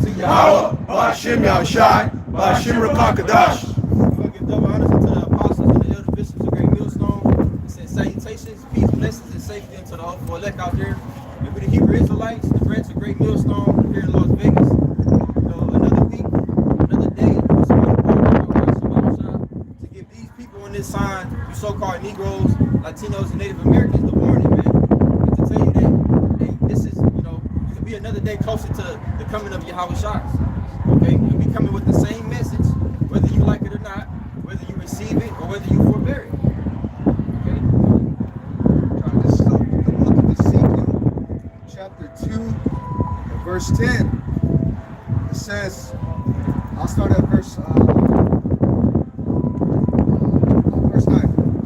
to Yahweh, Ba'ashem Yahushai, Ba'ashem Rakakadash. I give double honors to the apostles and the elder bishops of Great Millstone. It says salutations, peace, blessings, and safety unto the hopeful elect out there. And with the Hebrew Israelites, the branch of Great Millstone here in Las Vegas. Another week, another day, to give these people in this sign, you so-called Negroes, Latinos, and Native Americans, the warning, man. And to tell you that, hey, this is, you can be another day closer to the coming of Yahweh Shai. Okay, and we coming with the same message, whether you like it or not, whether you receive it or whether you forbear it. Okay. This is the book of Ezekiel, chapter 2, and verse 10. It says, I'll start at verse 9.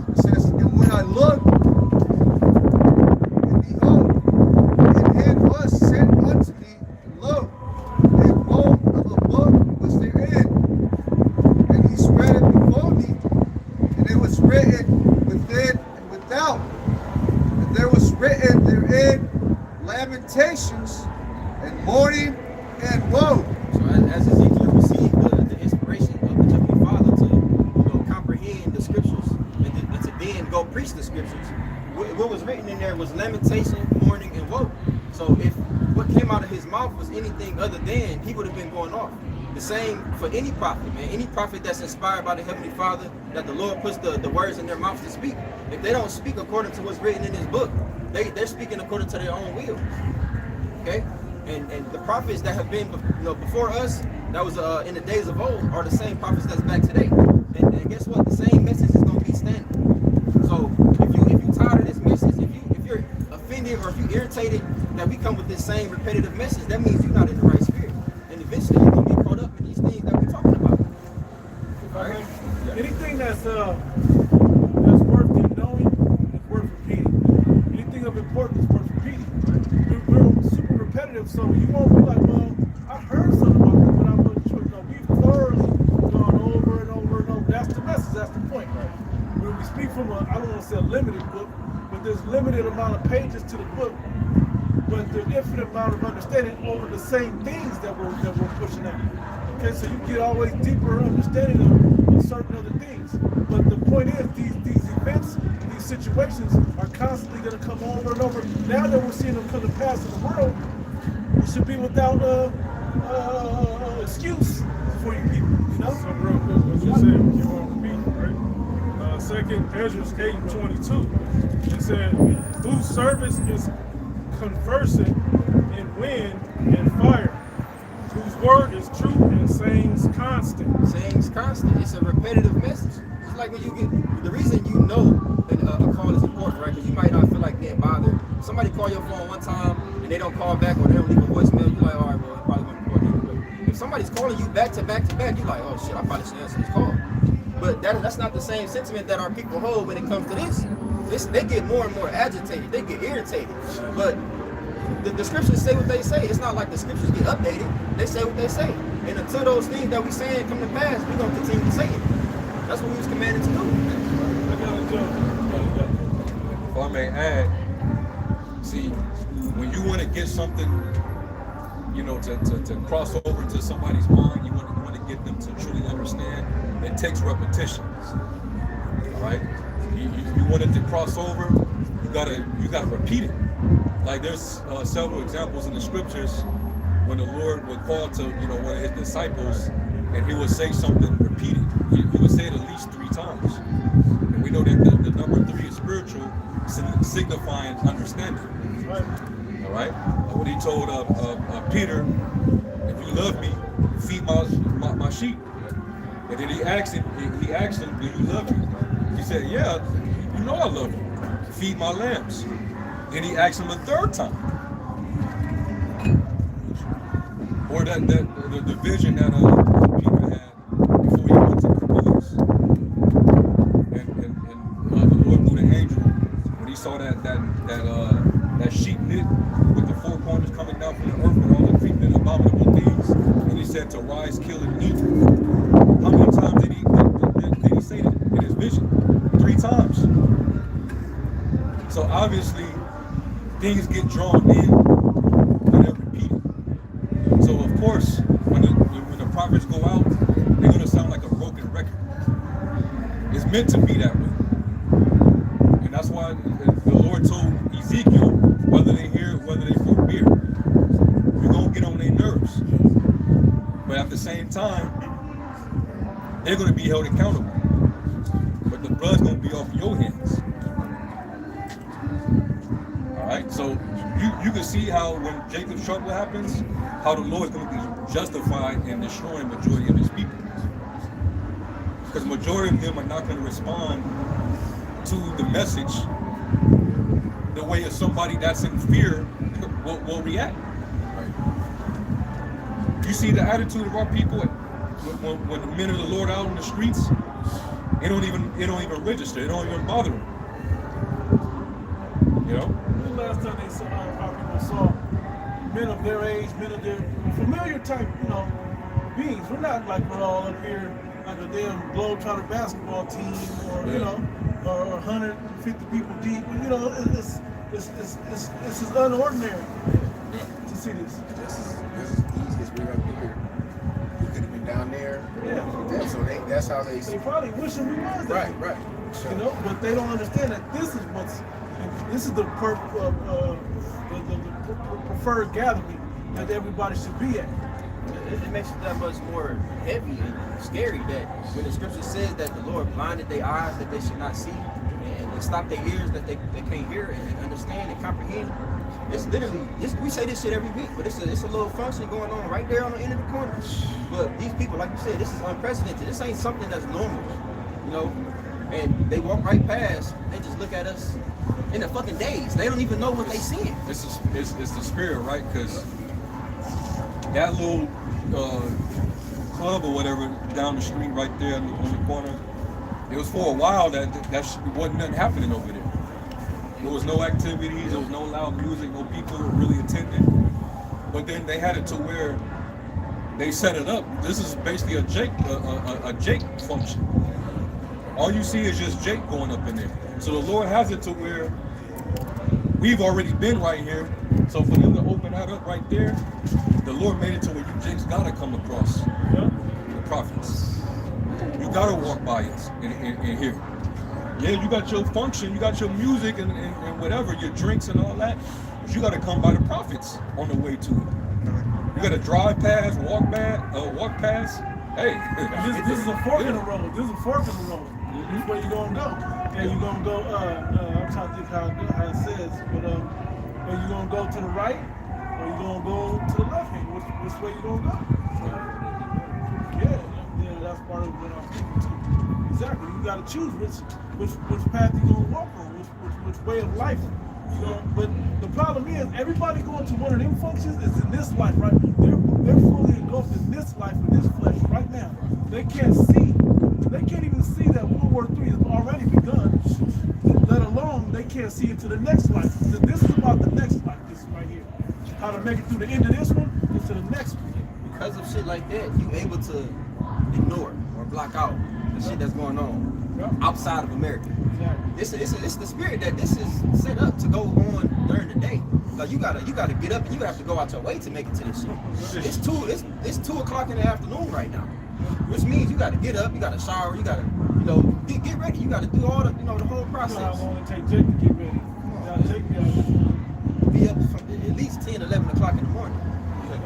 It says, and when I looked, and behold, an hand was sent unto me, and lo, a roll of a book was therein. And he spread it before me, and it was written within and without. And there was written therein lamentations and mourning and woe. So as Ezekiel received the inspiration of the Heavenly Father to comprehend the scriptures and to then go preach the scriptures, what was written in there was lamentation, mourning, and woe. So if what came out of his mouth was anything other than, he would have been going off. The same for any prophet, man. Any prophet that's inspired by the Heavenly Father, that the Lord puts the words in their mouths to speak. If they don't speak according to what's written in this book, they're speaking according to their own will. Okay? And the prophets that have been before us, that was in the days of old, are the same prophets that's back today. And guess what? The same message is going to be standing. So if you tired of this message, if you're offended or if you're irritated that we come with this same repetitive message, that means you're not in the right spirit. And eventually you're going to get caught up in these things that we're talking about. All right? Anything that's worth knowing is worth repeating. Anything of importance is worth repeating. We're super repetitive, so you won't be like, well, I heard something about that, but I wasn't sure. No, we've thoroughly gone over and over and over. That's the message, that's the point. Right? When we speak from I don't want to say a limited book, but there's limited amount of pages to the book, but there's infinite amount of understanding over the same things that we're pushing out. Okay, so you get always deeper understanding of certain other things. But the point is, these events, these situations are constantly going to come over and over. Now that we're seeing them come to pass in the world, we should be without excuse for you people. You know? So real quick, what you said, you want to repeat, right? Second Ezra 8:22. It said, whose service is conversing in wind and fire, whose word is true and sayings constant. Sayings constant. It's a repetitive message. It's like when you get, the reason you know that a call is important, right? Because you might not feel like getting bothered. If somebody call your phone one time and they don't call back or they don't leave a voicemail, you're like, all right, well, it's probably going to be important anyway. If somebody's calling you back to back to back, you're like, oh shit, I probably should answer this call. But that's not the same sentiment that our people hold when it comes to this. They get more and more agitated. They get irritated. But the scriptures say what they say. It's not like the scriptures get updated. They say what they say. And until those things that we saying come to pass, we're going to continue to say it. That's what we was commanded to do. If I may add, see, when you want to get something, to cross over to somebody's mind, you want to get them to truly understand, it takes repetitions. All right? You want it to cross over, you gotta repeat it. Like there's several examples in the scriptures when the Lord would call to one of his disciples, and he would say something repeated. He would say it at least 3 times. And we know that the number 3 is spiritual, signifying understanding. All right. When he told Peter, "If you love me, feed my sheep," and then he asked him, "Do you love me?" He said, "Yeah, you know I love you. Feed my lambs." Then he asked him a 3rd time. Or the vision that Peter had before he went to Cornelius, and the Lord moved an angel when he saw that sheep knit with the 4 corners coming down from the earth with all the creeping and abominable things, and he said to rise, kill, and eat. How many times did he say that in his vision? 3 times. So obviously things get drawn in when they're repeated. So if course, when the prophets go out, they're gonna sound like a broken record. It's meant to be that way. And that's why the Lord told Ezekiel, whether they hear it, whether they forbear, you're gonna get on their nerves. But at the same time, they're gonna be held accountable. But the blood's gonna be off your hands. Alright, so you can see how when Jacob's trouble happens, how the Lord's gonna be justified in destroying majority of his people. Because majority of them are not gonna respond to the message the way of somebody that's in fear will react. Right. You see the attitude of our people when the men of the Lord out in the streets, it don't even register, it don't even bother them. You know? When the last time they saw our people saw men of their age, men of their familiar type, beings. We're not like we're all up here like a damn Globetrotter basketball team, or or 150 people deep. It's unordinary to see this. This is easiest. We're up here. We could have been down there. Yeah. So that's how they. They probably wishing we was there. Right. So, But they don't understand that this is the preferred gathering that everybody should be at. It makes it that much more heavy and scary that when the scripture says that the Lord blinded their eyes that they should not see, and stopped their ears that they can't hear and understand and comprehend. It's literally, we say this shit every week, but it's a little function going on right there on the end of the corner. But these people, like you said, this is unprecedented. This ain't something that's normal, and they walk right past, they just look at us in a fucking daze. They don't even know what they seeing. It's the spirit, right? Because that little club or whatever down the street right there on the corner, it was for a while that wasn't nothing happening over there. There was no activities, there was no loud music, no people really attending. But then they had it to where they set it up. This is basically a Jake function. All you see is just Jake going up in there. So the Lord has it to where we've already been right here. So for them to open that up right there, the Lord made it to where you Jakes gotta come across the prophets. You gotta walk by us in here. Yeah, you got your function, you got your music and whatever, your drinks and all that, but you gotta come by the prophets on the way to it. You gotta drive past, walk past. Hey, this is a fork in the road. This is a fork in the road. This is where you're gonna go. And you're gonna go. I'm trying to think how it says, but are you gonna go to the right or you gonna go to the left hand? Which way you gonna go? Yeah, that's part of what I'm thinking too. Exactly. You gotta choose which path you gonna walk on, which way of life. But the problem is everybody going to one of them functions is in this life, right? They're fully engulfed in this life, in this flesh right now. They can't even see that World War III has already begun, let alone they can't see into the next life. This is about the next life, this right here. How to make it through the end of this one into the next one. Because of shit like that, you able to ignore or block out the shit that's going on outside of America. Exactly. It's the spirit that this is set up to go on during the day. Like you gotta get up and you have to go out your way to make it to this shit. It's 2 o'clock in the afternoon right now, which means you gotta get up, you gotta shower, you gotta get ready, you gotta do all the the whole process. How long it take Jake to get ready? Be up from at least 10, 11 o'clock in the morning.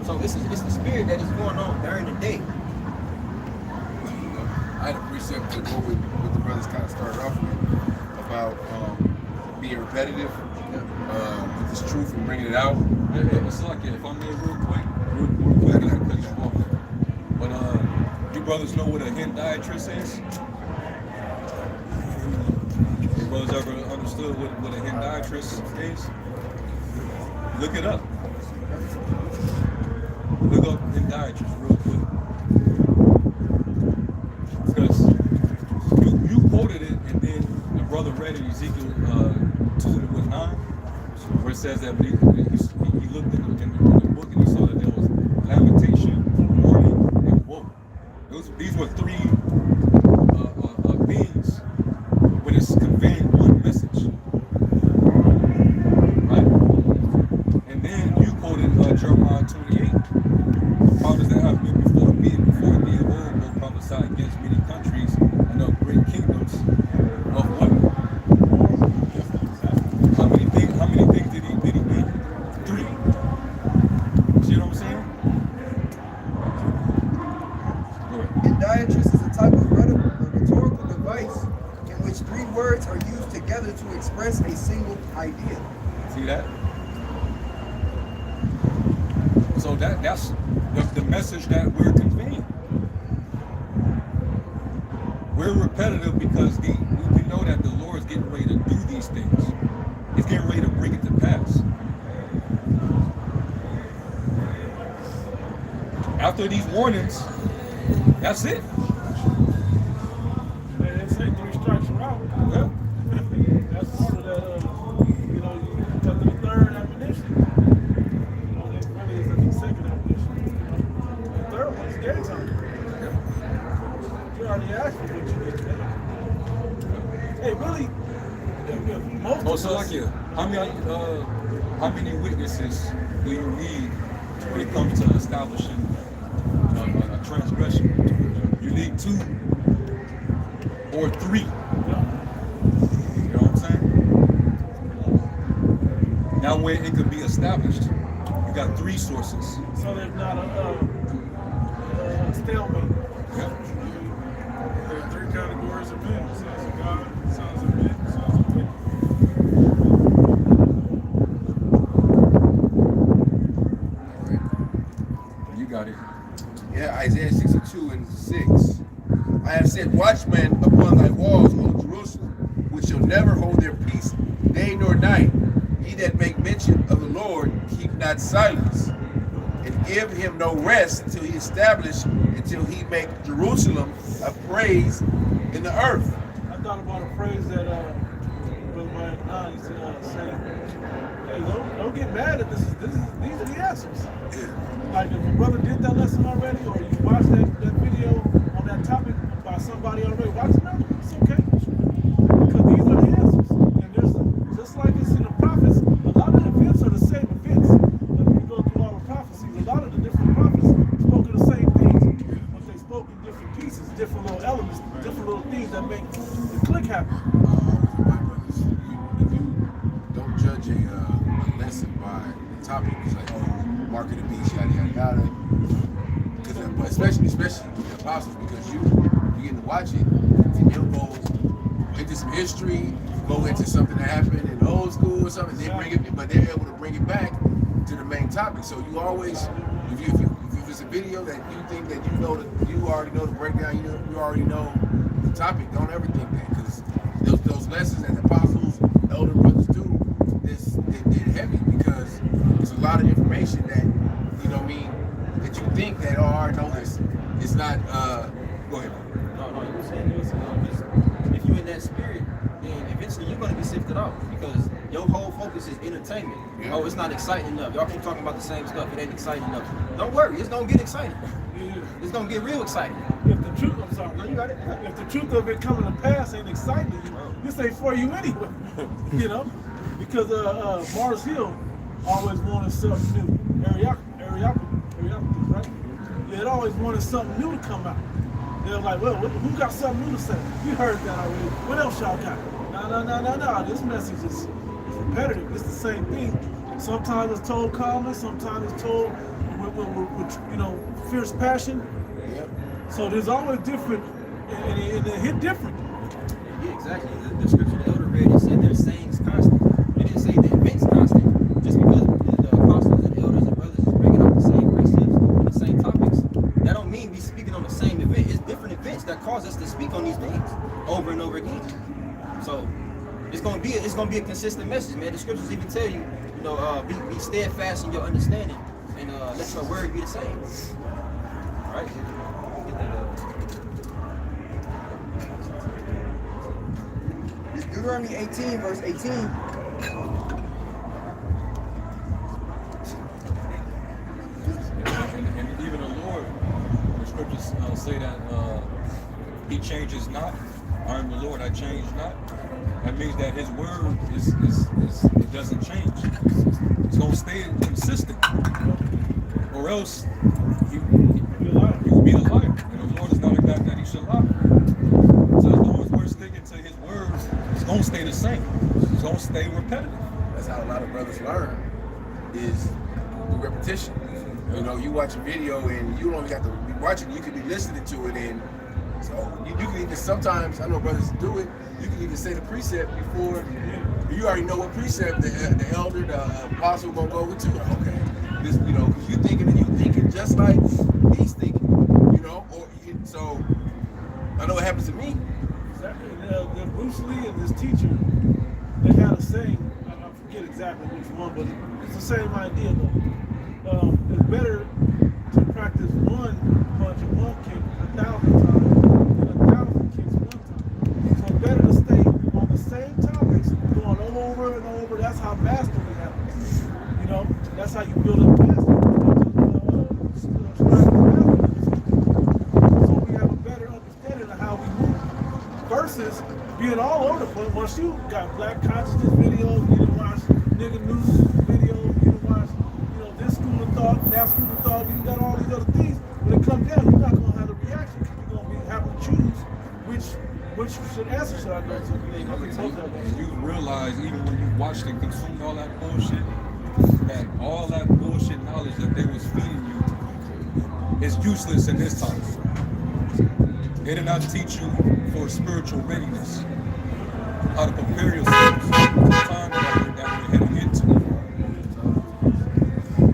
So it's the spirit that is going on during the day. I had a precept to go with what the brothers kind of started off with about being repetitive with this truth and bringing it out. It's like if I'm there real quick, because you walk. But you brothers know what a hendiatrix is? You brothers ever understood what a hendiatrix is? Look it up. Look up hendiatrix real quick. Because you quoted it and then the brother read it, Ezekiel 2:9, where it says that when he looked in the book and he saw that there was lamentation, mourning, and woe. These were 3 beings when it's conveying one message. Right? And then you quoted Jeremiah 28. So that's the message that we're conveying. We're repetitive because we know that the Lord's getting ready to do these things. He's getting ready to bring it to pass. After these warnings, that's it. They say 3 strikes are out. Yeah. That's part of that, you know, you got the third admonition. You know, that really is the second admonition. The third one's game time. You already asked for what you get today. Hey, really, if most Oh, of so us, like how many witnesses do you need when it comes to establishing a transgression? You need 2 or 3. You know what I'm saying? Now, where it could be established, you got 3 sources. so there's not a stalemate. Yeah. There are 3 categories of men: sons of God, sons of men, sons of men. You got it. Yeah, Isaiah 62 and 6. I have set watchmen upon thy walls, O Jerusalem, which shall never hold their peace day nor night. Ye that make mention of the Lord, keep not silence, and give him no rest until he make Jerusalem a praise in the earth. I thought about a phrase that Brother Mike Nine used to say. Hey, don't get mad at this. These are the answers. Like if your brother did that lesson already, or you watched that video on that topic by somebody already, watch it now. It's okay. Because these are the answers. And there's just like it's in the prophets, a lot of the events are the same events. Like when you go through all the prophecies, a lot of the different prophets spoke of the same things, but they spoke in different pieces, different little elements, different little things that make the click happen. You don't judge a lesson by the topic. It's like, oh, mark of the beast, yada yada yada. Because especially with the apostles, because you get to watch it, and you'll go into some history, go into something that happened in old school or something. They bring it, but they're able to bring it back to the main topic. So you always, if it's a video that you think that you know that you already know the breakdown, you already know the topic. Don't ever think that, because those lessons that the apostles, elder brothers do, they're heavy, because there's a lot of information that, you know what I mean, that you think that, oh, I already know this. It's not, go ahead. No, you were saying this. If you're in that spirit, then eventually you're going to be sifted out, because your whole focus is entertainment. Yeah. Oh, it's not exciting enough. Y'all keep talking about the same stuff. It ain't exciting enough. Don't worry, it's going to get exciting. It's going to get real exciting. If the truth, I'm sorry, No, you got it. if the truth of it coming to pass ain't exciting to you, this ain't for you anyway. You know, because Mars Hill always wanted something new. Ariapis, right? Yeah, it always wanted something new to come out. They're like, well, who got something new to say? We heard that already. What else y'all got? No. This message is repetitive. It's the same thing. Sometimes it's told calmly. Sometimes it's told with fierce passion. Yep. So there's always different, and it hit different. Yeah, exactly. The scripture the elder read, it said their sayings constant. It didn't say the events constant. Just because the apostles and elders and brothers is bringing up the same precepts and the same topics, that don't mean we speaking on the same event. It's different events that cause us to speak on these things over and over again. So it's gonna be a consistent message, man. The scriptures even tell you, be steadfast in your understanding and let your word be the same. All right. Get that. It's Deuteronomy 18, verse 18. And even the Lord, the scriptures say that he changes not. I am the Lord, I change not. That means that his word it doesn't change. It's going to stay consistent. Or else he will be a liar. And the Lord is not a God that he should lie. So as long as we're sticking to his word, it's going to stay the same. It's going to stay repetitive. That's how a lot of brothers learn, is the repetition. You watch a video and you don't even have to be watching it, you could be listening to it, and so you can even, sometimes, I know brothers do it, you can even say the precept before, you already know what precept the elder, the apostle gonna go into. Okay, this, you know, because you thinking just like he's thinking, you know, so I know what happens to me. Exactly. The Bruce Lee and this teacher, they had a saying. I forget exactly which one, but it's the same idea though. It's better to practice one punch or one kick 1,000 times than 1,000 kicks one time. So it's better to stay on the same topics, going over and over. That's how mastery happens. You know, that's how you build up mastery. So we have a better understanding of how we move. Versus being all over the place. Once you got black consciousness videos, you done watch nigga news videos, you done watch, you know, this school of thought, that school of thought, you got all these other things. When it comes down, you're not gonna have the reaction. You're gonna be having to choose which should answer should I go to. You realize even when you watched and consumed all that bullshit, that all that bullshit knowledge that they was feeding you is useless in this time. They did not teach you for spiritual readiness, how to prepare yourself for the time that we're heading into.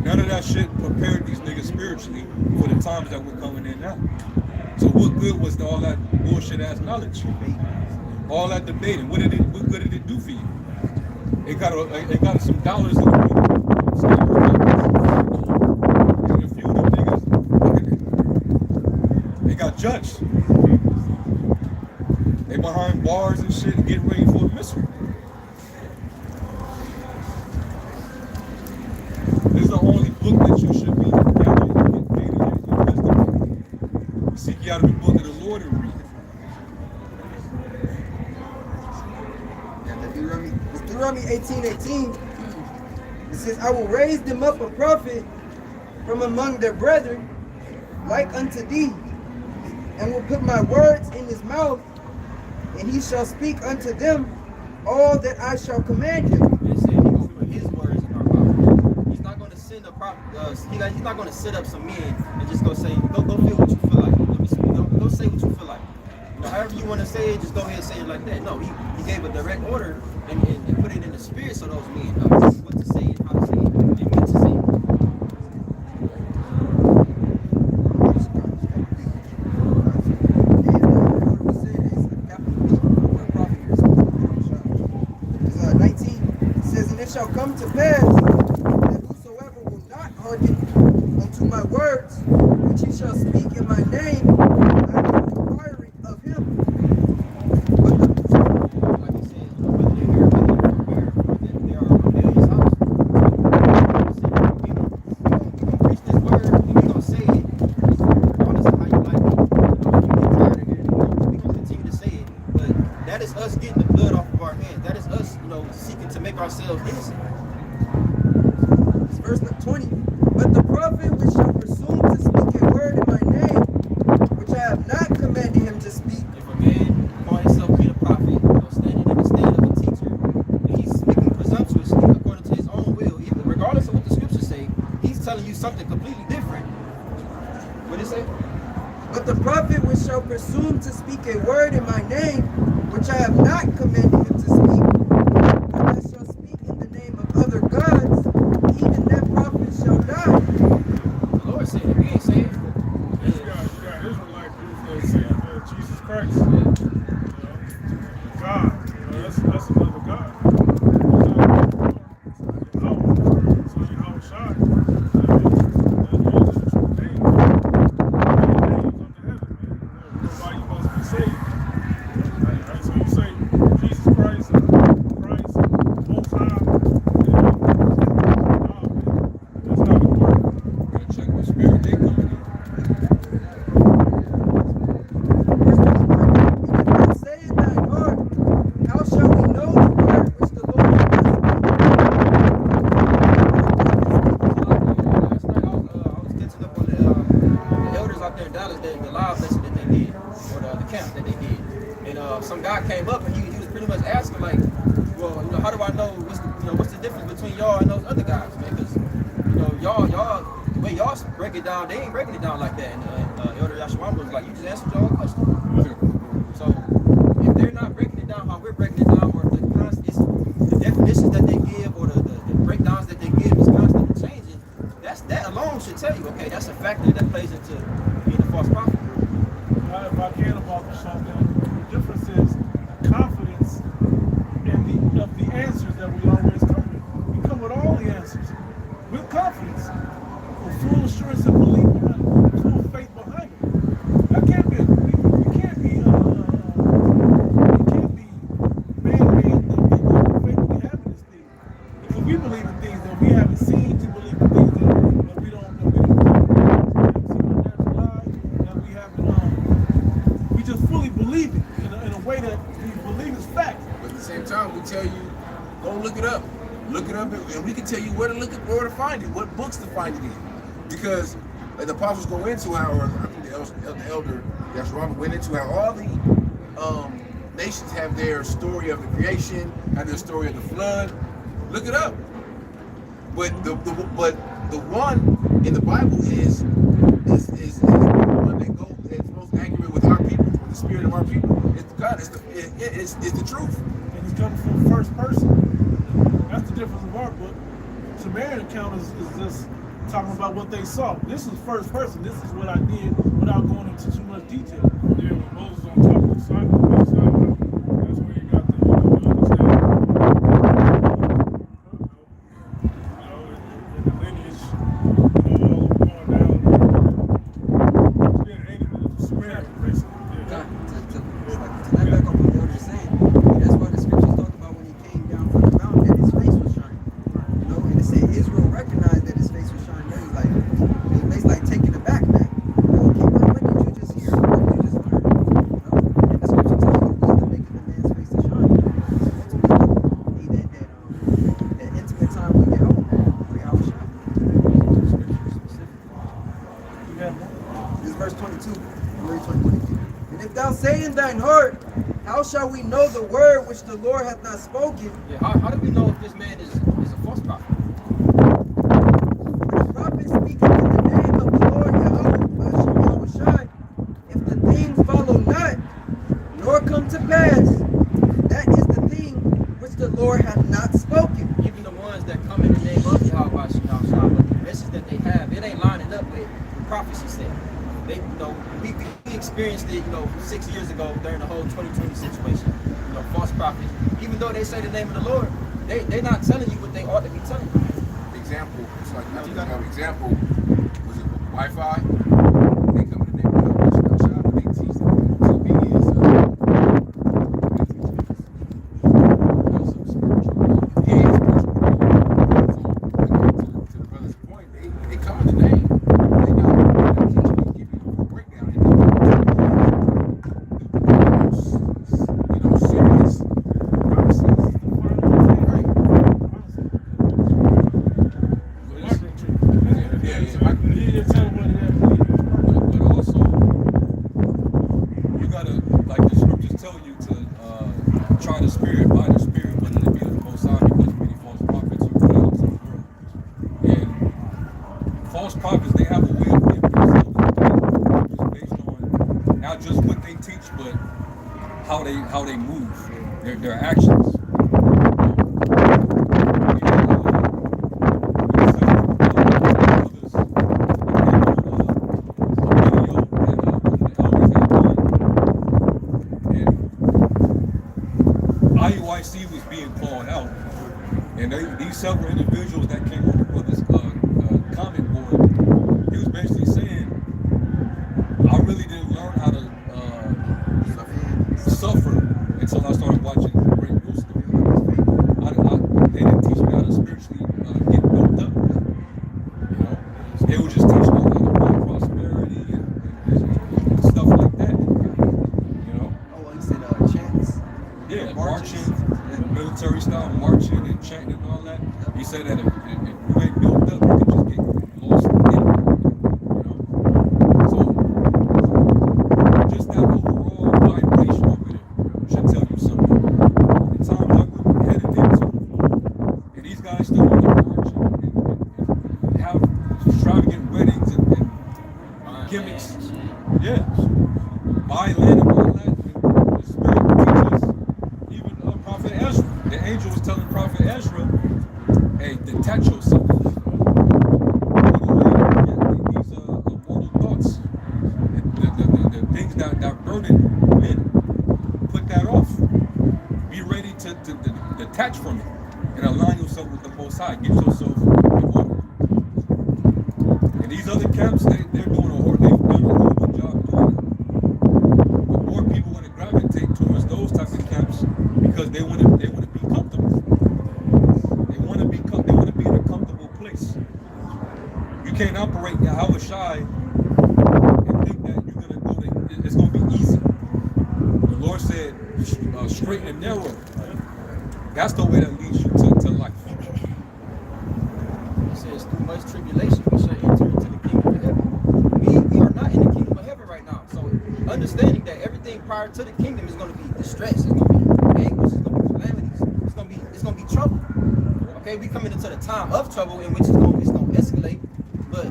None of that shit prepared these niggas spiritually for the times that we're coming in now. So what good was all that bullshit ass knowledge? All that debating, what good did it do for you? It got us some dollars in the pool. And a few of them niggas, they got judged. They behind bars and shit and getting ready for a missile. This is the only book that you should be getting your wisdom. Seek you out of the book of the Lord and read it. Deuteronomy 18:18, it says, I will raise them up a prophet from among their brethren, like unto thee, and will put my words in his mouth, and he shall speak unto them all that I shall command him. It said he will put his words in our mouth. He's not going to send a prophet. He's not going to sit up some men and just go say, go feel what you feel like. Go say what you feel like. You know, however you want to say it, just go ahead and say it like that. No, he gave a direct order and put it in the spirit so those men know what to say and how to say it and when to say it. Shall come to pass that whosoever will not hearken unto my words, which he shall speak in my name, I will require it of him. Like he said, whether they're here, whether they are a rebellious house. We preach this word and we're going to say it. Regardless of how you like it. If you get tired of hearing it, we're going to continue to say it. But that is us getting the blood off of our hands. That is us, seeking to make ourselves innocent. It's verse 20. But the prophet which shall presume to speak a word in my name, which I have not commanded him to speak. If a man call himself being a prophet, standing in the stand of a teacher, and he's speaking presumptuously according to his own will, even regardless of what the scriptures say, he's telling you something completely different. What did it say? But the prophet which shall presume to speak a word in my name, which I have not commanded him to speak, and that shall speak in the name of other gods, even that prophet shall die. The Lord said it. We ain't saying it. You got Israelite groups that say Jesus Christ. You know, God. You know, that's another God. So you know, shot. So you say Jesus Christ, Most High, that's not gonna work. Gotta check what spirit they coming in. If thou say in thine heart, how shall we know the word which the Lord hath Last night I was catching up on the elders out there in Dallas, the live lesson that they did, or the camp that they did. And some guy came up and he was pretty much asking like, well, how do I know what's the difference between y'all and those other guys, man? Because y'all the way y'all break it down, they ain't breaking it down like that. And Elder Yashua was like, you just answered y'all question. So if they're not breaking it down how we're breaking it down, or the definitions that they give, or the breakdowns that they give is constantly changing, that's tell you, okay, that's a factor that plays into being a false prophet. If I can about the shotgun, the difference is confidence in the answers that we always come with. We come with all the answers with confidence, with full assurance and belief behind it, full faith behind it. That can't be. We can't be. It can't be man-made the faith we have in this thing, because we believe in things that we haven't seen, to believe in things that we don't know. We haven't seen our natural eyes, that we haven't. We just fully believe it in a way that we believe is fact. But at the same time, we tell you, go look it up. Look it up, and we can tell you where to look at, where to find it, what books to find it in. Because like the apostles go into how, or I think the elder that's Robert went into how all the nations have their story of the creation, have their story of the flood. Look it up. But the one in the Bible is the one that goes that's most accurate with our people, with the spirit of our people. It's God. It's the truth. And it's coming from first person. That's the difference of our book. Samaritan account is just talking about what they saw. This is first person. This is what I did without going into too much detail. Yeah, when Moses on top of the side, that's where you got the understanding. In the lineage, all going down. It's been 80 minutes of Samaritan, basically. Yeah. To that back up what the elder's saying, that's why the scriptures talk about when he came down from the mountain that his face was shining. You know, and it said Israel recognized that his face was shining. He's like taking it back, man. Okay, what did you just hear? What did you just learn? You know? And the scripture tells you wisdom making the man's face to shine. He did that intimate time with Yahweh, Yahweh shine. This is verse 22, Deuteronomy 20. And if thou say in thine heart, how shall we know the word which the Lord hath not spoken? Yeah, how do we know if this man is a false prophet? When a prophet speaketh in the name of the Lord Yahweh Shai, if the things follow not, nor come to pass, that is the thing which the Lord hath not spoken. Even the ones that come in the name of Yahweh, but the message that they have, it ain't lining up with the prophecy said. They, we experienced it, 6 years ago during the whole 2020 situation. False prophets, even though they say the name of the Lord, they're not telling you what they ought to be telling you. Example, it's like another example. Was it Wi-Fi? They come to the neighborhood shop and they teach them obedience. To the brother's point, they come in the name. They not teaching you, give you a breakdown. Serious promises. Right. But also, you gotta, like the scriptures tell you to try the spirit by the spirit, whether it be the Most High, because many false prophets are created to the world. And false prophets, they have a way of giving themselves just based on not just what they teach, but how they move, their actions. IUIC was being called out, and these several individuals that came on the brother's comment board, he was basically saying, I really didn't learn how to suffer until I started watching Great Wisdom. They didn't teach me how to spiritually get built up. They would just teach me how to find prosperity and stuff like that. Oh, he said chants. Yeah, marching, military style marching and chanting and all that. He said that if you ain't built up, you can just get lost in it. So just that overall vibration of it should tell you something. The times that we headed into, and these guys still want to march and have extravagant weddings and gimmicks. Yeah, buy land and all that. The spirit teaches. Even Prophet Ezra, the angel was telling Prophet Ezra, hey, detach yourself. side. Get yourself in order. And these other camps, they've done a horrible job doing it. But more people want to gravitate towards those type of camps because they want to be comfortable. They want to be in a comfortable place. You can't operate Yahweh Shai and think that you're gonna go to, it's gonna be easy. The Lord said, straight and narrow. That's the way that leads you to life. He says, through much tribulation, we shall enter into the kingdom of heaven. We are not in the kingdom of heaven right now. So understanding that everything prior to the kingdom is going to be distress, it's going to be anguish, it's going to be calamities, it's going to be trouble. Okay, we coming into the time of trouble in which it's going to escalate. But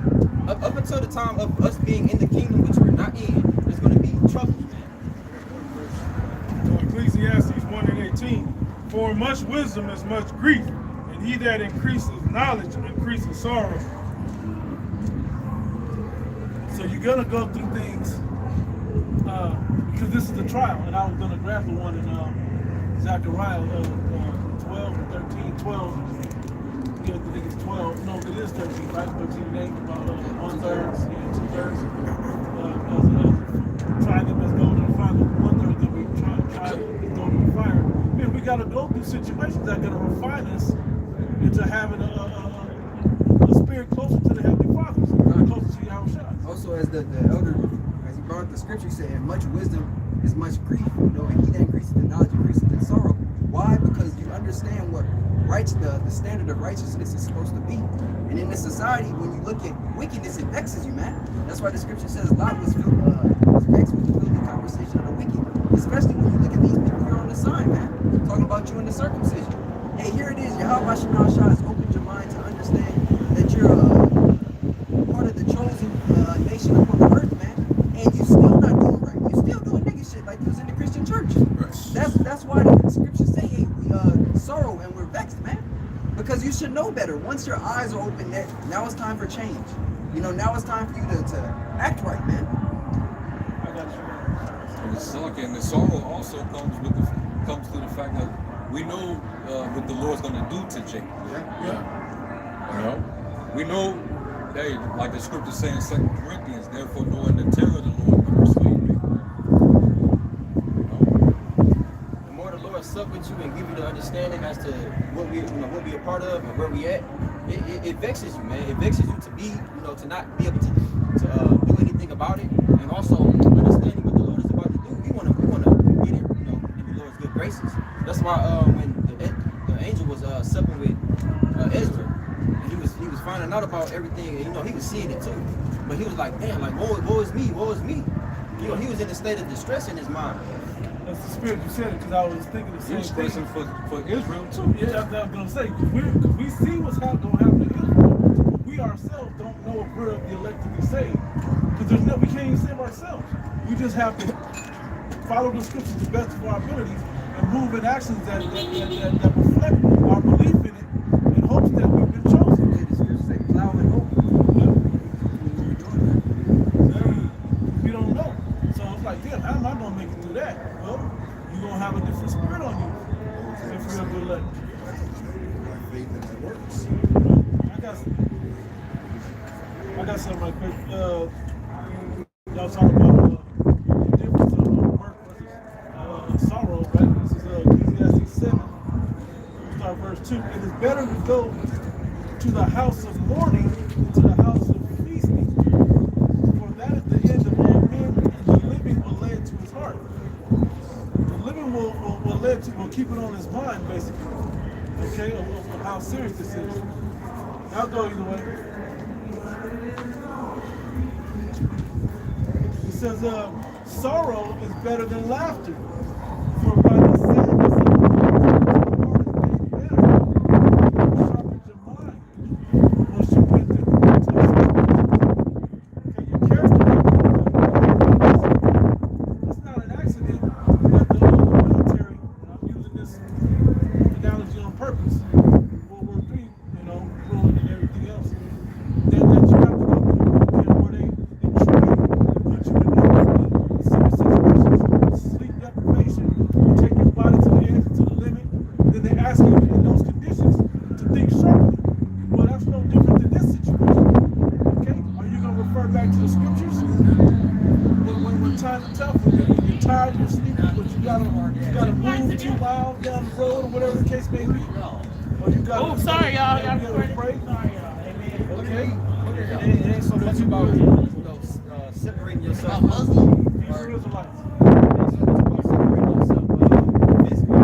up until the time of us being in the kingdom, which we're not in, there's going to be trouble. Ecclesiastes 1:18. For much wisdom is much grief, and he that increases knowledge increases sorrow. So you're gonna go through things because this is the trial, and I was gonna grab the one in Zechariah 12 or 13, 12. Yeah, I think it's 12. No, it is 13, right? 13 names about 1/3 and 2/3. Try them as gold in the fire, 1/3 that we try as gold in the fire. Man, we gotta go through situations that are gonna refine us into having a spirit closer to the Heavenly Father, closer to Yahweh Shai. Also, as the elder, as he brought up the scripture, saying, much wisdom is much grief. You know, and he that increases the knowledge increases in sorrow. Why? Because you understand what the standard of righteousness is supposed to be. And in this society, when you look at wickedness, it vexes you, man. That's why the scripture says Lot was vexed with the filthy conversation of the wicked. Especially when you look at these people here on the sign, man. Talking about you in the circumcision. Hey, here it is. Yahweh Shai has opened your mind to understand that you're part of the chosen nation upon the earth, man. And you still not doing right. You're still doing nigga shit like you was in the Christian church. Right. That's why the scriptures say, hey, we sorrow and we're vexed, man. Because you should know better. Once your eyes are open, now it's time for change. You know, now it's time for you to act right, man. I got you. And the suck and the sorrow also comes through the fact that we know what the Lord's going to do to Jacob. Yeah. You know, we know, hey, like the scripture saying in 2 Corinthians, therefore knowing the terror of the Lord will persuade me. The more the Lord sup with you and give you the understanding as to what we a part of and where we at, it vexes you, man. It vexes you to be, to not be able to do anything about it, and also understanding what the Lord is about to do. We want to get it, in the Lord's good graces. That's why when the angel was supping with Ezra, and he was finding out about everything, and he was seeing it too. But he was like, damn, like woe is me, woe is me. He was in a state of distress in his mind. That's the spirit you said it, because I was thinking the same thing. Expressing for Israel too. Yeah, that's what I was gonna say. Because we see what's going to happen to Israel. We ourselves don't know if we're the elect to be saved. Because we can't even save ourselves. We just have to follow the scriptures to the best of our abilities and move in actions that reflect our belief in it in hopes that we've been chosen. The scriptures say, plow and hope. We don't know. So it's like, damn, how am I going to make it through that? Well, you're going to have a different spirit on you if you're a good elect. Faith in the works. I got something right quick. Y'all talking about the difference of work versus sorrow, right? This is Ecclesiastes 7, start verse 2. It is better to go to the house of mourning than to the house of feasting, for that is the end of all men, and the living will lay it to his heart. The living will keep it on his mind, basically. Okay, of how serious this is. I'll go either way. It says, sorrow is better than laughter, for by the sadness of the heart is made better. Sharpens your mind. Once you get to your character. It's not an accident that the military, and I'm using this analogy on purpose, World War III, ruling and everything else, that you have to go through where they train, put you in serious situations, sleep deprivation, find it tough when you're tired, you're sleepy, but you gotta move 2 miles down the road or whatever the case may be. Or you gotta, sorry, y'all. you gotta pray. Okay. It ain't so much about separating yourself. These are Israelites. Separating yourself physically,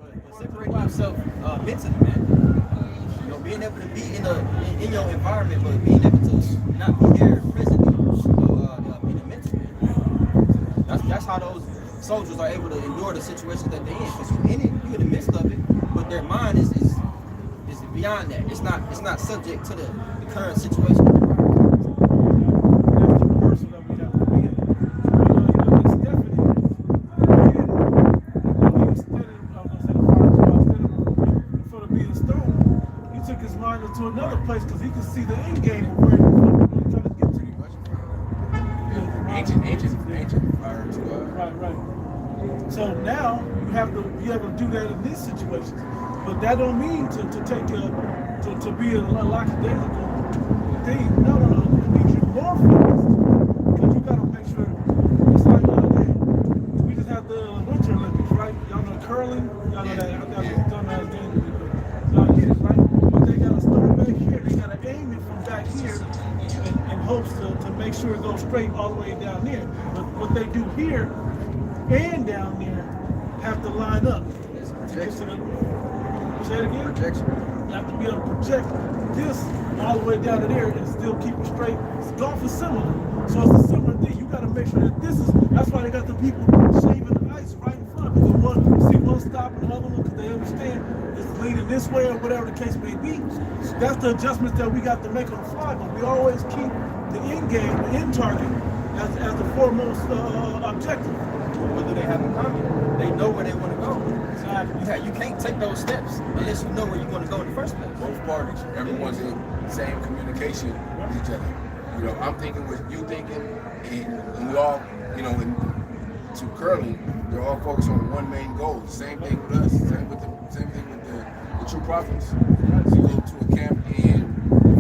but separating yourself mentally, man. You know, being able to be in your environment, but being able to not be there presently, in a mental man. That's how those soldiers are able to endure the situations that they're in. Because you're in it, you're in the midst of it, but their mind is beyond that. It's not subject to the current situation. That's the person that we have to be in. It's definitely instead of being stoned, he took his mind into another place because he could see the end game of where he was trying to get to. Ancient fire squad. Right. So now you have to be able to do that in these situations, but that don't mean to take to be a lackadaisical thing. No. It means you're more focused because you got to make sure. It's like we just had the Winter Olympics, right? Y'all know curling. Y'all know that. That's a dumbass game. Y'all get it, right? But they got to start back here. They got to aim it from back here in hopes to make sure it goes straight all the way down there. But what they do here and down there have to line up. Say it again? Projection. You have to be able to project this all the way down to there and still keep it straight. Golf is similar. So it's a similar thing. You got to make sure that that's why they got the people shaving the ice right in front. Because you see one stop and another one because they understand it's leaning this way or whatever the case may be. That's the adjustments that we got to make on the fly. But we always keep the end game, the end target, as the foremost objective. What do they have in common? They know where they want to go. Exactly. Yeah, you can't take those steps unless you know where you want to go in the first place. Both parties, everyone's in same communication with each other. You know, I'm thinking what you thinking, and we all, you know, to curling, they're all focused on one main goal. Same thing with us. Same thing with the true prophets. You go to a camp in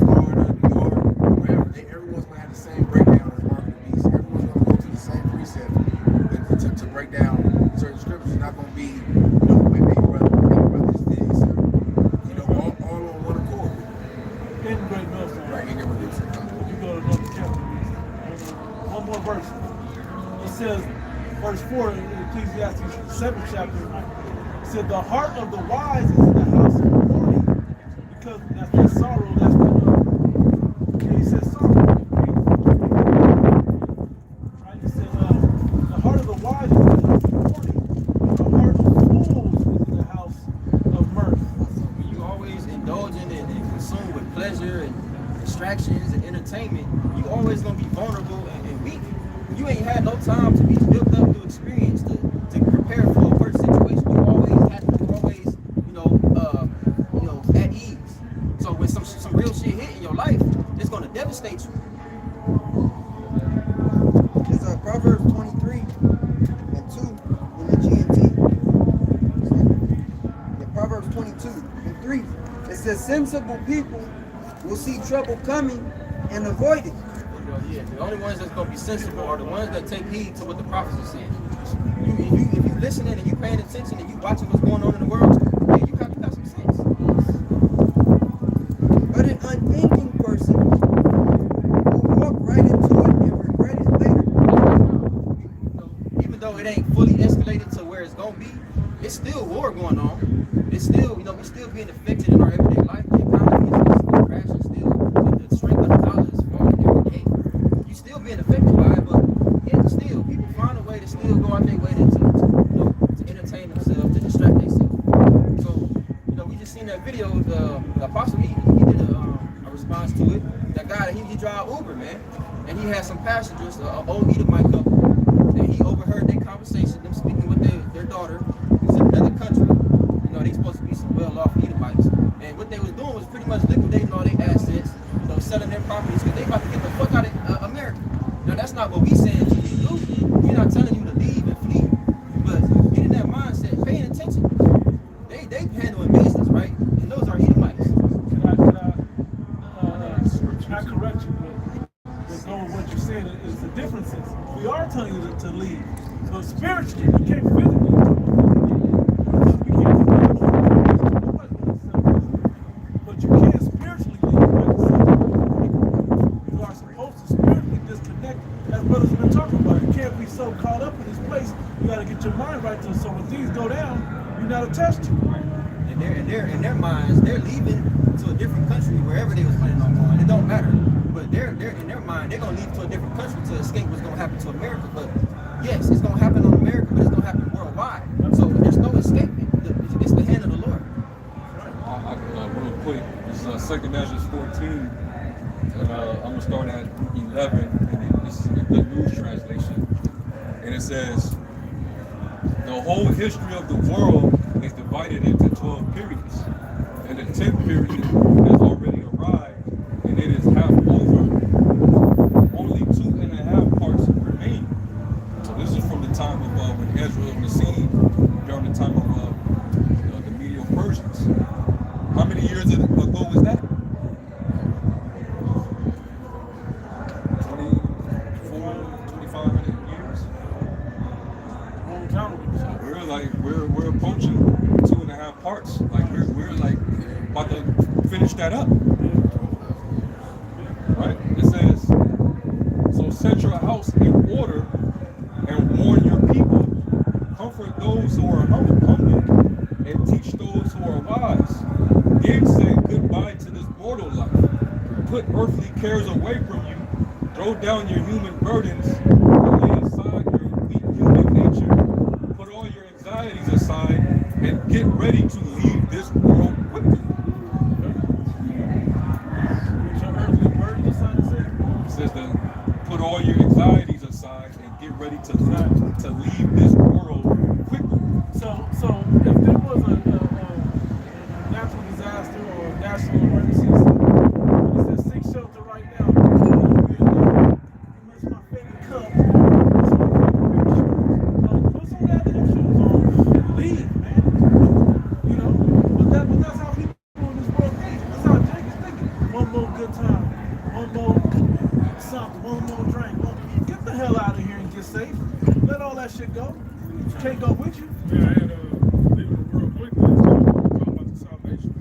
Florida, New York, wherever. Everyone's gonna have the same breakdown as Mark the Beast. Everyone's gonna go to the same precept to break down certain scriptures. It's not gonna be, you know, hey brother, this, you know, all on one accord. In Great Millstone. Right, in every You go to another chapter. One more verse. It says, verse 4 in Ecclesiastes 7th chapter, it said, the heart of the wise is in the house of mourning, because that's that sorrow, that's the, he says sorrow. Right? He says, the heart of the wise is in the house of mourning, the heart of fools is in the house of mirth. When you always indulging and consumed with pleasure and distractions and entertainment, you always gonna be vulnerable and weak. You ain't had no time to be built up through experience to prepare for a worse situation. You always at ease. So when some real shit hit in your life, it's gonna devastate you. It's Proverbs 23 and 2 in the GNT. Yeah, Proverbs 22 and 3. It says, sensible people will see trouble coming and avoid it. Yeah, the only ones that's gonna be sensible are the ones that take heed to what the prophets are saying. If you listening and you paying attention and you watching what's going on in the world, yeah, you got some sense. But an unthinking person will walk right into it and regret it later. Even though it ain't fully escalated to where it's gonna be, it's still war going on. It's still, we're still being affected in our everyday life. The economy is crashing still. The strength of the dollar is falling every day. You're still being affected by it, but yet still, people find a way to still go out their way to entertain themselves, to distract themselves. So, we just seen that video. The apostle, he did a response to it. That guy, he drive Uber, man, and he had some passengers, an old Edomite couple, and he overheard their conversation, them speaking with their daughter, who's in another country. They supposed to be some well-off Edomites, and what they was doing was pretty much liquidating all their assets, selling their properties because they about to get the fuck out of America. Now that's not what we saying to you do. We're not telling you to leave and flee, but get in that mindset, paying attention. They handling business, right? And those are Edomites. Can I correct you with go with what you're saying is the differences. We are telling you to leave, but spiritually, we can't physically. We can't but you can spiritually leave. You are supposed to spiritually disconnect, as brothers have been talking about. You can't be so caught up in this place. You got to get your mind right to it. So when things go down, you're not attached to it. In their minds, they're leaving to a different country, wherever they was planning on going. It don't matter. But they're in their mind, they're gonna leave to a different country to escape what's gonna happen to America. But yes, it's gonna happen on America, but it's gonna happen worldwide. So there's no escaping. It's the hand of the Lord. Real quick, this is 2nd Ezra 14, and I'm gonna start at 11, and this is the Good News translation, and it says, the whole history of the world is divided into 12 periods, and the 10th period has already arrived, and it is half over. Only 2.5 parts remain. So this is from the time of when Ezra was on the scene, during the time of the Medo-Persians. How many years ago was that? 2,500 years. Long time ago. We're approaching 2.5 parts. Like we're like about to finish that up. Right? It says, so set your house in order and warn your people. Comfort those who are hungry and teach those who are wise. Then say goodbye to this mortal life. Put earthly cares away from you. Throw down your human burdens and lay aside your weak human nature. Put all your anxieties aside and get ready to leave this world quickly. It says that put all your anxieties aside and get ready to leave this world quickly. So if there was a natural disaster or a national emergency, it's a sick shelter right now. That's my favorite cup. Put some goddamn shoes on. Leave, man. You know, but that's how people in this world think. That's how Jake is thinking. One more good time. One more something. One more drink. Get the hell out of here and get safe. Let all that shit go. Can't go with you. Yeah, and leaving the world quickly, talking about the salvation.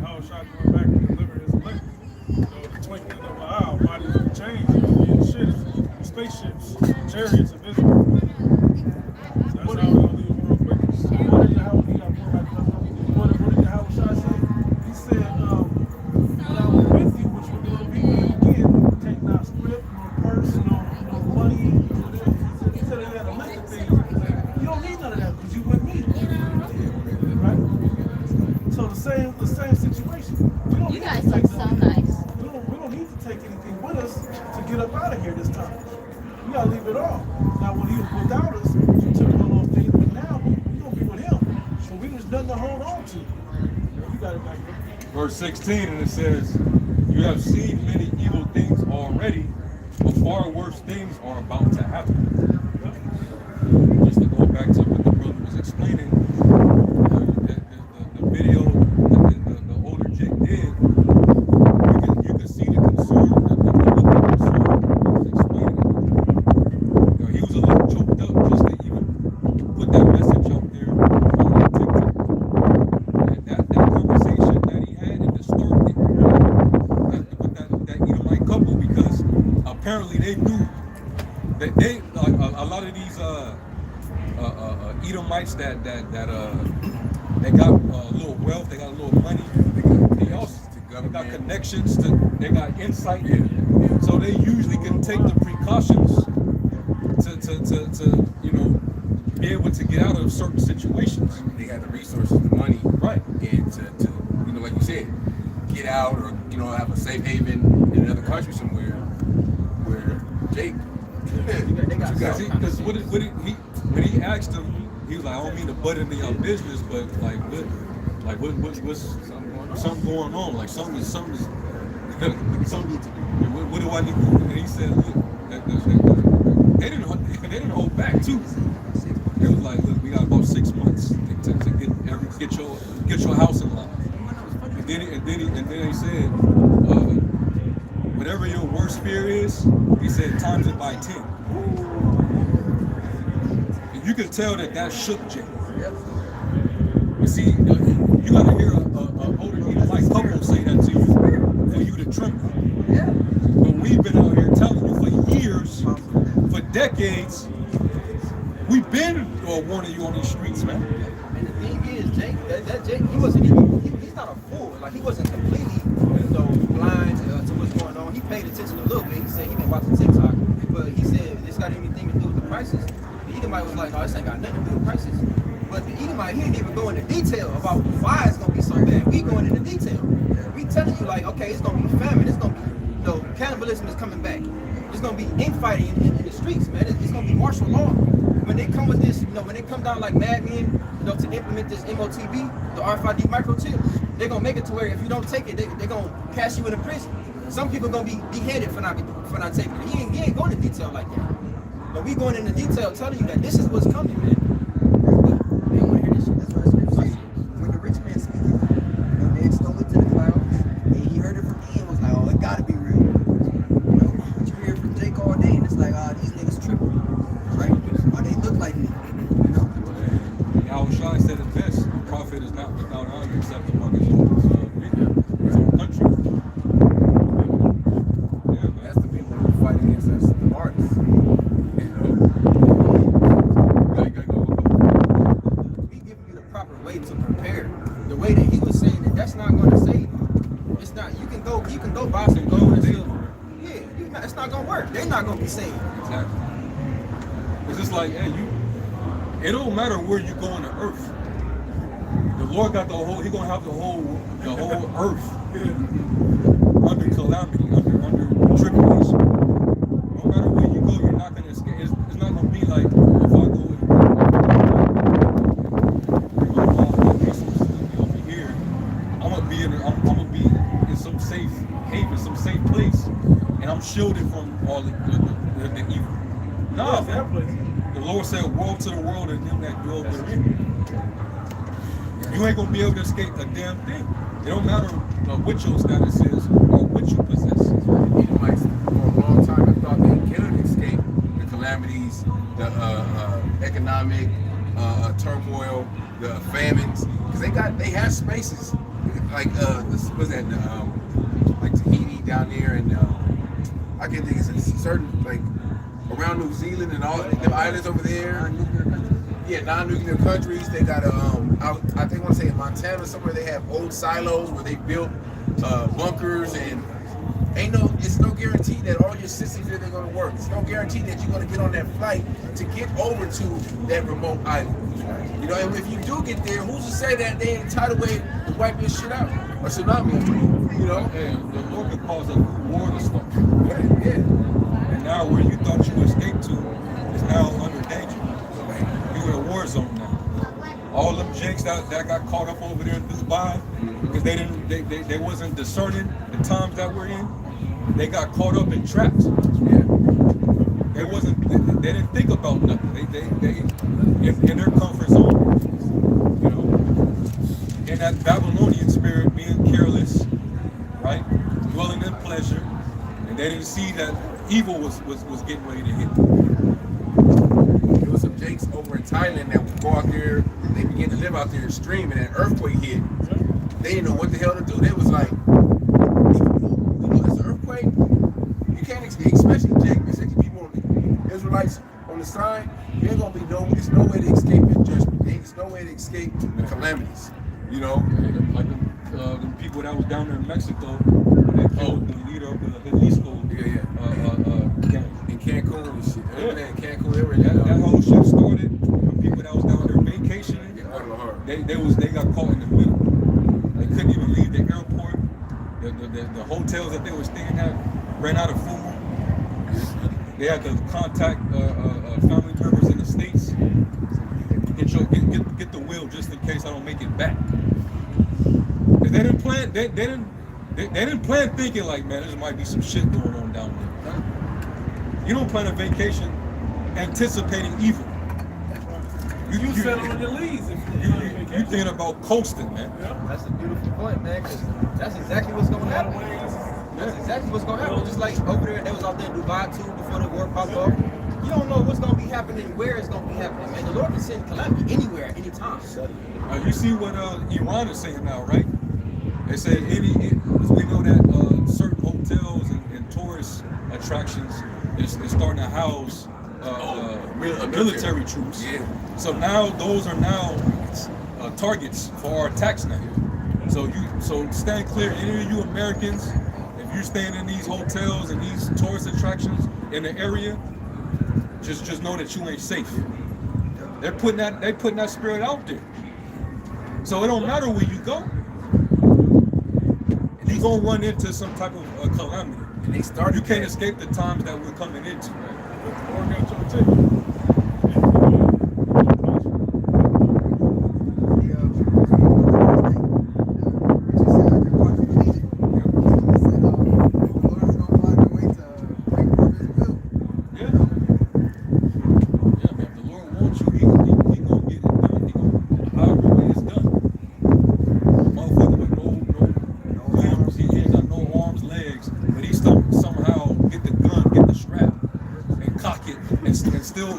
How shot going back and deliver his elect. The twinkling of an eye, why did it change? In ships, spaceships, chariots of Israel. That's how we're going to leave the world quickly. What did Howard Shah say? He said, when I was with you, which we're going to be with you again, take not script, no purse, no money. He said he had a list of things. You don't need none of that because you with me. Right? So the same situation. You guys look so nice. We don't need to take anything with us to get up out of here this time. We gotta leave it all. Now when he was without us, we took all those things, but now we're gonna be with him. So we just nothing to hold on to. You got it back there. Verse 16, and it says, you have seen many evil things already, but far worse things are about to happen. Just to go back to what the brother was explaining, the video the older Jake did, you could see the concern, the look of concern he was explaining. You know, he was a little choked up just to even put that message out there on that TikTok. And that conversation that he had at the start with that Edomite couple, because apparently they knew that they a lot of these Edomites that they got a little wealth, they got a little money, they got connections, they got insight, so they usually can take the precautions to you know, be able to get out of certain situations. They have the resources, the money, right, and to you know, like you said, get out or you know, have a safe haven in another country somewhere where Jake. Because when he asked him, he was like, I don't mean to butt into your business, but what's something going on? Like something is what do I need to do? And he said, look, they didn't hold back too. It was like, look, we got about 6 months to get your house in line. And then he said, whatever your word atmosphere is, he said times it by 10. And you can tell that shook Jay. But see, you gotta hear a older Edomite couple say that to you for you to tremble. But we've been out here telling you for years, for decades, we've been warning you on these streets, man. And the thing is, Jake, that Jake, he's not a fool. Like, he wasn't completely, blind to what's going on. He paid attention a little bit. He said he been watching TikTok, but he said this got anything to do with the prices. The Edomite was like, oh, this ain't got nothing to do with prices. But the Edomite, he didn't even go into detail about why it's gonna be so bad. We going into detail. We telling you like, okay, it's gonna be famine. It's gonna be, cannibalism is coming back. It's gonna be infighting in the streets, man. It's gonna be martial law. When they come with this, when they come down like madmen, to implement this MOTB, the RFID microchip, they're gonna make it to where if you don't take it, they're gonna cast you in a prison. Some people gonna be beheaded for not taking it. He ain't going into detail like that. But we going into detail telling you that this is what's coming, man. They don't want to hear this shit. That's why it's crazy. When the rich man speaks, they extol it to the clouds, and he heard it from me and was like, oh, it gotta be real. But you hear it from Jake all day, and it's like, these niggas tripping, right? Or they look like me, Yahushua said it best, a prophet is not without honor except among his own country. Yeah, man. That's the people who fight against us, the artists. We giving you the proper way to prepare. The way that he was saying that's not going to save you. It's not. You can go buy some gold and silver. Yeah, it's not going to work. They're not going to be saved. Exactly. It's just like, hey, it don't matter where you go on the earth. The Lord got he gonna have the whole earth under calamity, under tribulation. No matter where you go, you're not gonna escape. It's not gonna be like if I go over here, I'm gonna be in some safe haven, some safe place, and I'm shielded from all the evil. Nah, man. The Lord said, woe to the world and them that dwell therein. You ain't gonna be able to escape a damn thing. It don't matter what your status is or what you possess. Edomites for a long time have thought they could escape the calamities, the economic turmoil, the famines, because they have spaces like what's that? Like Tahiti down there, and I can think it's a certain like. Around New Zealand and all the islands over there. Yeah, non-nuclear countries. They got I think I want to say in Montana somewhere they have old silos where they built bunkers, and it's no guarantee that all your systems there they're gonna work. It's no guarantee that you're gonna get on that flight to get over to that remote island. And if you do get there, who's to say that they ain't tidal wave to wipe your shit out or tsunami? And the Lord could cause a new war to start. Yeah. And now where you thought you escaped to is now under danger. You're in a war zone now. All them jakes that got caught up over there in Dubai because they wasn't discerning the times that we're in. They got caught up in traps. Yeah. They didn't think about nothing. They in their comfort zone. In that Babylonian spirit, being careless, right? Dwelling in pleasure. And they didn't see that evil was getting ready to hit. There was some jakes over in Thailand that would go out there, they began to live out there extreme, and an earthquake hit. They didn't know what the hell to do. They was like, it's an earthquake. You can't escape, especially Jake, especially people, Israelites on the side. There's no way to escape the judgment. There's no way to escape the calamities. Like the people that was down there in Mexico, that killed the leader of the Jalisco gang. In Cancun and shit. Yeah. In Cancun, that whole shit started when people that was down there vacationing. They got caught in the middle. They couldn't even leave the airport. The hotels that they were staying at ran out of food. They had to contact family members in the States. Get the will just in case I don't make it back. Cause they didn't plan. They didn't plan thinking like, man, there might be some shit going on down there. You don't plan a vacation anticipating evil. You set on your leads. You thinking about coasting, man. That's a beautiful point, man. Cause that's exactly what's going to happen. That's exactly what's gonna happen. Just like over there, they was out there in Dubai too before the war popped off. You don't know what's gonna be happening, where it's gonna be happening, man. The Lord can send calamity anywhere, at any time. You see what Iran is saying now, right? They said we know that certain hotels and tourist attractions is starting to house military troops. Yeah. So now those are now targets for our attacks now. So stand clear, any of you Americans, if you're staying in these hotels and these tourist attractions in the area, just know that you ain't safe. They're putting that spirit out there. So it don't matter where you go. You're gonna run into some type of calamity. And they started. You can't escape the times that we're coming into. Or got your ticket.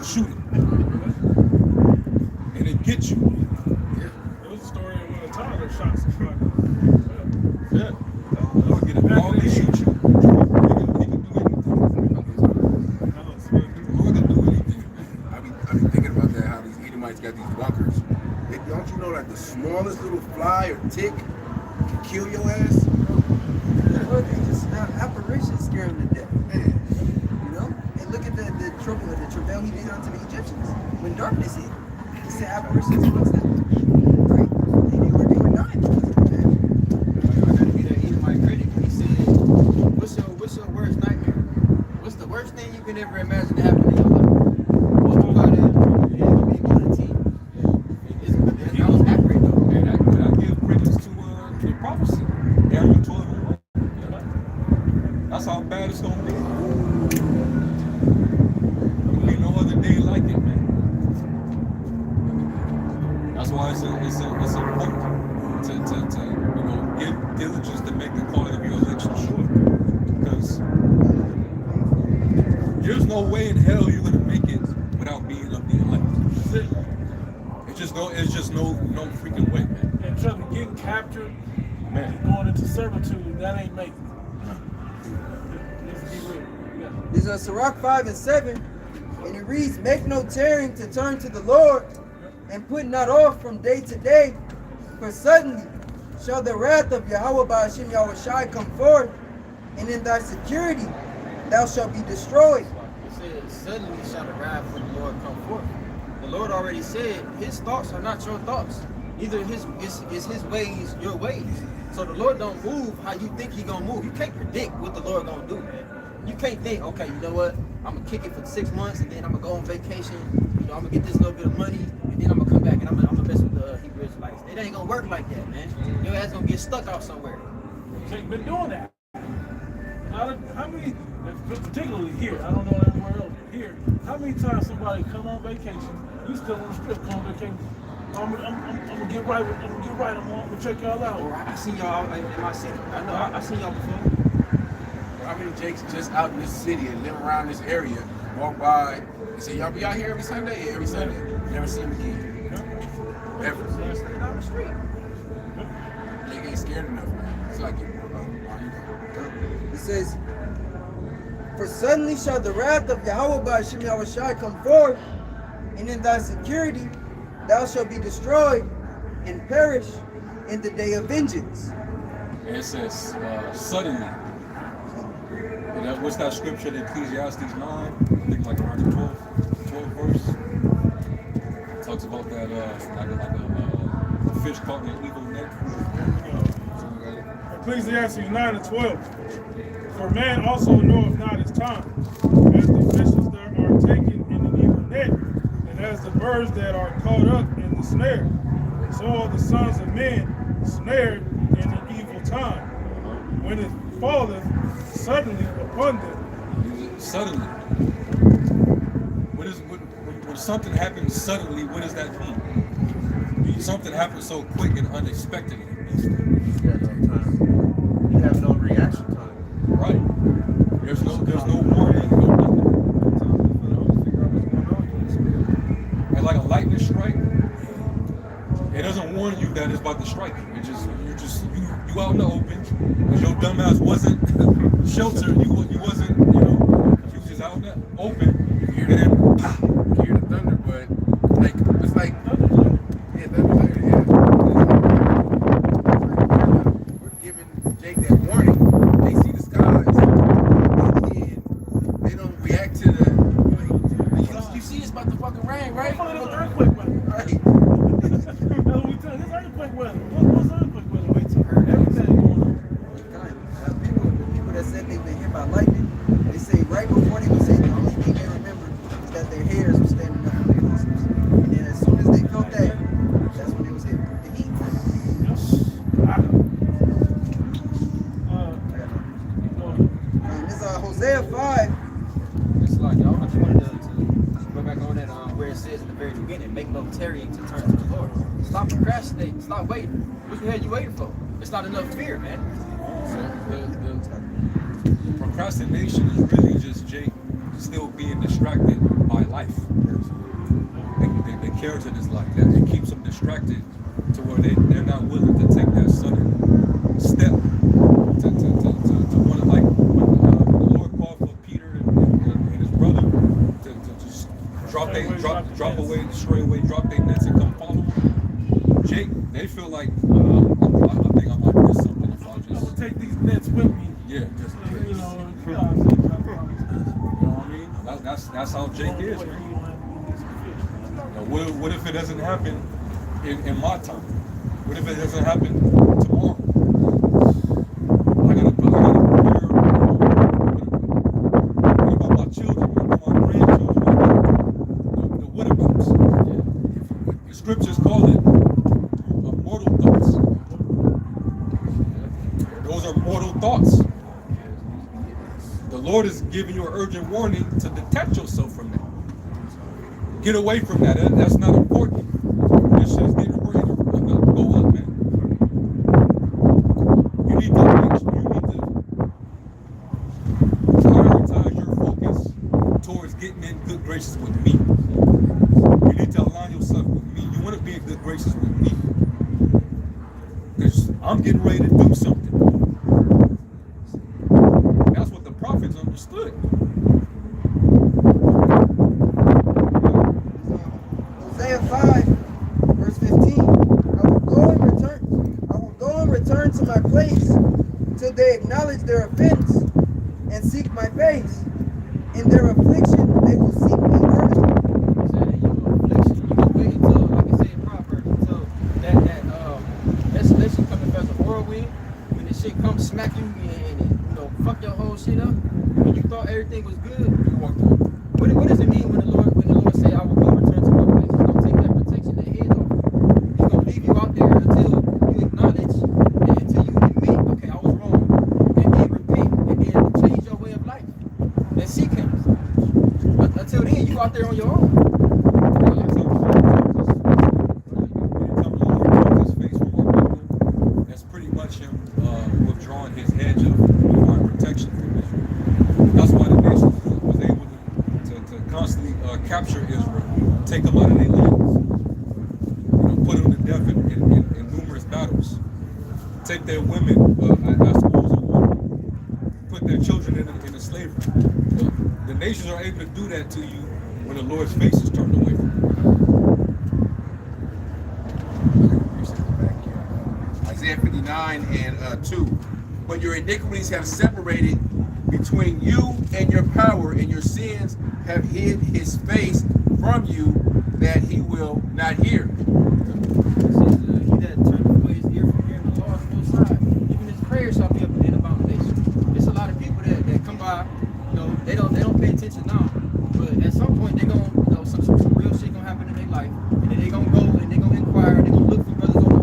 Shoot it, and it gets you. There was a story of when a toddler shot somebody. Yeah. Or get a ball and shoot you. He can do anything. Lord can do anything, man. I be thinking about that, how these Edomites got these bunkers. Don't you know that the smallest little fly or tick can kill your ass? Well, they just apparitions scare them to death. You know? And look at the trouble of the travail he did unto the Egyptians when darkness hit. He said apparitions amongst them. Right? And they were dying because of that. I gotta be that Edomite critic. He said, what's your worst nightmare? What's the worst thing you can ever imagine to happen in your life? What's about it? Yeah, it'll be on the team. That was accurate though. And I give credits to the prophecy. Daniel 12:1. That's how bad it's gonna be. There'll be no other day like it, man. That's why it's important to give diligence to make the calling of your election sure. Because there's no way in hell you're gonna make it without being of the elect. It's just no freaking way, man. And trying to get captured, Man. and going into servitude, that ain't making it. Let's be real. Yeah. This is Sirach 5:7, and it reads, "Make no tearing to turn to the Lord, and put not off from day to day, for suddenly shall the wrath of Yahweh by Hashem Yahushai come forth, and in thy security thou shalt be destroyed." It says, suddenly shall the wrath of the Lord come forth. The Lord already said, his thoughts are not your thoughts. Neither is his ways your ways. So the Lord don't move how you think he gonna move. You can't predict what the Lord gonna do, man. You can't think, okay, you know what? I'm gonna kick it for 6 months, and then I'm gonna go on vacation. You know, I'm gonna get this little bit of money, and then I'm gonna come back and I'm gonna mess with the Hebrew Israelites. It ain't gonna work like that, man. Your ass gonna get stuck out somewhere. They've been doing that. How many, particularly here, I don't know everywhere else, but here, how many times somebody come on vacation, you still on the strip, come on vacation, I'm gonna get right, I'm gonna check y'all out. Or I seen y'all in my city. I know, I seen y'all before. How many Jakes just out in this city and live around this area, walk by and say, y'all be out here every Sunday? Yeah, every Sunday. Never see them again. Ever. They stay down the street. They ain't scared enough, man. It's like It says, "For suddenly shall the wrath of Yahweh by Hashem Yahushai come forth, and in thy security thou shalt be destroyed and perish in the day of vengeance." And it says suddenly. And what's that scripture in Ecclesiastes 9? I think like around the 12th verse. It talks about that like a fish caught in an evil net. Ecclesiastes 9:12. For man also knoweth not his time, as the fishes that are taken in an evil net, and as the birds that are caught up in the snare. So are the sons of men snared in an evil time, when it falleth suddenly upon them. Suddenly. When something happens suddenly, what does that mean? Something happens so quick and unexpectedly. You have no reaction time. There's no warning, no nothing. And like a lightning strike, it doesn't warn you that it's about to strike you. It just you out in the open, because your dumbass wasn't sheltered. You wasn't, you was just out in the open. You hear that? You hear the thunder, but like it's like yeah, thunder, yeah. We're giving Jake that warning. They see the skies, and they don't react to the. Like, you see, it's about to fucking rain, right? This earthquake weather. Right. This earthquake weather. What's earthquake weather? Wait till everything going on. People that said they've been hit by lightning, they say right before they would say the only thing they remember is that their hairs were standing up on their muscles. And then as soon as they felt that, that's when they was hit with the heat. This is Hosea 5. It's like, y'all, I just wanted to go back on that where it says in the very beginning, make no tarrying to turn to the Lord. Stop procrastinating. Stop waiting. What the hell you waiting for? It's not enough fear, man. The procrastination is really just Jake still being distracted by life. The character is like that. It keeps them distracted to where they're not willing to take that sudden step to want to, like when the Lord called for Peter and his brother to just drop away, stray away, drop their nets and come follow him. Jake, they feel like I think I might miss something if I I will just take these nets with me. yeah. Just, you know, You know what I mean? That's how Jake is, man. What if it doesn't happen in my time? What if it doesn't happen tomorrow? I gotta prepare. What about my children? What about my grandchildren? The whatabouts? The scriptures call it mortal thoughts. Those are mortal thoughts. The Lord is giving you an urgent warning to detach yourself from that. Get away from that. That's not important. This shit is getting ready to go up, man. You need to prioritize your focus towards getting in good graces with me. You need to align yourself with me. You want to be in good graces with me. Because I'm getting ready to do something. That's what the prophets understood. Hosea 5, verse 15. I will go and return to my place till they acknowledge their offense and seek my face. In their affliction, they will seek me early. Shit come smack you and fuck your whole shit up. When you thought everything was good, you walked away. What does it mean when the Lord say I will go return to my place? He's gonna take that protection, that head off. He's gonna leave you out there until you acknowledge and until you admit, okay, I was wrong, and then repent and then change your way of life and seek Him. But until then, you out there on your own. That's pretty much him withdrawing his hedge of divine protection from Israel. That's why the nation was able to constantly capture Israel, take them out of their lands, put them to death in numerous battles, take their women as schools of war, put their children into slavery. The nations are able to do that to you when the Lord's face is turned away from you. Isaiah 59 and 2. But your iniquities have separated between you and your power, and your sins have hid his face from you, that he will not hear. He that turneth away his ear from hearing the law on both sides, even his prayers shall be an abomination. There's a lot of people that come by, they don't pay attention now, but at some point they gonna, some real shit gonna happen in their life, and then they gonna go and they gonna inquire, they gonna look for brothers on the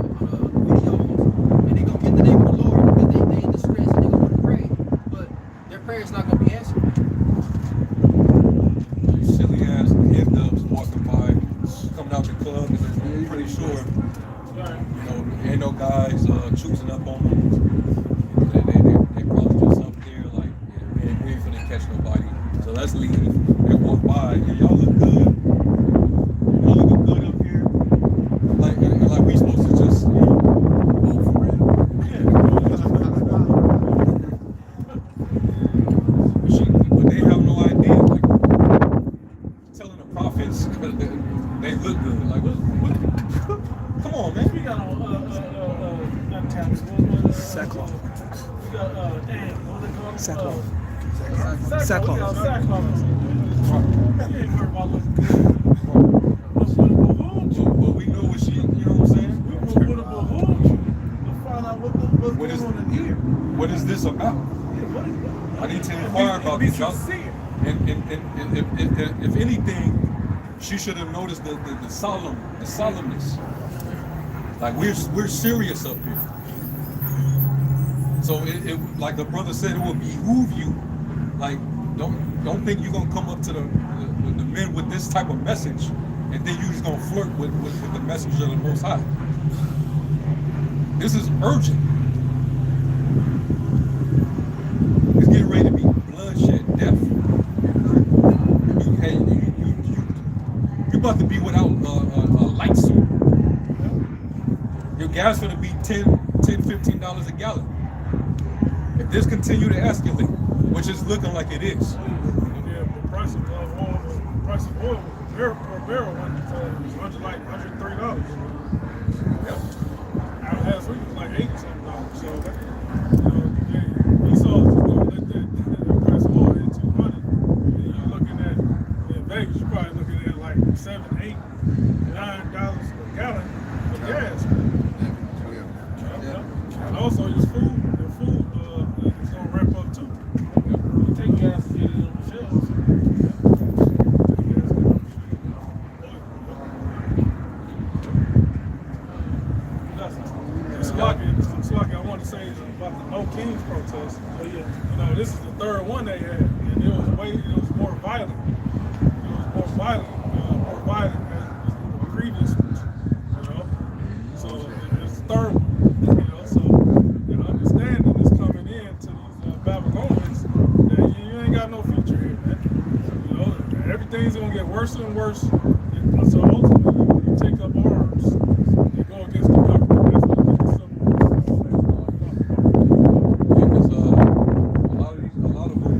videos, and they gonna get the name of the Lord because they in distress and they gonna want to pray, but their prayer's not gonna be answered. Silly ass head dubs walking by, coming out the club, and I'm pretty sure, ain't no guys choosing up on them. They probably just up there like, waiting for the didn't catch nobody. So let's leave and walk by. And y'all look good. Y'all looking good up here. Like we supposed to just, you know, Oh, for real? yeah. But they have no idea. Like telling the prophets they look good. Like what? Come on, man. We got on not tablets. Sackcloth. We got damn, what they call it? Sackcloth. Sackcloth. We got sackcloth. You ain't worried about looking good. But we know what she, you know what I'm saying? We would have behooved you to find out what's What going is on in here. what is this about? I need to inquire about Be this. Y'all. sincere. And if anything, she should have noticed the solemnness. Like we're serious up here. So it like the brother said, it would behoove you. Like don't think you're gonna come up to the men with this type of message, and then you're just gonna flirt with the message of the Most High. This is urgent. It's getting ready to be bloodshed, death. You're about to be without a light suit. Your gas gonna be $10-$15 a gallon. If this continue to escalate, which is looking like it is. Yeah, the price of oil per barrel was like $103. Yep. Out last week it was like $80-something. So we saw let that price of oil hit 200. And you're looking at in Vegas, you're probably looking at like $7, $8, $9 a gallon of gas. And also your food is gonna ramp up too. You take gas and get it on the shelves. Slocky, I want to say about the No Kings protest. But yeah, you know, this is the third one they had, and it was more violent. It was more violent than the previous ones. You know, so it's the third one. You know, so you know, understanding is coming in to these Babylonians that you ain't got no future here, man. You know, everything's gonna get worse and worse. And so ultimately, you take up arms and go against the government. Because a lot of them,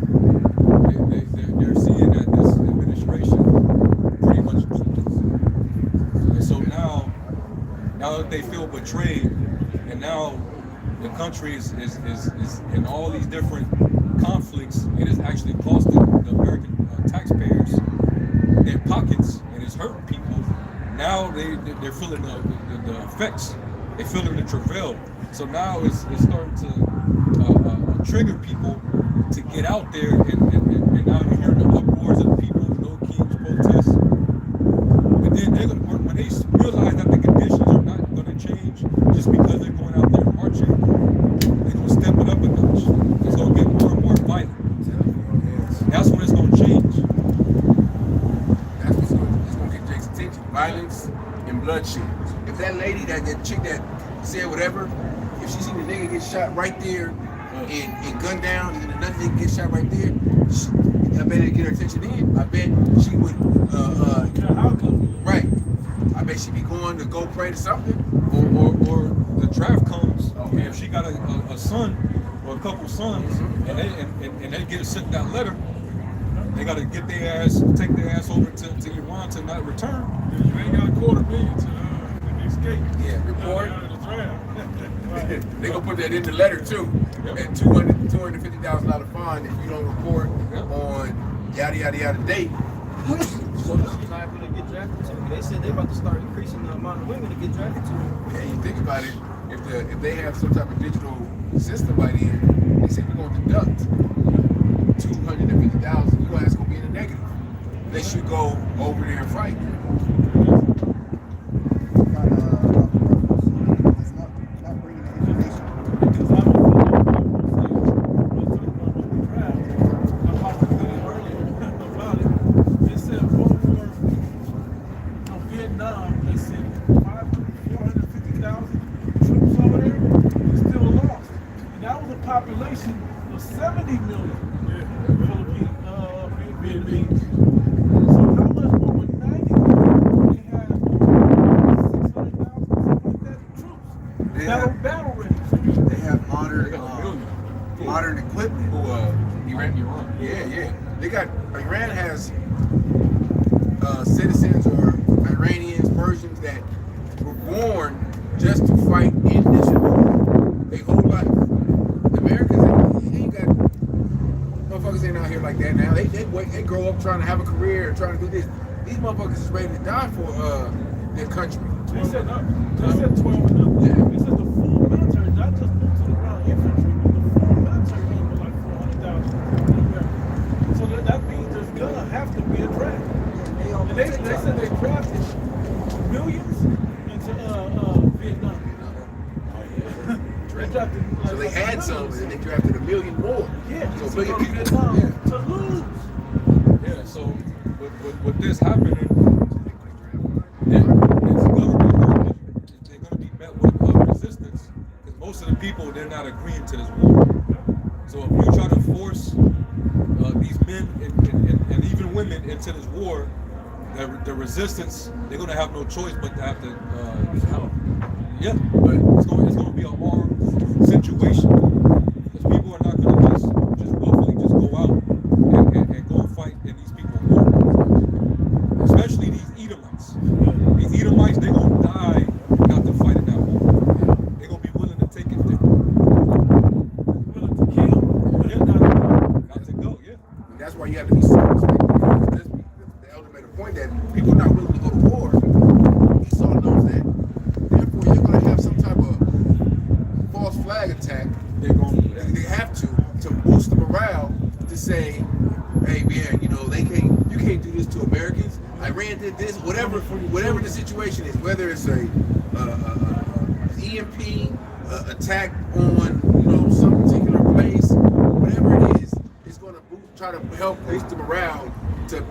they're seeing that this administration pretty much duped us. And so now that they feel betrayed, and now the country is in all these different conflicts, it has actually cost the American taxpayers their pockets, and it's hurting people. Now they're feeling the effects. They're feeling the travail. So now it's starting to trigger people to get out there, and now you're hearing the uproars of the people, No Kings protests. But then when they realize that the conditions are not going to change just because they're going out there marching, they're going to step it up a notch. It's going to get more and more violent. That's when it's going to change. That's what's going to get Jake's attention. Violence and bloodshed. If that lady, that chick that said whatever, if she seen the nigga get shot right there and gunned down, and then another nigga get shot right there, I bet it'd get her attention then. I bet she would, right. I bet she'd be going to go pray to something. Or the draft comes, and if she got a son or a couple sons, and they get sent that letter, they got to take their ass over to Iran to not return. You ain't got $250,000 to escape. Yeah, report. Out of the draft. They gonna put that in the letter too. Yep. And $250,000 fine if you don't report on yada yada yada date. So she's liable to get drafted too. They said they about to start increasing the amount of women to get drafted too. And you think about it, if they have some type of digital system by then, they say we're gonna deduct $250,000. Your ass gonna be in the negative. Unless you go over there and fight. Not bringing the information. Because I don't know about it. They said over Vietnam, they said 450,000 troops over there still lost. And that was a population of 70 million. Yeah. They got Iran has citizens or Iranians, Persians that were born just to fight in this war. Their whole life. The Americans, they ain't got motherfuckers ain't out here like that now. They grow up trying to have a career, trying to do this. These motherfuckers is ready to die for their country. They said 12 and up. Yeah. They said the full military, not just boots on the ground infantry, but the full military number like 400,000. So that means there's gonna have to be a draft. And they said they drafted millions into Vietnam. They drafted like, So they had some, and they drafted 1 million more. Yeah, So to 1 go million to people. Vietnam Yeah. to lose. Yeah, so with this happening, yeah, it's government, they're going to be met with resistance because most of the people, they're not agreeing to this war. So if you try to force these men and even women into this war, the resistance, they're going to have no choice but to have to, yeah, but it's going to be a hard situation because people are not going to just willfully just go out and go and fight in these people's war. Especially these Edomites. These Edomites, they're going to die not to fight in that war. They're going to be willing to take it there. Willing to kill, but they're Not to go, yeah. And that's why you have to be circumspect. Because the elder made a point that people are not willing to go to war. Esau knows that. Therefore, you're going to have some type of false flag attack. They have to boost the morale to say, hey, yeah, you know, you can't do this to Americans. Iran did this, whatever the situation is, whether it's a EMP attack on some particular place, whatever it is, it's going to try to help boost the morale to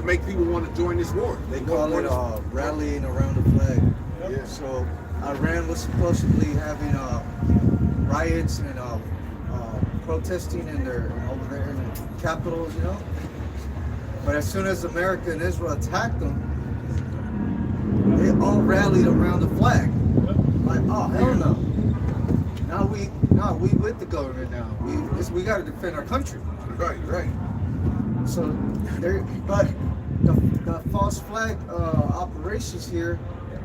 make people want to join this war. They call it rallying around the flag. Yeah. So Iran was supposedly having riots and protesting over there in the capitals, But as soon as America and Israel attacked them, they all rallied around the flag. Like, oh hell no! Now we with the government now. We got to defend our country. Right. So but the false flag operations here,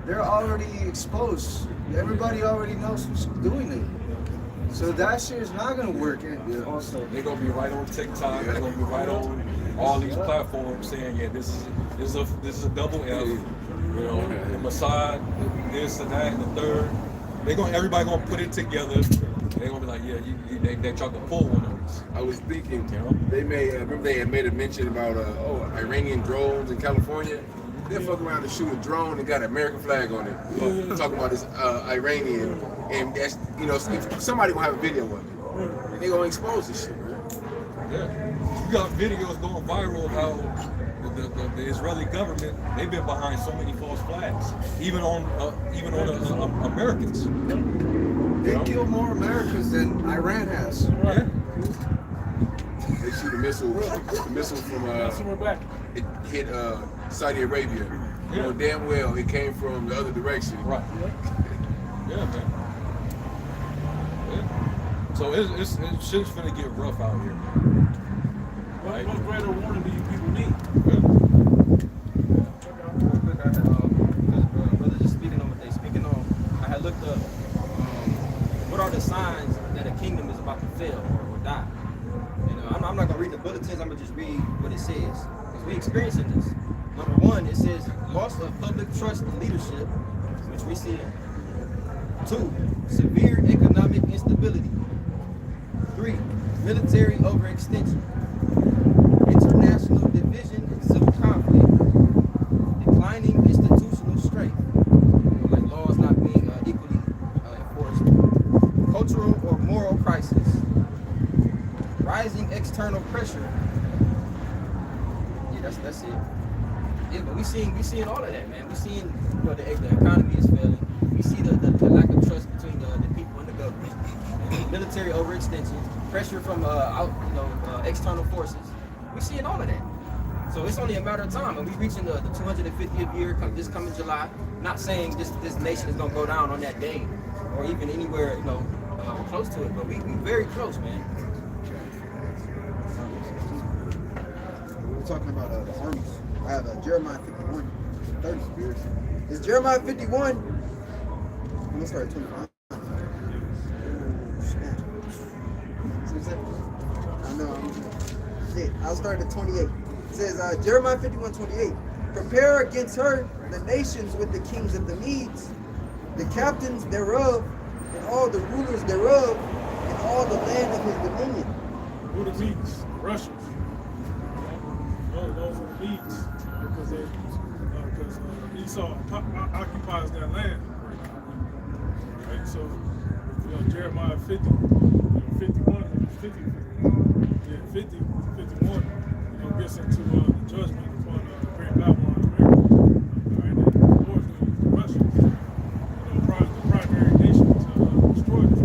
they're already exposed. Everybody already knows who's doing it. So that shit is not gonna work. Also, They're going to be right on TikTok. They're going to be right on all these platforms saying, yeah, this is a double F. The Mossad, this and that and the third. Everybody gonna put it together. They're gonna be like, yeah, they tried to pull one of us. I was thinking, they remember they had made a mention about Iranian drones in California. They fuck around and shoot a drone and got an American flag on it. Talking about this Iranian, and that's somebody gonna have a video of it. And they gonna expose this shit, man. Yeah, you got videos going viral of how the Israeli government, they've been behind so many false flags, even on Americans. they kill more Americans than Iran has. Yeah. They shoot a missile from So we're back. it hit Saudi Arabia. You know damn well it came from the other direction. Right. Yeah, man. Yeah. So it's shit's finna get rough out here. What greater warning do you people need? Brother, just speaking on what they speaking on, I had looked up what are the signs that a kingdom is about to fail or die. I'm not gonna read the bulletins. I'm gonna just read what it says because we experiencing this. Number one, it says loss of public trust in leadership, which we see. 2, severe economic instability. 3, military overextension. International division and civil conflict. Declining institutional strength, like laws not being equally enforced. Cultural or moral crisis. Rising external pressure. Yeah, that's it. Yeah, but we seeing all of that, man. We seeing the economy is failing. We see the lack of trust between the people and the government. Military overextension, pressure from external forces. We seeing all of that. So it's only a matter of time, and we reaching the 250th year this coming July. Not saying this nation is gonna go down on that day, or even anywhere close to it, but we very close, man. talking about the armies. I have Jeremiah 51, 30 spirits. Is Jeremiah 51? I'm gonna start at 25. Oh, snap. See what I'm saying? I know. Shit, I'll start at 28. It says Jeremiah 51, 28. Prepare against her the nations with the kings of the Medes, the captains thereof, and all the rulers thereof, and all the land of his dominion. Who the Medes? Russians. Those are the Medes because Esau occupies that land. Right? So Jeremiah 50, 51, 50, 51, gets into the judgment upon the great Babylon. Right? And the Lord's going to use the Russians, the primary nation to destroy them.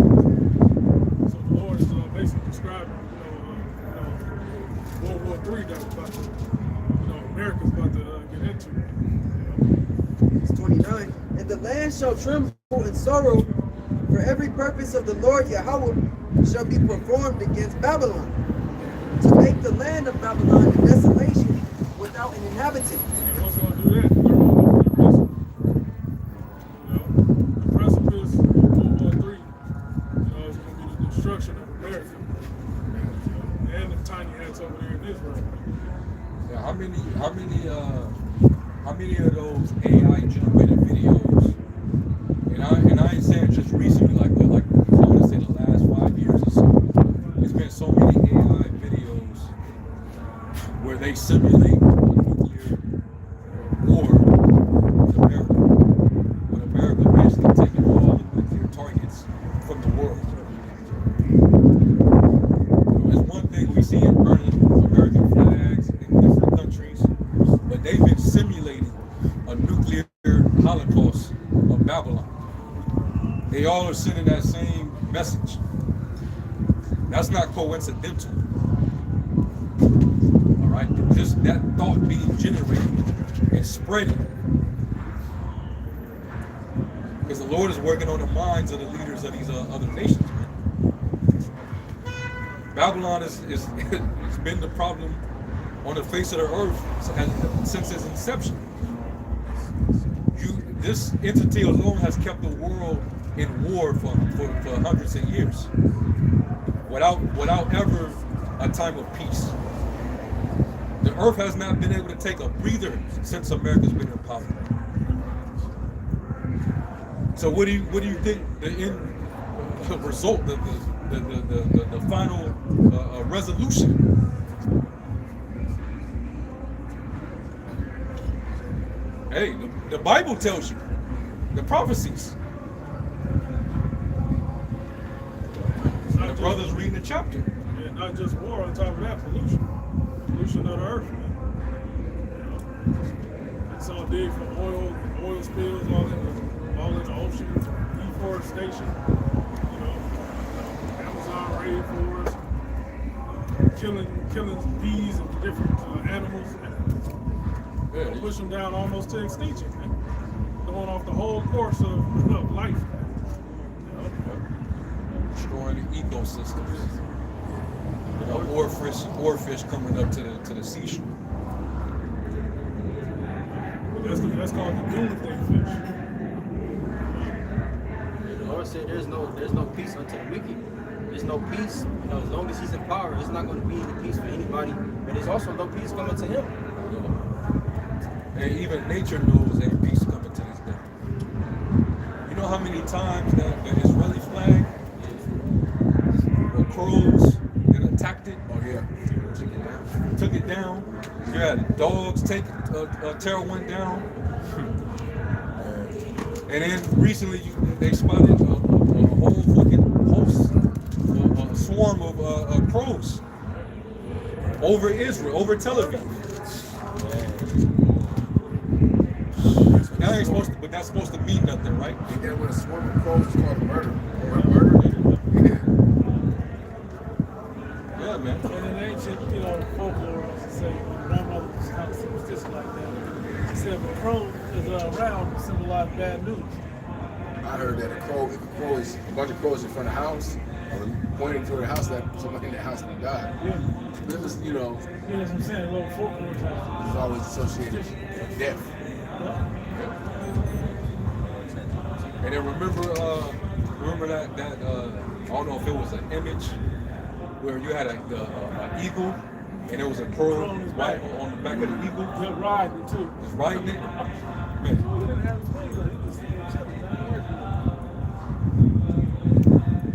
So the Lord is basically describing, World War III that was about to, America's about to get into. It's 29. And the land shall tremble in sorrow, for every purpose of the Lord Yahweh shall be performed against Babylon, to make the land of Babylon a desolation without an inhabitant. And what's going to do that? They're going to go the precipice of World War III, is going to be the destruction of America. And the tiny hats over there in Israel. Yeah, how many of those AI generated videos? And I ain't saying just recently, like I want to say the last 5 years or so. There's been so many AI videos where they simulate a nuclear war with America. With America basically taking all the nuclear targets from the world. It's one thing we see in burning American flags in different countries, but they've been simulating a nuclear holocaust of Babylon. They all are sending that same message. That's not coincidental. All right, just that thought being generated and spreading, because the Lord is working on the minds of the leaders of these other nations. Man. Babylon is it's been the problem on the face of the earth since its inception. This entity alone has kept the world in war for hundreds of years, without ever a time of peace. The earth has not been able to take a breather since America's been in power. So what do you think the end result, the final resolution? Hey, the Bible tells you, the prophecies. The brothers reading the chapter. And not just war, on top of that, pollution of the earth. It's all dig for oil spills, all in the ocean, deforestation, Amazon rainforest, killing bees and different animals, push them down almost to extinction, man. Going off the whole course of life. Destroying the ecosystems. Oarfish coming up to the seashore. That's called the doomsday fish. The Lord said there's no peace unto the wicked. There's no peace, as long as he's in power, there's not going to be any peace for anybody. And there's also no peace coming to him. And even nature knows ain't peace coming to this day. You know how many times that the Israeli flag, the crows, that attacked it? Oh yeah. Took it down. You had dogs tear one down. And then recently they spotted a whole fucking host, a swarm of crows over Israel, over Tel Aviv. That ain't supposed to, but that's supposed to mean nothing, right? And then when a swarm of crows is called a murder. Murder? Yeah, man. And in ancient, folklore, I used to say, my grandmother was kind of superstitious like that. She said, if a crow is around, it symbolizes bad news. I heard that a crow is a bunch of crows in front of the house, pointing toward the house that somebody in the house that died. Yeah. This is, you know, Yeah, that's what I'm saying. A little folklore type. it's always associated with death. And then remember that I don't know if it was an image where you had an eagle and there was a pearl right on the back of the eagle. Yeah, riding too. Just riding it. He Man. didn't have his wings on. He was chilling down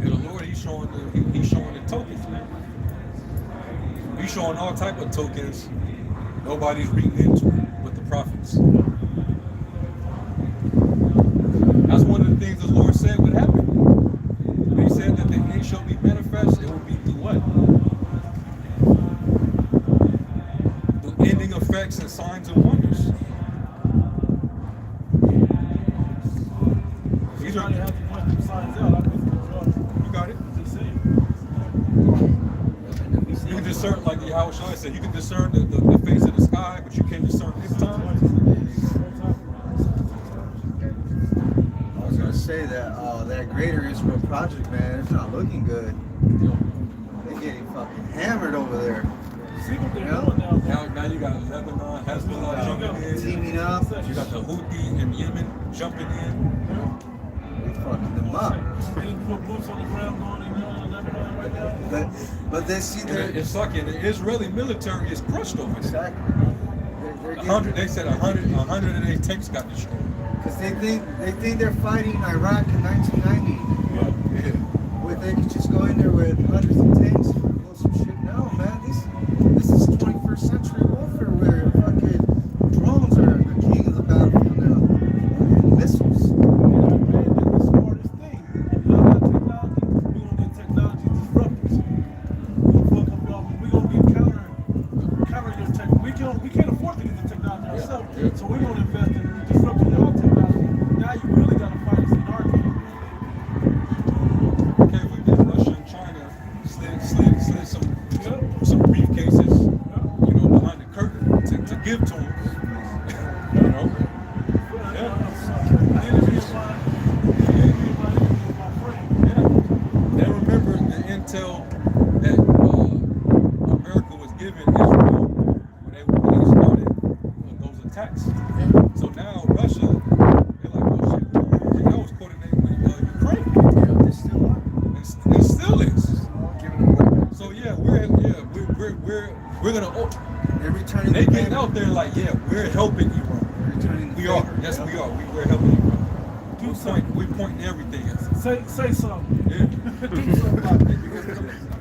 And the Lord, he's showing the tokens, man. He's showing all type of tokens. Nobody's reading into it with the prophets. That's one of the things the Lord said would happen. He said that the end shall be manifest. It will be through what? Through ending effects and signs and wonders. These are. trying to have to point them signs out. I think You got it. just saying. You can discern, like the Yahweh Shai said, you can discern the face of the sky, but you can't discern his time. I was gonna say that that Greater Israel project, man, it's not looking good. They're getting fucking hammered over there. See what they're Yeah. doing now. Now you got Lebanon, Hezbollah jumping in. Teaming up, You got the Houthi in Yemen jumping in. they fucking them up. They put boots on the ground going in Lebanon right now. But they see And that it's sucking. The Israeli military is crushed over there. exactly. They're 100. They said 108 tanks got destroyed. because they think they're fighting Iraq in 1990. Where they could just go in there with hundreds of tanks and blow some shit. No, man, this is 21st century warfare where fucking drones are the king of the battlefield now, and missiles. And I read that the smartest thing, y'all got technology, we gonna get technology disruptors. We gonna fuck up y'all, we gonna get counter your tech. We can't afford to get the technology ourselves, so we gonna invest in disrupting y'all technology. Now you really gotta fight us in our game. Okay, we did Russia and China slid some briefcases, you know, behind the curtain to give to them. You know? They remember the intel that America was giving Israel when they started those attacks. So now Russia, they're like, oh shit, that was coordinated with Ukraine. It still is. So yeah, we're gonna. They're returning. They the getting favor. out there like, yeah, we're helping Iran. They're returning the We favor. are. Yes, we are. We're helping Iran. We're pointing everything at them. Say something. Yeah.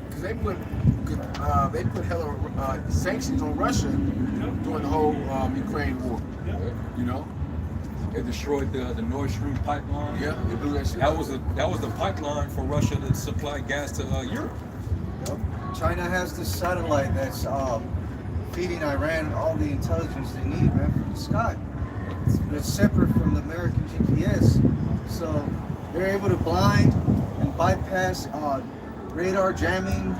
Because they put hella sanctions on Russia during the whole Ukraine war. You know? They destroyed the Nord Stream pipeline. Yeah, they blew that shit. That was the pipeline for Russia to supply gas to Europe. China has this satellite that's feeding Iran all the intelligence they need, man, from the sky. It's separate from the American GPS, so they're able to blind and bypass radar jamming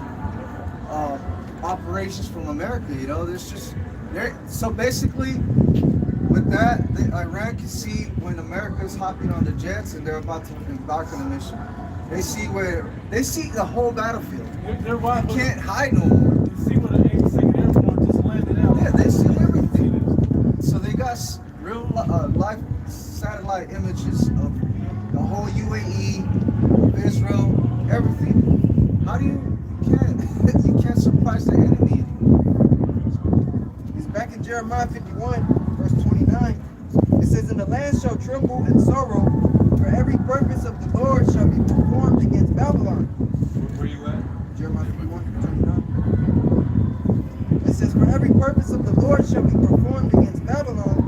operations from America. You know, there's just so basically. With that, Iran can see when America's hopping on the jets and they're about to embark on a mission. They see the whole battlefield. They're You can't hide no more. You see what an 82nd Airborne just landed out. Yeah, they see everything. So they got real live satellite images of the whole UAE, of Israel, everything. How do you can't surprise the enemy anymore? It's back in Jeremiah 51, verse 29. It says, "And the land shall tremble and sorrow, for every purpose of the Lord shall be performed against Babylon." Where you at? Jeremiah 51, 29. It says, "For every purpose of the Lord shall be performed against Babylon,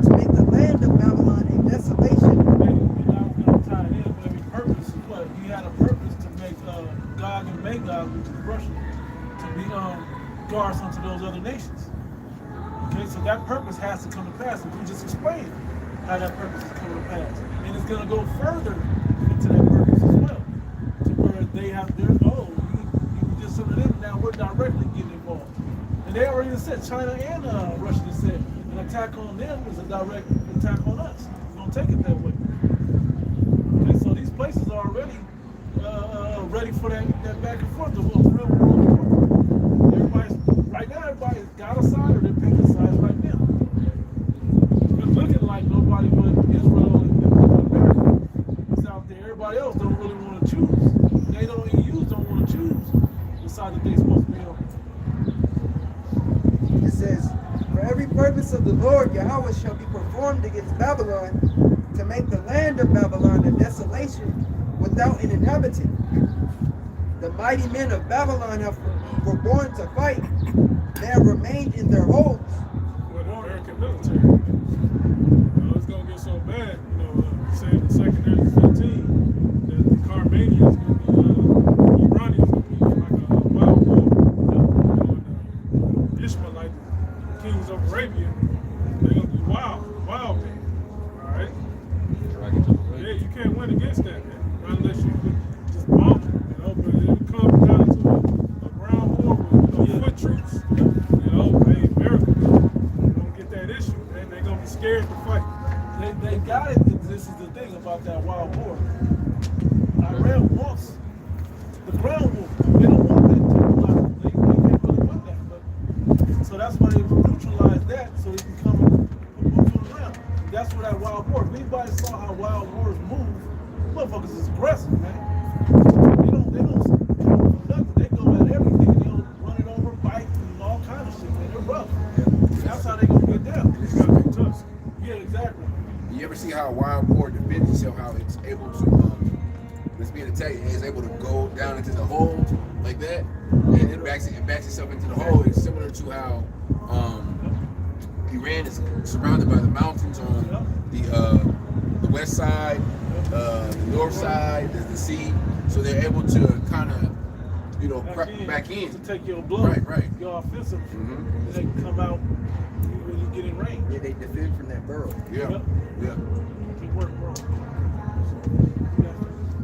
to make the land of Babylon a desolation." And I was going to tie it in, but every purpose is what? He had a purpose to make Gog and Magog, which is Russia, to be guards unto those other nations. Okay, so that purpose has to come to pass. And we just explained how that purpose is coming to pass. And it's going to go further into that purpose as well. To where they have their, you just some of them, now we're directly getting involved. And they already said, China and Russia just said, an attack on them is a direct attack on us. We're going to take it that way. Okay, so these places are already ready for that back and forth, the real world. Everybody's got a side or they're picking sides right now. It's looking like nobody but Israel and America is out there. Everybody else don't really want to choose. They don't want to choose the side that they're supposed to be on. It says, for every purpose of the Lord Yahweh shall be performed against Babylon, to make the land of Babylon a desolation without an inhabitant. The mighty men of Babylon were born to fight. They have remained in their holds. Well, the American military. You know, it's gonna get so bad. You know, say in the second Ezra 15 that the Carmanians gonna be Iranians gonna be like a wild war. You know, Ishmaelite kings of Arabia, they're gonna be wild men. All right. Yeah, you can't win against that, man, unless you just bomb it, you know. But it comes down to a ground war with foot troops. You know, hey, America don't get that issue, man. They're gonna be scared to fight. They got it. This is the thing about that wild war. Iran wants the ground war. They don't want that to they can't really want that. But so that's why they neutralize that so they can come and move to the ground. That's where that wild war. If anybody saw how wild wars move, motherfuckers is aggressive, man. They don't nothing. They go at everything. They don't run it over, bite, and all kind of shit, man. They're rough. That's how they gonna get down. It's gotta be tough. Yeah, exactly. You ever see how a wild boar defends itself, how it's able to, it's being attacked, and it's able to go down into the hole like that, and it backs itself into the hole. It's similar to how Iran is surrounded by the mountains on the west side, the north side, there's the sea, so they're able to kind of, you know, back in. To take your blood. Right. Your offensive. Mm-hmm. They can come out when you get in range. Yeah, they defend from that burrow. Yeah. Good work, bro.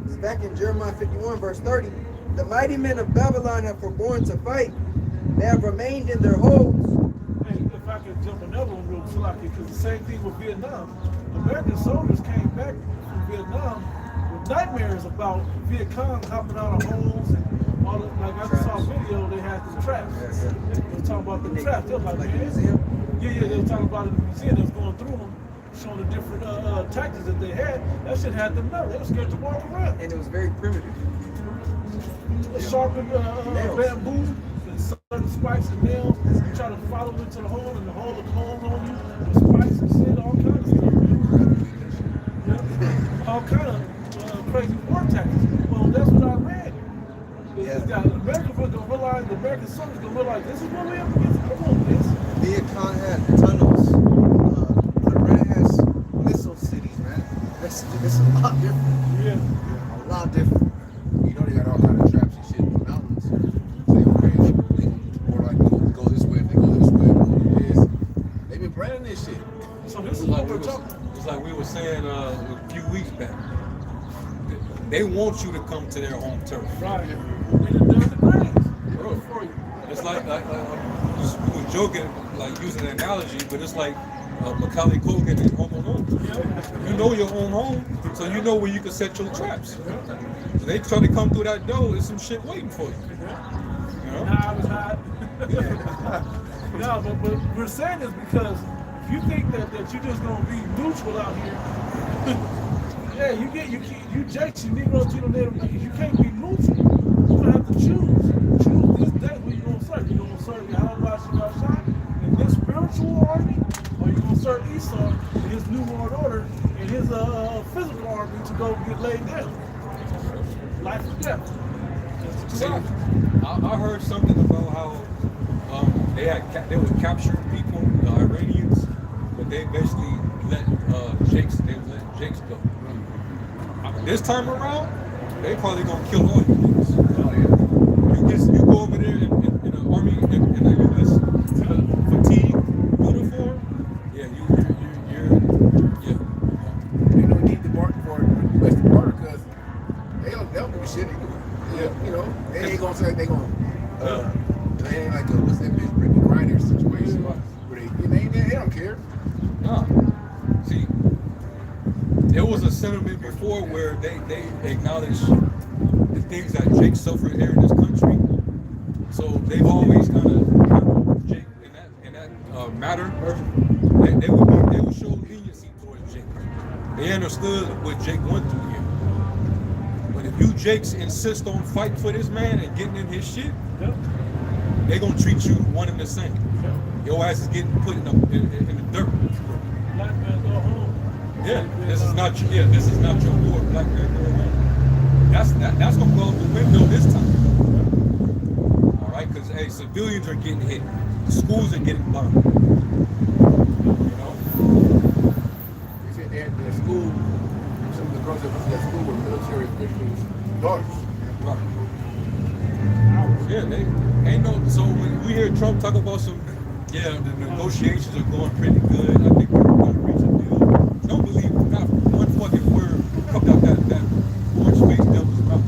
It's back in Jeremiah 51, verse 30. The mighty men of Babylon have forborne to fight. They have remained in their holds. Hey, if I could jump another one real sloppy, because the same thing with Vietnam. American soldiers came back from Vietnam with nightmares about Viet Cong hopping out of holes and all that. Like I just saw a video, they had the traps. They were talking about the traps. They were like, man, museum? Yeah, they were talking about it in the museum. They was going through them, showing the different tactics that they had. That shit had them nuts. They were scared to walk around. And it was very primitive. Sharpened bamboo and certain spikes and nails. You try to follow them to the hole, and the hole will close on you with spikes and shit, all kinds of stuff, man. Yeah. All kind of crazy war tactics. Well, that's what I read. America was gonna realize, the American soldiers gonna realize this is what we have against. Come on, this. Viet Cong had tunnels. Iran has missile cities, man. It's a lot different. Yeah. A lot different. You know they got all kind of traps and shit in the mountains. Say, okay, or like go this way, if they go this way, go this. They've been planning this shit. So this is what we're talking. It's like we were saying a few weeks back. They want you to come to their home turf. Right. They done the brains. Bro, For you. it's like we were joking, like using an analogy, but it's like Macaulay Culkin and Home Alone. You know your own home, so you know where you can set your traps. So they try to come through that door, there's some shit waiting for you. You know? Nah, it's not. No, but we're saying this because if you think that you're just gonna be neutral out here, yeah, you Jakes, you Negroes, you Native Americans, you can't be neutral. You're gonna have to choose. Choose this day who you gonna serve. You gonna serve Yahweh Shah in this spiritual army, or you gonna serve Esau in his new world order and his physical army to go get laid down. Life or death. See, I heard something about how they would capture people, the Iranians, but they basically let Jakes go. This time around, they probably gonna kill all you niggas. You go over there in an army in a U.S. fatigue uniform. Yeah, you're. They don't need the bark for U.S. to barter because they don't give a shit. You know, they ain't gonna say they gonna. They ain't like what's that bitch Brittany Griner situation where they don't care. Nah. See, there was a sentiment before where they acknowledged the things that Jake suffered here in this country. So they've always kind of Jake in that matter. They would show leniency towards Jake. They understood what Jake went through here. But if you Jakes insist on fighting for this man and getting in his shit, they gonna treat you one and the same. Your ass is getting put in the dirt. Black man go home. Yeah, this is not your war. Black man go home. That's gonna go out the window this time. All right, because hey, civilians are getting hit, schools are getting bombed. You know. They said at school, some of the girls that went to that school were military officials' daughters. Right. Yeah, they ain't no. So when we hear Trump talk about some, the negotiations are going pretty good. I think we're going to reach a deal. Don't believe not one fucking word come out that orange face devil's mouth.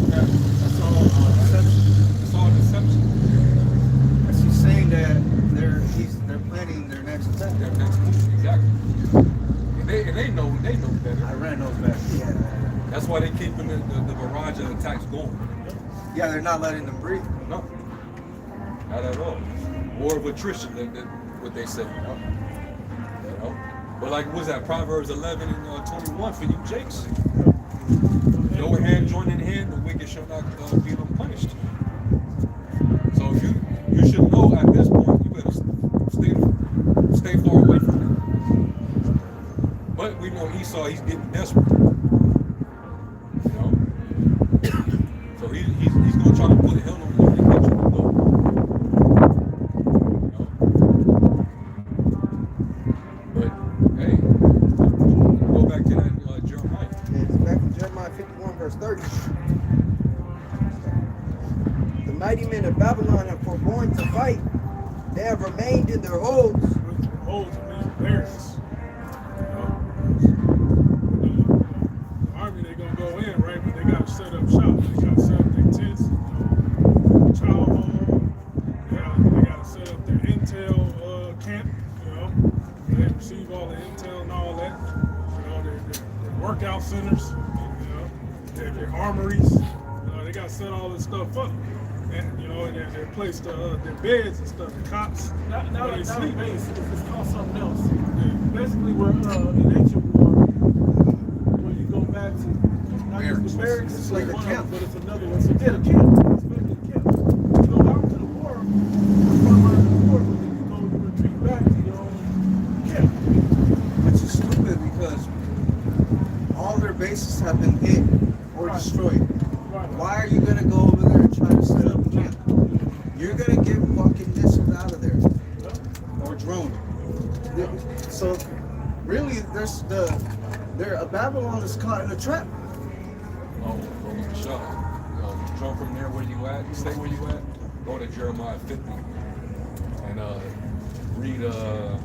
That's all deception. It's all deception. That's just saying that they're planning their next attack. Their next move, exactly. And they know better. Iran knows better. Yeah. That's why they keeping the barrage of attacks going. Yeah, they're not letting them breathe. No, not at all. War of attrition, what they say. You know? But like, what's that? Proverbs 11 and 21 for you Jakes. No hand joined in hand, the wicked shall not be unpunished. So you should know at this point, you better stay far away from that. But we know Esau, he's getting desperate. You know? So he's gonna try to put a hell on you and get you to go. You know? But hey, go back to that Jeremiah. Yeah, it's back to Jeremiah 51 verse 30. The mighty men of Babylon have forborne to fight. They have remained in their holds. Holds and barracks. The army, they gonna go in, right? But they gotta set up shop. They gotta set up their tents, child home. They gotta set up their intel camp, They receive all the intel and all that. Their workout centers, their armories. They gotta set all this stuff up. And they placed their beds and stuff, the cots. Not they a sleep. base, it's called something else. Yeah. Basically, we're in ancient war, when you go back to not just the barracks, It's like a one camp. of them, but it's another one. So, yeah, the camp. It's basically a camp. You go out to the war, but then you go retreat back to your own camp. Which is stupid because all their bases have been hit or destroyed. Right. Why are you gonna go over there and try to set up camp? You're gonna get fucking missiles out of there or drone. So really, Babylon is caught in a trap. Oh, shut up. Jump from there where you at, stay where you at, go to Jeremiah 50 and read the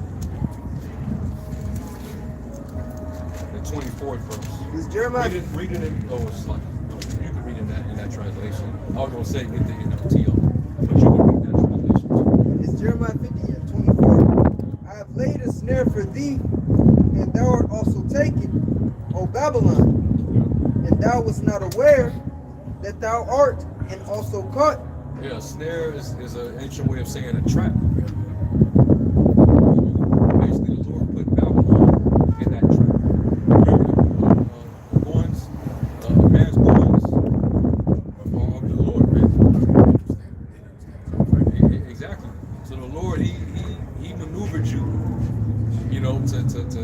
24th verse. Is Jeremiah Read it in, it's like, you can read in that translation. I was going to say get the NLT, but you can read that translation. It's Jeremiah 50 and 24. I have laid a snare for thee, and thou art also taken, O Babylon. And thou wast not aware that thou art, and also caught. Yeah, a snare is an ancient way of saying a trap. Basically, the Lord put Babylon in that trap. Man's goings of the Lord, man. Exactly. So the Lord, he maneuvered you, to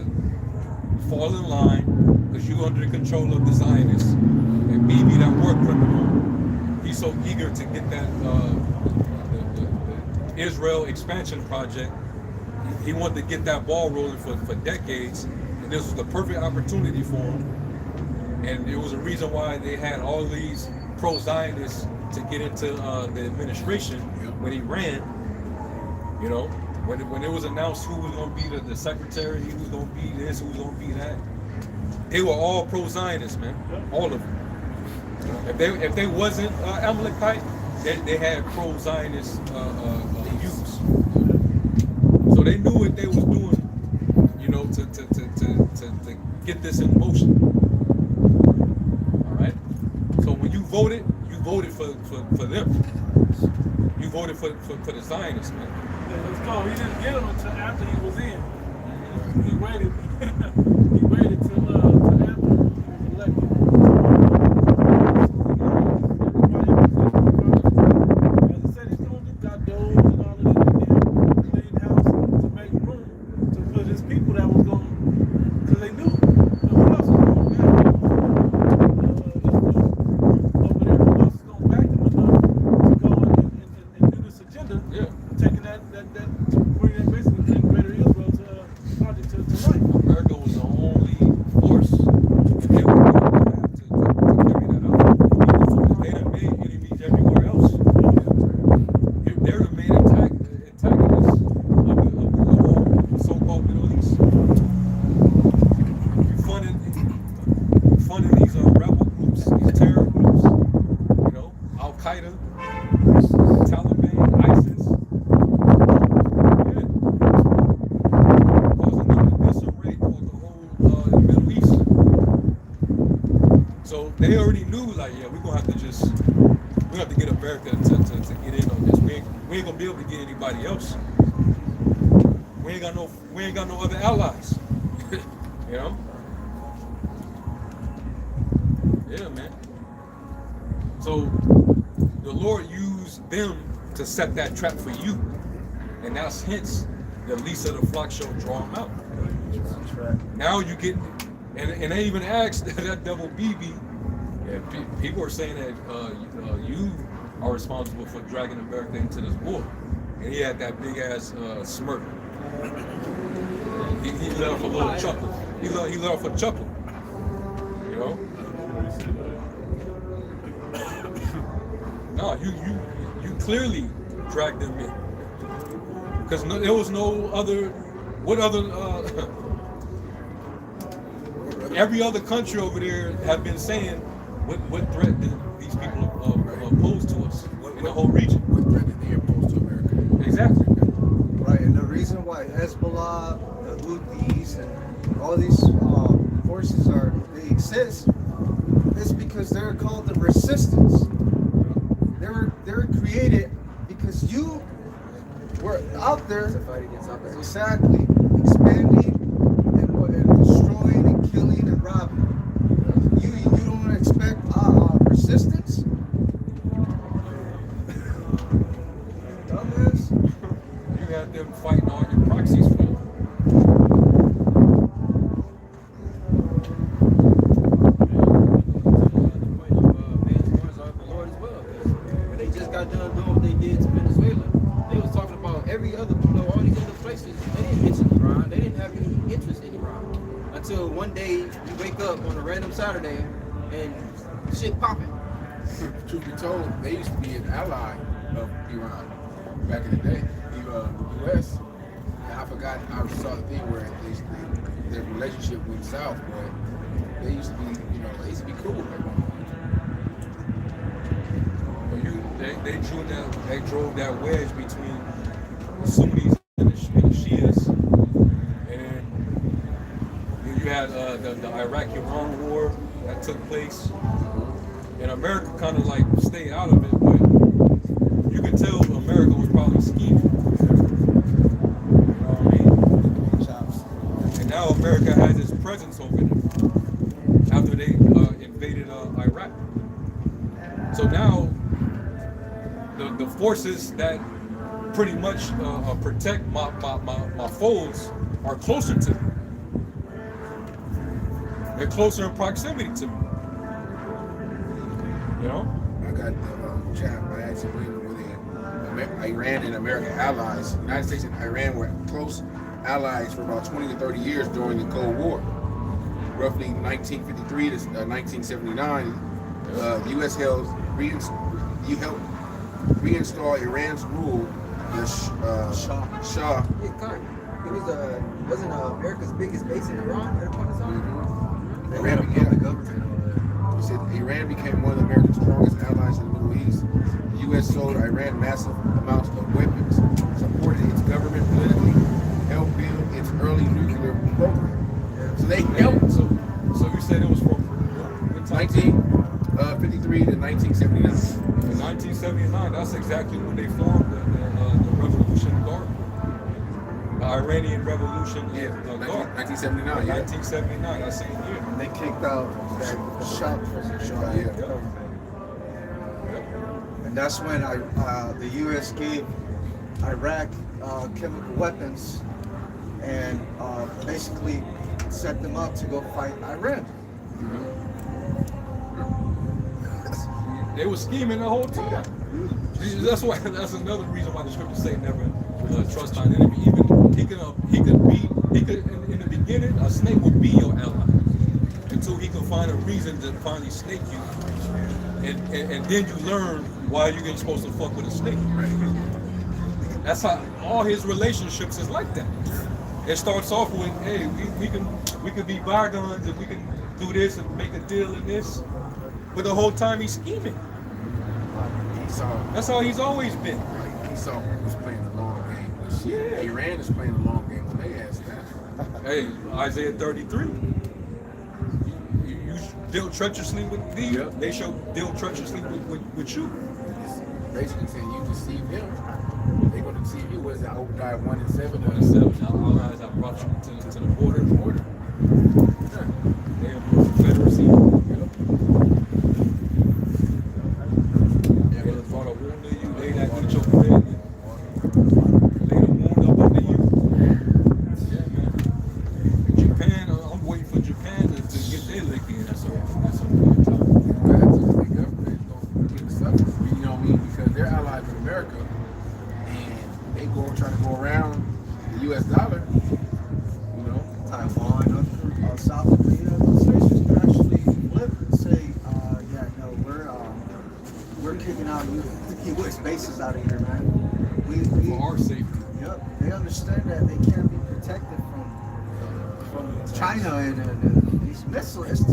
fall in line because you're under the control of the Zionists and maybe that war criminal. He's so eager to get that the Israel expansion project. He wanted to get that ball rolling for decades, and this was the perfect opportunity for him. And it was a reason why they had all these pro-Zionists to get into the administration when he ran. When it was announced who was going to be the secretary, who was going to be this, who was going to be that, they were all pro-Zionists, man. All of them. If they wasn't Amalekite, they had pro-Zionist views. So they knew what they was doing, to get this in motion. All right. So when you voted, for them. You voted for the Zionists, man. Yeah, let's go. He didn't get him until after he was in. He waited. He waited till after he was elected. As I said, he's going to got doors and all of this in there, clean house to make room to put his people that was going, because they knew who else was going to back him. Over there, who else was going to back him enough to go and do this agenda? Yeah. Taking that bring that basically bring Greater Israel to project to life. America was the only force that would have to carry that out. They done made enemies everywhere else. They're the main antagonists of the whole so-called Middle East. You funding these rebel groups, these terror groups, you know, Al Qaeda, Taliban, ISIS. So they already knew, like, yeah, we're gonna have to get America to get in on this. We ain't gonna be able to get anybody else. We ain't got no other allies. You know? Yeah, man. So the Lord used them to set that trap for you. And that's hence the Lisa the Flock show draw them out. Now you get, and they even asked that double BB, and people are saying that you are responsible for dragging America into this war. And he had that big ass smirk. He let off a little chuckle. He let off a chuckle. You know? No, you clearly dragged them in. Because there was no other, what other, every other country over there have been saying what threat did these people pose to us in the whole region. What threat did they impose to America? Exactly. Right, and the reason why Hezbollah, the Houthis, and all these forces they exist is because they're called the resistance. They were created because you were out there To fight against opposition. exactly expanding and destroying and killing and robbing. You don't expect resistance? Dumbass. You had them fighting all your proxies for you. When they just got done doing what they did to Venezuela, they was talking about every other, all these other places. They didn't mention Iran. They didn't have any interest in Iran until one day you wake up on a random Saturday and shit popping. Truth be told, they used to be an ally of Iran back in the day. The U.S. And I forgot, I saw the thing where their relationship went south, but they used to be, they used to be cool. They drove that wedge between the Sunnis and the Shias, and you had the Iraq-Iran war that took place, and America kind of like stayed out of it, but you could tell America was probably scheming. You know what I mean? And now America has its presence over there after they invaded Iraq. So now the forces that pretty much protect my foes are closer to me. They're closer in proximity to me. You know? I got the chat by accident with Iran and American allies. The United States and Iran were close allies for about 20 to 30 years during the Cold War. Roughly 1953 to 1979, the U.S. helped reinstall Iran's rule, the Shah. Yeah, kind. It was wasn't America's biggest base in Iran at a point in time. Iran became one of America's strongest allies in the Middle East. The U.S. sold Iran massive amounts of weapons, supported its government politically, helped build its early nuclear program. So they helped. So you said it was from what time? 1953 to 1979. 1979, that's exactly when they formed the Revolution Guard. The Iranian Revolution Guard. 1979, yeah. 1979, that same year. They kicked out that shot. Yeah. And that's when the U.S. gave Iraq chemical weapons and basically set them up to go fight Iran. They were scheming the whole time. That's another reason why the scriptures say never trust thine enemy. Even he could in the beginning, a snake would be your ally until he could find a reason to finally snake you, and then you learn why you ain't supposed to fuck with a snake. That's how all his relationships is like that. It starts off with, hey, we can be bygones and we can do this and make a deal in this, but the whole time he's scheming. That's how he's always been. Esau was playing the long game. Yeah. Iran is playing the long game when they asked that. Hey, Isaiah 33. You deal treacherously with thee, they shall deal treacherously with you. It's basically saying you deceive them, they're going to deceive you. What is that? Obadiah 1 and 7? 1 and 7. All eyes have brought you to the border. They have brought Confederacy. Brought a wound to you, lay that eat your bread, lay the wound up under you. Yeah, man. Japan, I'm waiting for Japan to get their lick in. That's a good time. The government don't get the stuff, you know what I mean? Because they're allied with America, and they try to go around the U.S. dollar. You know, Taiwan, South Korea, those nations could actually flip and say, we're kicking out U.S. bases out of here, man. For our safety. Yep, they understand that they can't be protected from China and these missiles.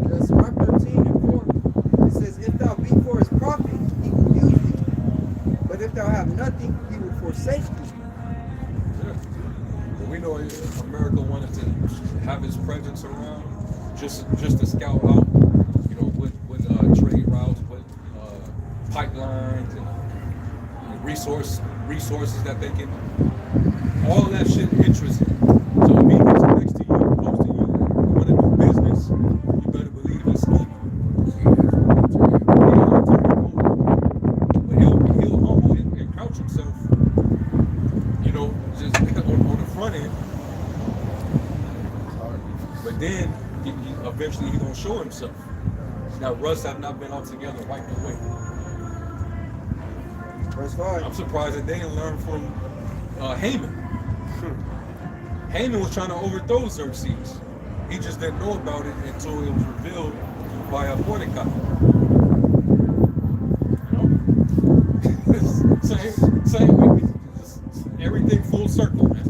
That's Mark 13 and 4. It says, if thou be for his profit, he will use thee. But if thou have nothing, he will forsake thee. We know America wanted to have its presence around, just to scout out, you know, with trade routes, with pipelines and resources that they can. All of that shit interests them. So if he gets next to you, close to you, you want to do business, you better believe he's scheming. But he'll humble and crouch himself, you know, just on the front end. But then eventually he's gonna show himself. Now Russ have not been altogether wiped away. Verse 5. I'm surprised that they didn't learn from Haman. Haman was trying to overthrow Xerxes. He just didn't know about it until it was revealed by Mordecai. You know? same, everything full circle, man.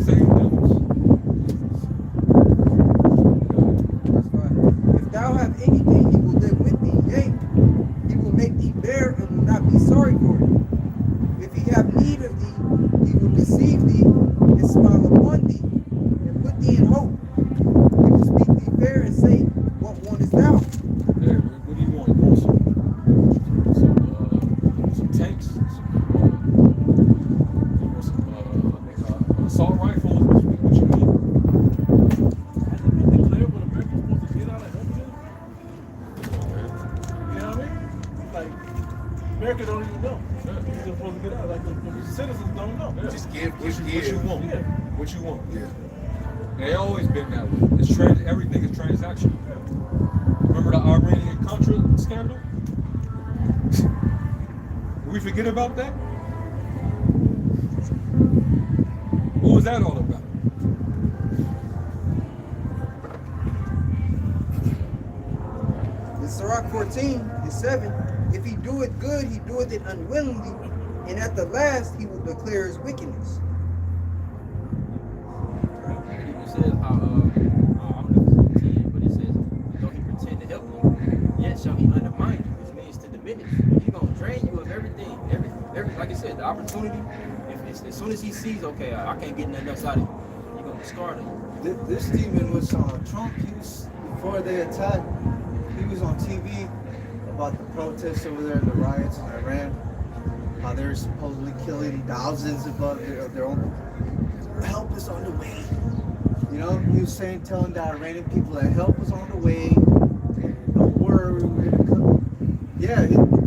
Same devils. If thou have anything, he will live with thee. Yea, he will make thee bear and will not be sorry for it. If he have need of thee, he will deceive thee and smile upon thee and put thee in hope. He will speak thee fair and say, what wantest thou? Hey, what do you want? You want some tanks? Some assault rifles? What you need? Hasn't been declared what America's supposed to get out of help yet? You know what I mean? Like, America don't even know. They're supposed to get out. Like, the citizens don't know. just give. What you want? Yeah. What you want? Yeah. They always been that way. Everything is transactional. Remember the Iranian Contra scandal? Did we forget about that? What was that all about? In Sirach 14 and 7, if he doeth good, he doeth it unwillingly, and at the last he will declare his wickedness. It says, I don't know if it's 10, but it says, though he pretend to help you, yet shall he undermine you, which means to diminish. He's going to drain you of everything. Every like I said, the opportunity, as soon as he sees, okay, I can't get nothing else out of you, he's going started. This demon was on Trump. Before they attacked, he was on TV about the protests over there, the riots in Iran, how they're supposedly killing thousands of their own. Help is on the way. You know, he was telling the Iranian people that help is on the way. Don't worry, we're gonna come. Yeah,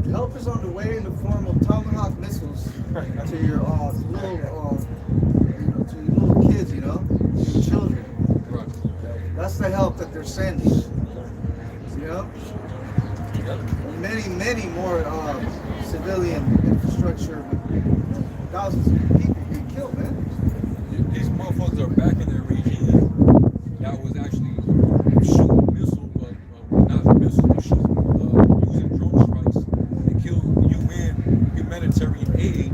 help is on the way in the form of Tomahawk missiles to your little kids, you know, your children. Right. That's the help that they're sending. You know, many more civilian infrastructure with thousands of people being killed, man. These motherfuckers are back in their regime that was actually shooting missiles, not missiles, but using drone strikes to kill UN humanitarian aid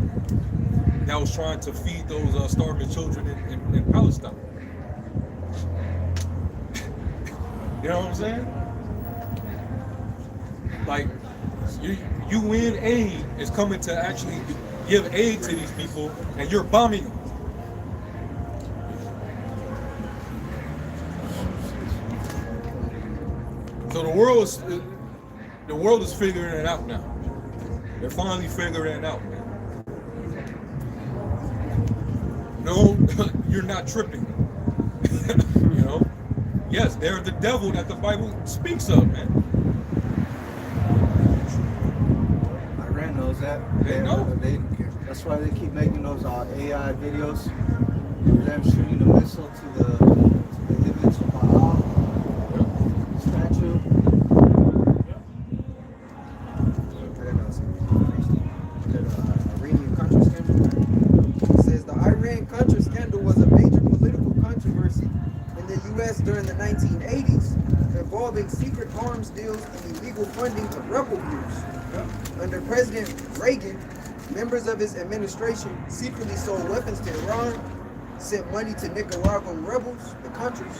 that was trying to feed those starving children in Palestine. You know what I'm saying? Like, UN aid is coming to actually give aid to these people, and you're bombing them. So the world is figuring it out now. They're finally figuring it out, man. No, you're not tripping. You know? Yes, they're the devil that the Bible speaks of, man. Iran knows that. They know. That's why they keep making those AI videos of them shooting a missile to the image of Baal statue. Iranian Contra scandal. It says the Iran Contra scandal was a major political controversy in the U.S. during the 1980s, involving secret arms deals and illegal funding of rebel groups. Under President Reagan, members of his administration secretly sold weapons to Iran, sent money to Nicaraguan rebels, the Contras.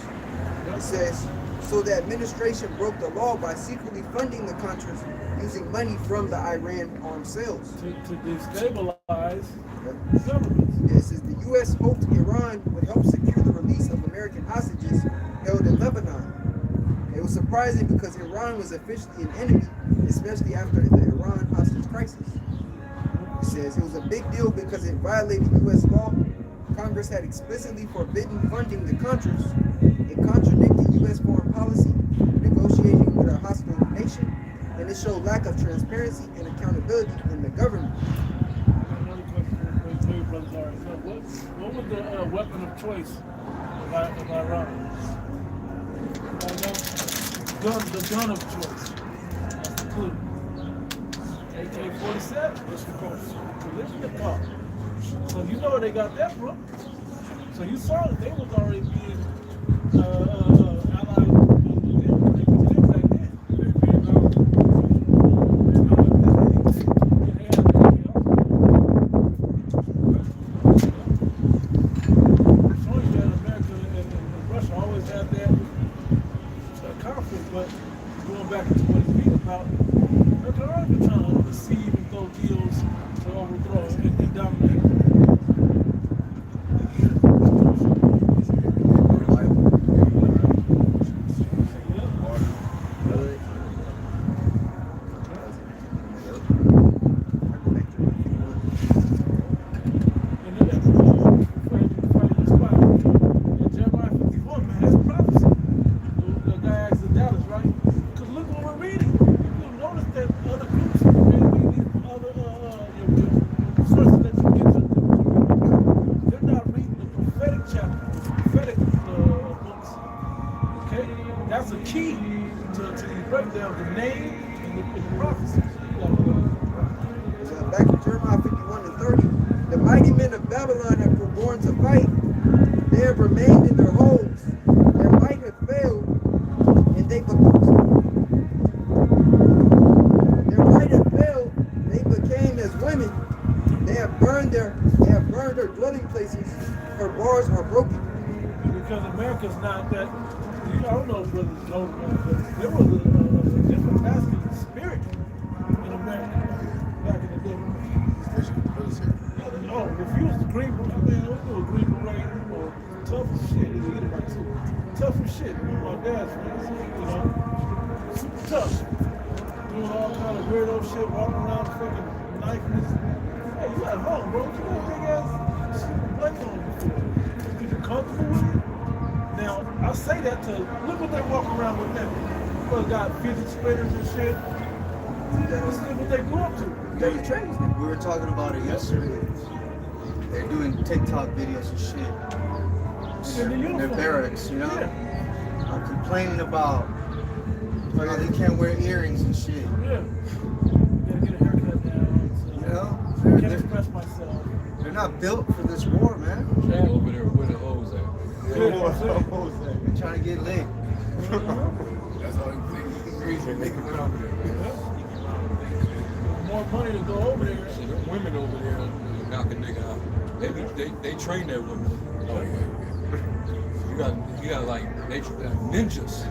It says, so the administration broke the law by secretly funding the Contras using money from the Iran armed sales. To destabilize governments. It says the U.S. hoped Iran would help secure the release of American hostages held in Lebanon. It was surprising because Iran was officially an enemy, especially after the Iran hostage crisis. It says it was a big deal because it violated U.S. law. Congress had explicitly forbidden funding the Contras. It contradicted U.S. foreign policy, negotiating with a hostile nation, and it showed lack of transparency and accountability in the government. Another question for you, Brother Lawrence. What was the weapon of choice of Iran? The gun of choice. That's the clue. AK-47. What's the course? Kalashnikov. So you know where they got that from. So you saw that they was already being allied with them back then. Showing that America and Russia always had that conflict, but going back to what he's reading about, they're already trying to deceive and throw deals to overthrow and dominate. That's a key to the breakdown of the name and the prophecy. Back in Jeremiah 51 and 30, the mighty men of Babylon have forborne to fight. They have remained in their holes. Their might have failed, and they became as women. They have burned their dwelling places. Her bars are broken. Because America's not that. I don't know whether you know, but there was a different masculine spirit in America back in the day. Especially with the military. Oh, if you was the Green Beret, I mean, it was a Green Beret or tough shit. shit with my dad's friends. You know, super tough. Doing all kind of weirdo shit, walking around fucking knife and this. Hey, you at home, bro? You got big ass blade on you for? You comfortable with it? Now, I say that to look what they walk around with now. People got fidget spinners and shit. This is what they grew up to. They trains them. We were talking about it yesterday. They're doing TikTok videos and shit. In the In their uniform. barracks, you know? Yeah. I'm complaining about how they can't wear earrings and shit. Yeah. Gotta get a haircut now. You know? I They're, can't they're, express myself. they're not built for this war, man. Jay over there, where the hoes at? They're trying to get lit. That's all you think. Crazy. Make them come over there, man. More money to go over there. See, them women over there knock a nigga out. They train their women. Oh, yeah. You got like ninjas.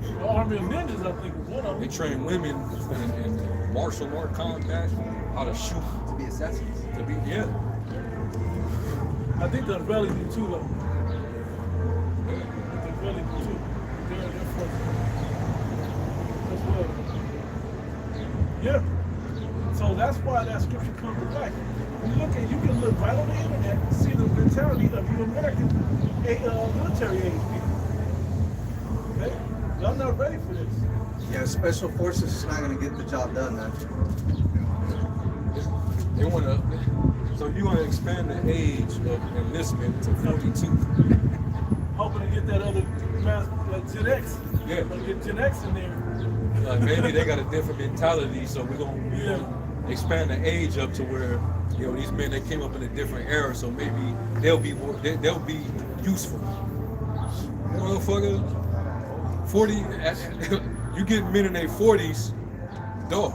The Army of Ninjas, I think, is one of They them. train women in martial art combat, how to shoot. To be assassins. To be I think the Israelis do too, though. The Israelis do too. They're forces as well. Yeah. So that's why that scripture comes to life. When you look at, you can look right on the internet and see the mentality of you American military age people. Okay? Y'all not ready for this. Yeah, special forces is not going to get the job done, man. They want to. So you want to expand the age of enlistment to 42? Hoping to get that other mass, like Gen X. Yeah. Like get Gen X in there. Maybe they got a different mentality, so we're gonna expand the age up to where these men they came up in a different era, so maybe they'll be more, they'll be useful. Motherfucker, 40, you get men in their 40s, dog.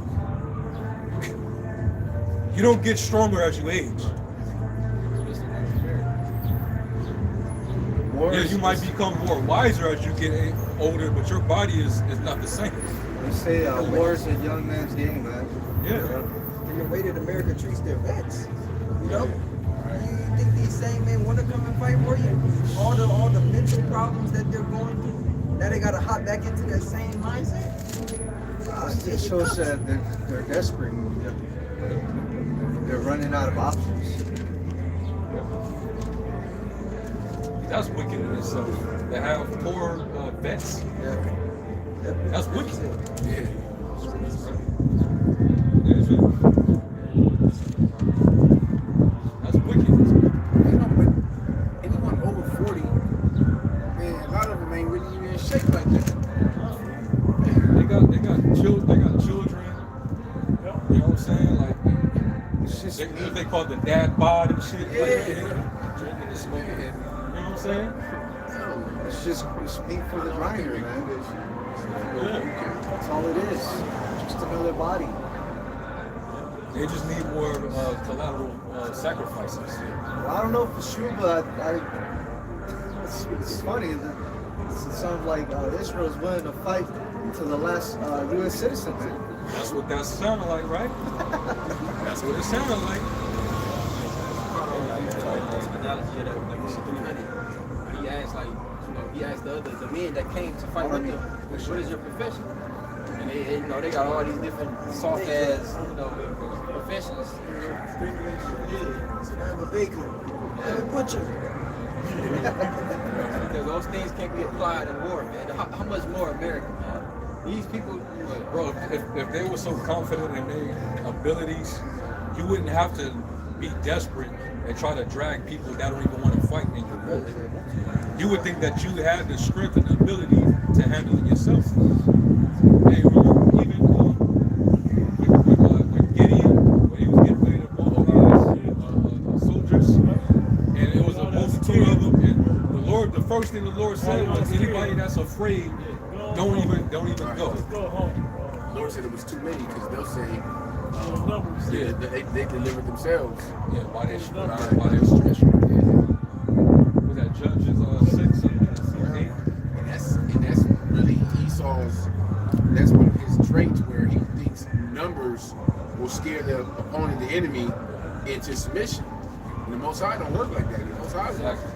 You don't get stronger as you age. Yeah, you might become more wiser as you get older, but your body is not the same. They say war is a young man's game, man. Yeah. And the way that America treats their vets, you know? You think these same men want to come and fight for you? All the mental problems that they're going through, now they got to hop back into that same mindset? It shows that they're desperate. They're running out of options. That's wicked in itself. To have poor vets. Yeah. That's wicked. Yeah. That's wicked. You know, but anyone over 40, man, a lot of them ain't really even in shape like that. They got children. You know what I'm saying? Like It's just they call it the dad bod and shit. Yeah. Like, drinking and smoking. You know what I'm saying? it's meat for the grinder, man. That's all it is. Just another body. They just need more collateral sacrifices. Well, I don't know if it's true, but it's funny. It sounds like Israel is willing to fight to the last U.S. citizen, man. That's what that sounded like, right? That's what it sounded like. Analogy of that, like the 300. He asked, like, he asked the men that came to fight with him, what is your profession? And they, they got all these different soft ass, professions. I'm a baker. I'm a butcher. Because those things can't be applied in war, man. How much more American, man? These people, Bro, if they were so confident in their abilities, you wouldn't have to be desperate and try to drag people that don't even want to fight in your war. You would think that you had the strength and the ability to handle it yourself. Hey, remember even with Gideon, when he was getting ready to mobilize soldiers, and it was a multitude of them, and the first thing the Lord said was, anybody that's afraid, don't even go. Just go home. The Lord said it was too many because they'll say, Numbers. yeah, they delivered themselves. Yeah, by their strength. Yeah. Was that Judges 6 and 8? And that's really Esau's, that's one of his traits where he thinks numbers will scare the opponent, the enemy, into submission. And the Most High don't work like that. The Most High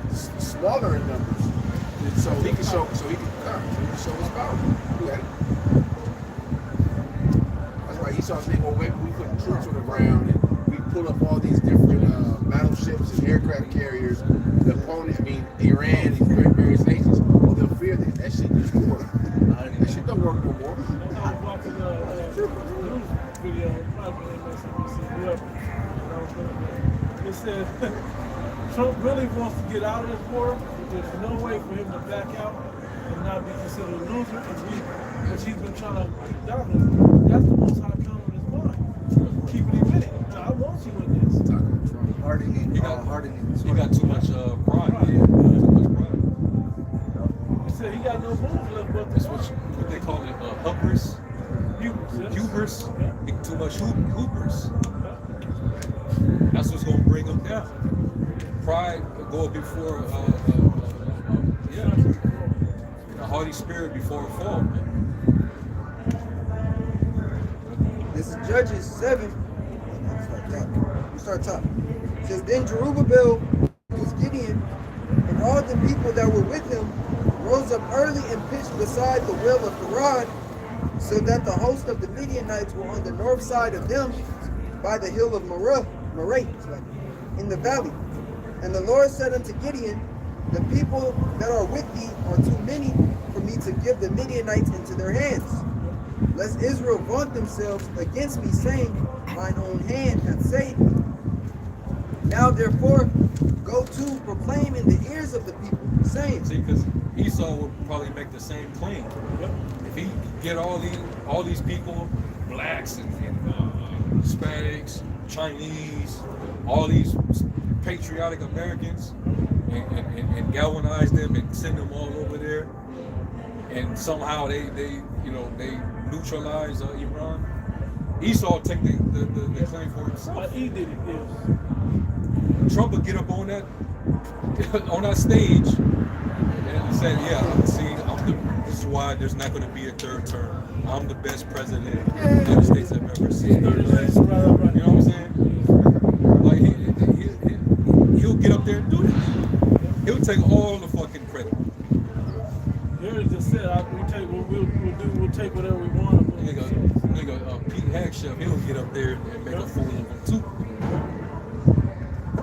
is smaller in numbers. And so he can time. So he showed his power. We got it. That's why Esau's saying, well, maybe we put troops on the ground and we pull up all these different battleships and aircraft carriers. The opponent, I mean, Iran and various nations, well, they'll fear that. That shit just work. That shit don't work no more. I was watching a news video, probably MSNBC, whoever. It said Trump really wants to get out of this war, but there's no way for him to back out and not be considered a loser, which he's been trying to keep down. That's the most high come in his mind. Keeping him in it. Now, I want you in this. Hardening. He got too much pride. Right. Yeah. Too much pride. He said he got no moves left but That's what they call it, hubris. Hubris. Yeah. Too much hubris. That's what's gonna bring him down. Pride go before, a haughty spirit before a fall, man. This is Judges 7. We start top. It says, then Jerubbaal, who's Gideon, and all the people that were with him rose up early and pitched beside the well of Harod, so that the host of the Midianites were on the north side of them by the hill of Moreh, in the valley. And the Lord said unto Gideon, the people that are with thee are too many for me to give the Midianites into their hands, lest Israel vaunt themselves against me, saying, mine own hand hath saved me. Now therefore go to proclaim in the ears of the people, saying, See, because Esau would probably make the same claim. If he get all these people, blacks and Hispanics, Chinese, all these patriotic Americans, and galvanize them and send them all over there, and somehow they neutralize Iran. Esau take the claim for himself. But he did it, yes. Trump would get up on that stage and say, "Yeah, see, this is why there's not going to be a third term. I'm the best president the United States have ever seen." You know what I'm saying? Like he'll get up there and do that. He'll take all the fucking credit. You already just said we'll take whatever we want. Nigga, Pete Hagchef, he'll get up there and make a fool of him too.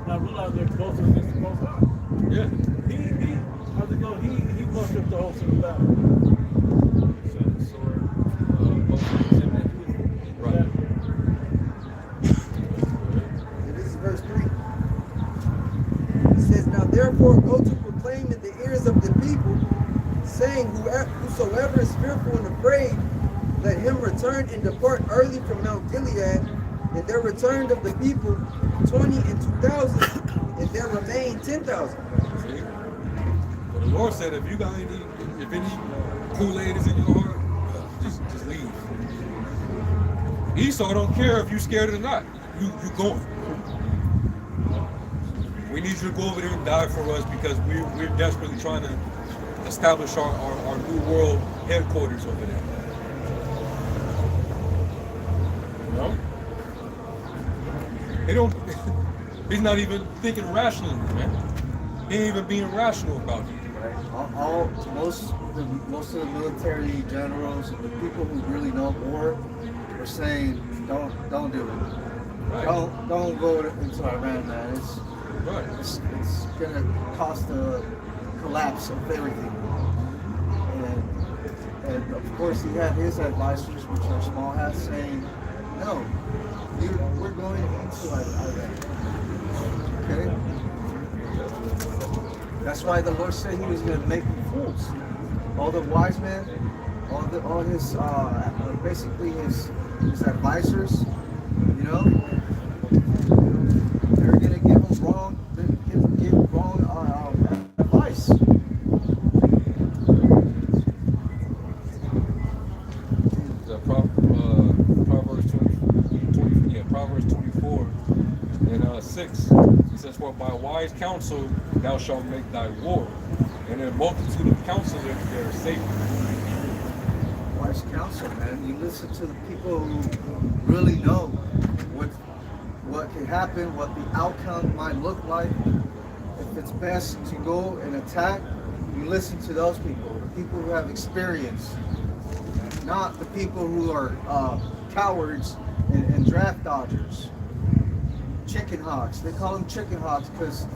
I realize they're both against the both sides. Yeah. How's it go? He fucked up the whole thing about it. Right. This is verse 3. It says, now therefore go to proclaim in the ears of the people, saying, whosoever is fearful and afraid, let him return and depart early from Mount Gilead. And there returned of the people 20 and 2,000, and there remained 10,000. See? But the Lord said, if any Kool-Aid is in your heart, just leave. Esau don't care if you're scared or not. You going. We need you to go over there and die for us because we're desperately trying to establish our new world headquarters over there. You know? He's not even thinking rationally, man. He ain't even being rational about it. Most of the military generals and the people who really know war are saying, don't do it. Right. Don't go into Iran, man. It's gonna cost a collapse of everything. And of course he had his advisors, which are small hats, saying, no, we're going into Iran. Okay? That's why the Lord said he was going to make them fools. All the wise men, all his basically his advisors, you know, they're going to give him wrong advice. Proverbs 24 and 6. It says, for by wise counsel thou shalt make thy war, and in a multitude of counselors there is safety. Wise counsel, man. You listen to the people who really know what can happen, what the outcome might look like. If it's best to go and attack, you listen to those people. people who have experience, not the people who are cowards and draft dodgers. Chicken hawks. They call them chicken hawks because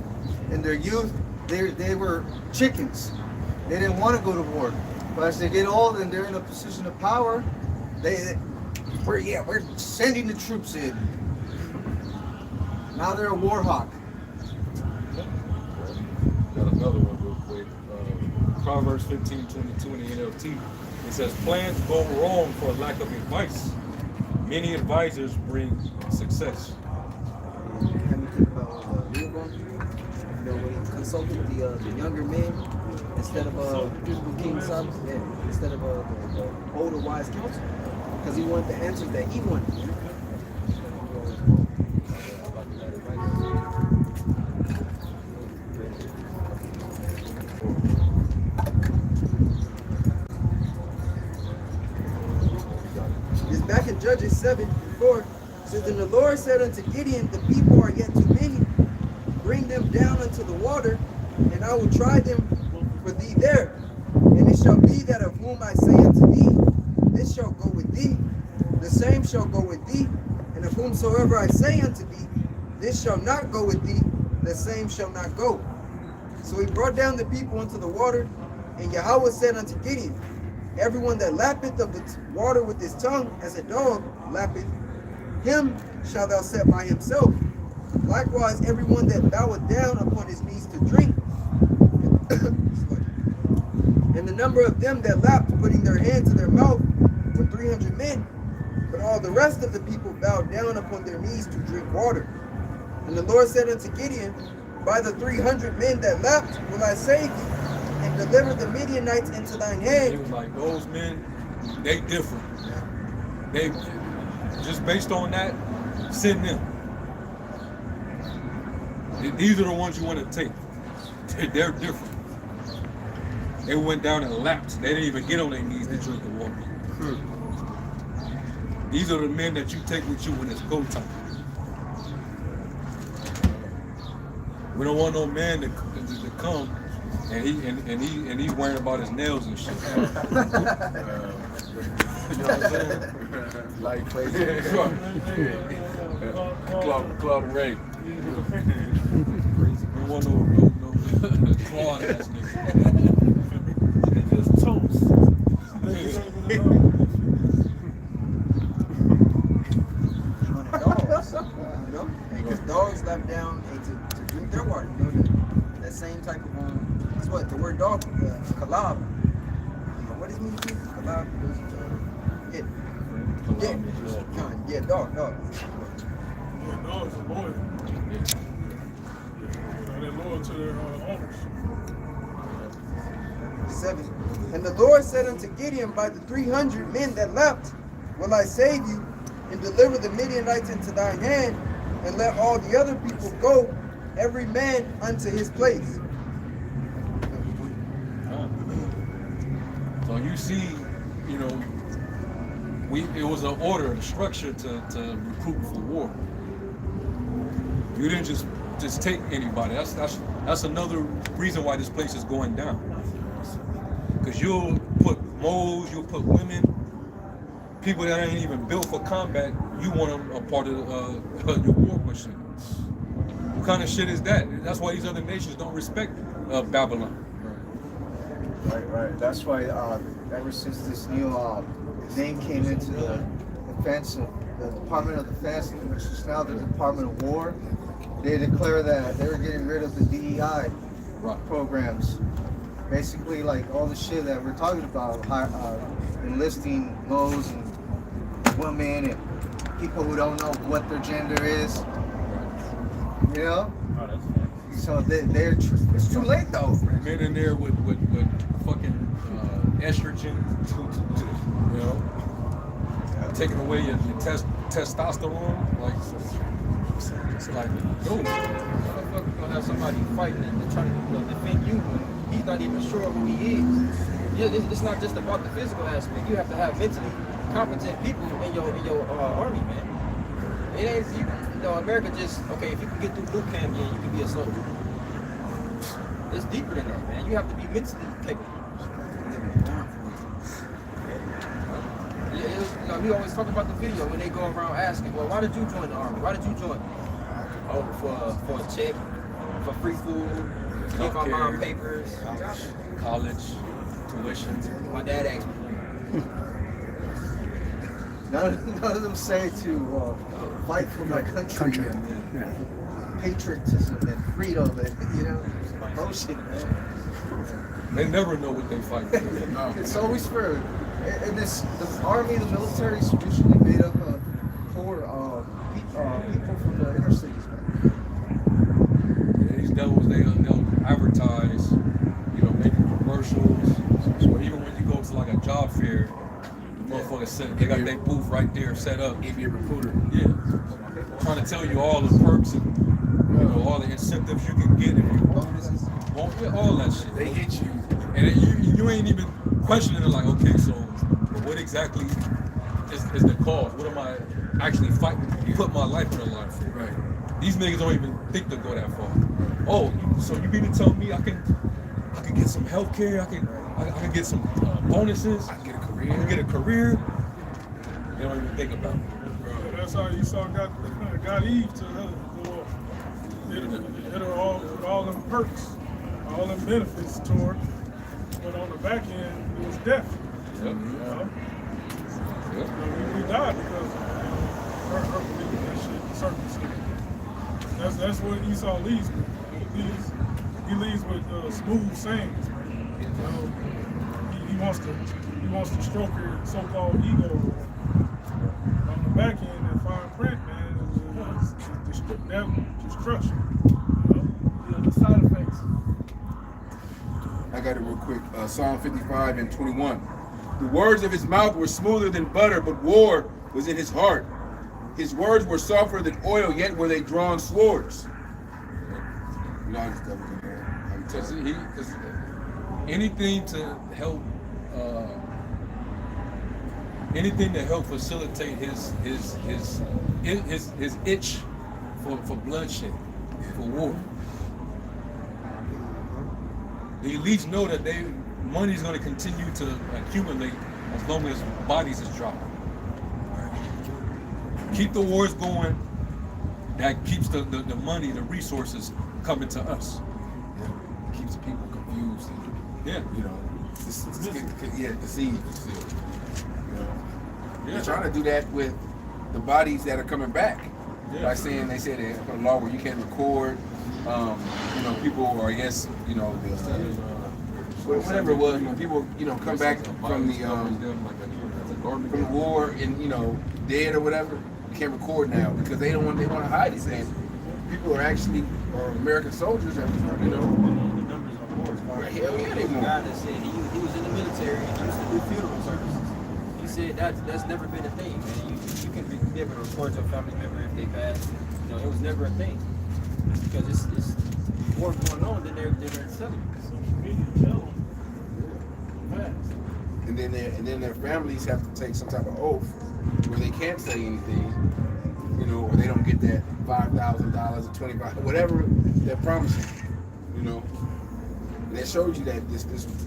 in their youth they were chickens. They didn't want to go to war. But as they get old and they're in a position of power, we're sending the troops in. Now they're a war hawk. Got another one real quick. Proverbs 15:22 in the NLT. It says, plans go wrong for lack of advice. Many advisors bring success. Have you think about Rehoboam? You know, when he consulted the younger men instead of King Solomon, yeah, instead of the older wise counsel, because he wanted the answers that he wanted. It's back in Judges 7:4. Says, and the Lord said unto Gideon, the people are yet too many. Bring them down unto the water, and I will try them for thee there. And it shall be that of whom I say unto thee, this shall go with thee, the same shall go with thee. And of whomsoever I say unto thee, this shall not go with thee, the same shall not go. So he brought down the people into the water, and Yahweh said unto Gideon, everyone that lappeth of the water with his tongue as a dog lappeth, him shalt thou set by himself. Likewise, everyone that boweth down upon his knees to drink. And the number of them that lapped, putting their hand to their mouth, were 300 men. But all the rest of the people bowed down upon their knees to drink water. And the Lord said unto Gideon, by the 300 men that lapped will I save thee, and deliver the Midianites into thine hand. He was like, those men, they different. They just based on that, send them. These are the ones you want to take. They're different. They went down and lapped. They didn't even get on their knees to drink the water. These are the men that you take with you when it's go time. We don't want no man to come and he worrying about his nails and shit. You know what I'm saying? Like crazy. Club Ray. Crazy. We want no claw ass nigga. Just toast. Dogs, you know, because dogs lap down to drink their water. You know, that same type of that's what the word dog, kalab. What does it mean? Kalab. Yeah, dog. Yeah, dogs are loyal. They're loyal to their owners. 7. And the Lord said unto Gideon, by the 300 men that left will I save you, and deliver the Midianites into thine hand, and let all the other people go, every man unto his place. So you see, you know, it was an order, a structure to recruit for war. You didn't just take anybody. That's another reason why this place is going down. Because you'll put moles, you'll put women, people that ain't even built for combat. You want them a part of your war machine. What kind of shit is that? That's why these other nations don't respect Babylon. Right. That's why ever since this new name came into the defense of the Department of Defense, which is now the Department of War, they declare that they were getting rid of the DEI programs. Basically, like all the shit that we're talking about, enlisting moles and women and people who don't know what their gender is. You know? So it's too late though. Men in there with fucking estrogen, you know, taking away your testosterone. Like, it's like, no. Motherfucker gonna have somebody fighting and trying to defend you when he's not even sure who he is. It's not just about the physical aspect. You have to have mentally competent people in your army, man. It ain't you know, America just okay. If you can get through boot camp, yeah, you can be a soldier. It's deeper than that, man. You have to be mentally capable. Yeah, we always talk about the video when they go around asking, well, why did you join the army? Why did you join? Oh, for a check, for free food, give my mom papers, college, tuition. My dad asked me. None of them say to fight for my country. And patriotism and freedom and, bullshit, man. They never know what they fight for. It's always for, and this, the army, the military is usually made up of poor people from the inner cities, man. And these devils, they'll advertise, making commercials. So even when you go to like a job fair, motherfuckers they got their booth right there set up. Give you a recruiter. Yeah. Trying to tell you all the perks and all the incentives you can get and bonuses, all that shit. They hit you. And you ain't even questioning it like, okay, so what exactly is the cause? What am I actually fighting? Put my life on the line for? Right. These niggas don't even think to go that far. Oh, so you mean to tell me I can get some health care? I can get some bonuses? I can get a I career. can get a career? They don't even think about it. That's how Esau got Eve to go off. It all them perks, all them benefits to her. But on the back end, it was death. Yep. Yep. We died because her believing that shit, circumcision. That's what Esau leads with. He leads with smooth sayings. He wants to stroke her so-called ego. On the back end, that fine print, man, is destruction. The side effects. I got it real quick. Psalm 55 and 21. The words of his mouth were smoother than butter, but war was in his heart. His words were softer than oil, yet were they drawn swords. Because anything to help facilitate his itch for bloodshed, for war. The elites know that money's going to continue to accumulate as long as bodies is dropping. Keep the wars going. That keeps the money, the resources coming to us. Yeah. Keeps the people confused. And, deceived. They're trying to do that with the bodies that are coming back. Yeah. By saying they put a law where you can't record. People, or I guess whatever it was, when people come back from the war and dead or whatever, you can't record now because they want to hide it. And people are actually American soldiers that The numbers on boards. Hell yeah, they The won't. guy that said he was in the military and he used to do funeral services. He said that's never been a thing, man. You can be able to report to a family member if they pass. It was never a thing because it's war going on. Then they're selling. and then their families have to take some type of oath where they can't say anything, or they don't get that $5,000 or $25,000, whatever they're promising, And that shows you that this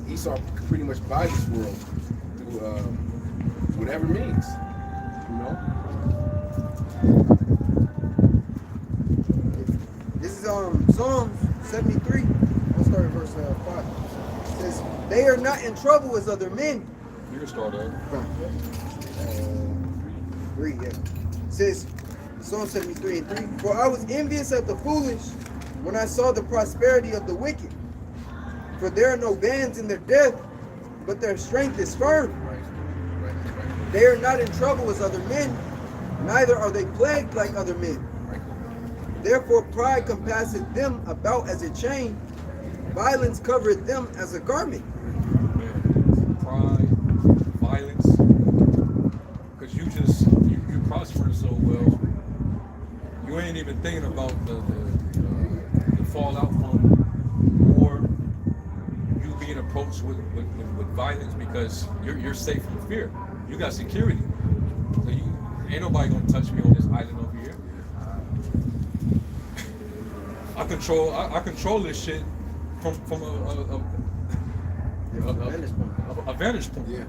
Esau pretty much buys this world through whatever means, This is Psalms 73. I'll start at verse 5. It says, "They are not in trouble as other men." You can start out. 3, yeah. It says, Psalm 73 and 3. "For I was envious of the foolish when I saw the prosperity of the wicked. For there are no bands in their death, but their strength is firm. They are not in trouble as other men, neither are they plagued like other men. Therefore pride compasseth them about as a chain, violence covereth them as a garment." Pride, violence, because you prospering so well, you ain't even thinking about the fallout from war, you being approached with violence because you're safe from fear. You got security, so ain't nobody gonna touch me on this island over here. I control this shit from A vantage point. Yeah,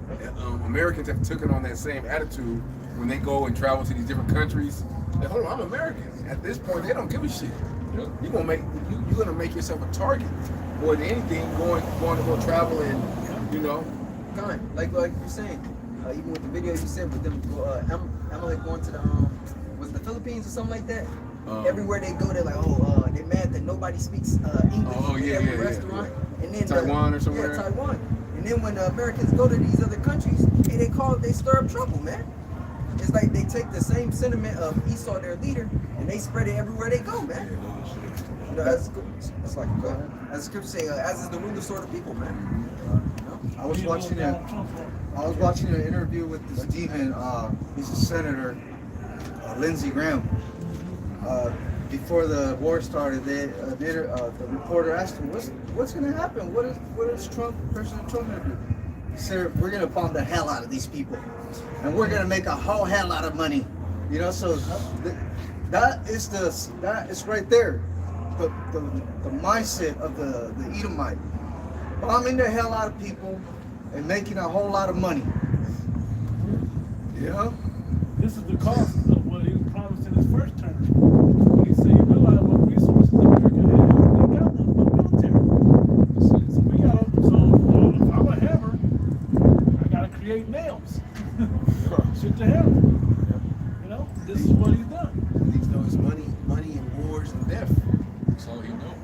Americans have taken on that same attitude when they go and travel to these different countries. Like, hold on, I'm American. At this point, they don't give a shit. Yeah. You're gonna make yourself a target more than anything. Going to go travel and Kind like you're saying, even with the video you said with them, Amalek going to the was the Philippines or something like that. Everywhere they go, they're like, they're mad that nobody speaks English in every restaurant. And then Taiwan or somewhere. Yeah, Taiwan. And then when Americans go to these other countries, hey, they stir up trouble, man. It's like they take the same sentiment of Esau, their leader, and they spread it everywhere they go, man. You know, that's like as the scripture say, as is the ruler sort of people, man. I was watching an interview with this demon. He's a senator, Lindsey Graham. Before the war started, the reporter asked him, "What's going to happen? What is President Trump going to do?" He said, "We're going to bomb the hell out of these people, and we're going to make a whole hell lot of money." You know, so that is right there, the mindset of the Edomite, bombing the hell out of people and making a whole lot of money. You know, This is the cost of what he was promised in his first term. When he said, you realize what resources America has. They got no military. So we got to, if I'm a hammer, I got to create nails. Shit to hammer. You know, this is what he's done. He knows money and wars and death. That's all he knows.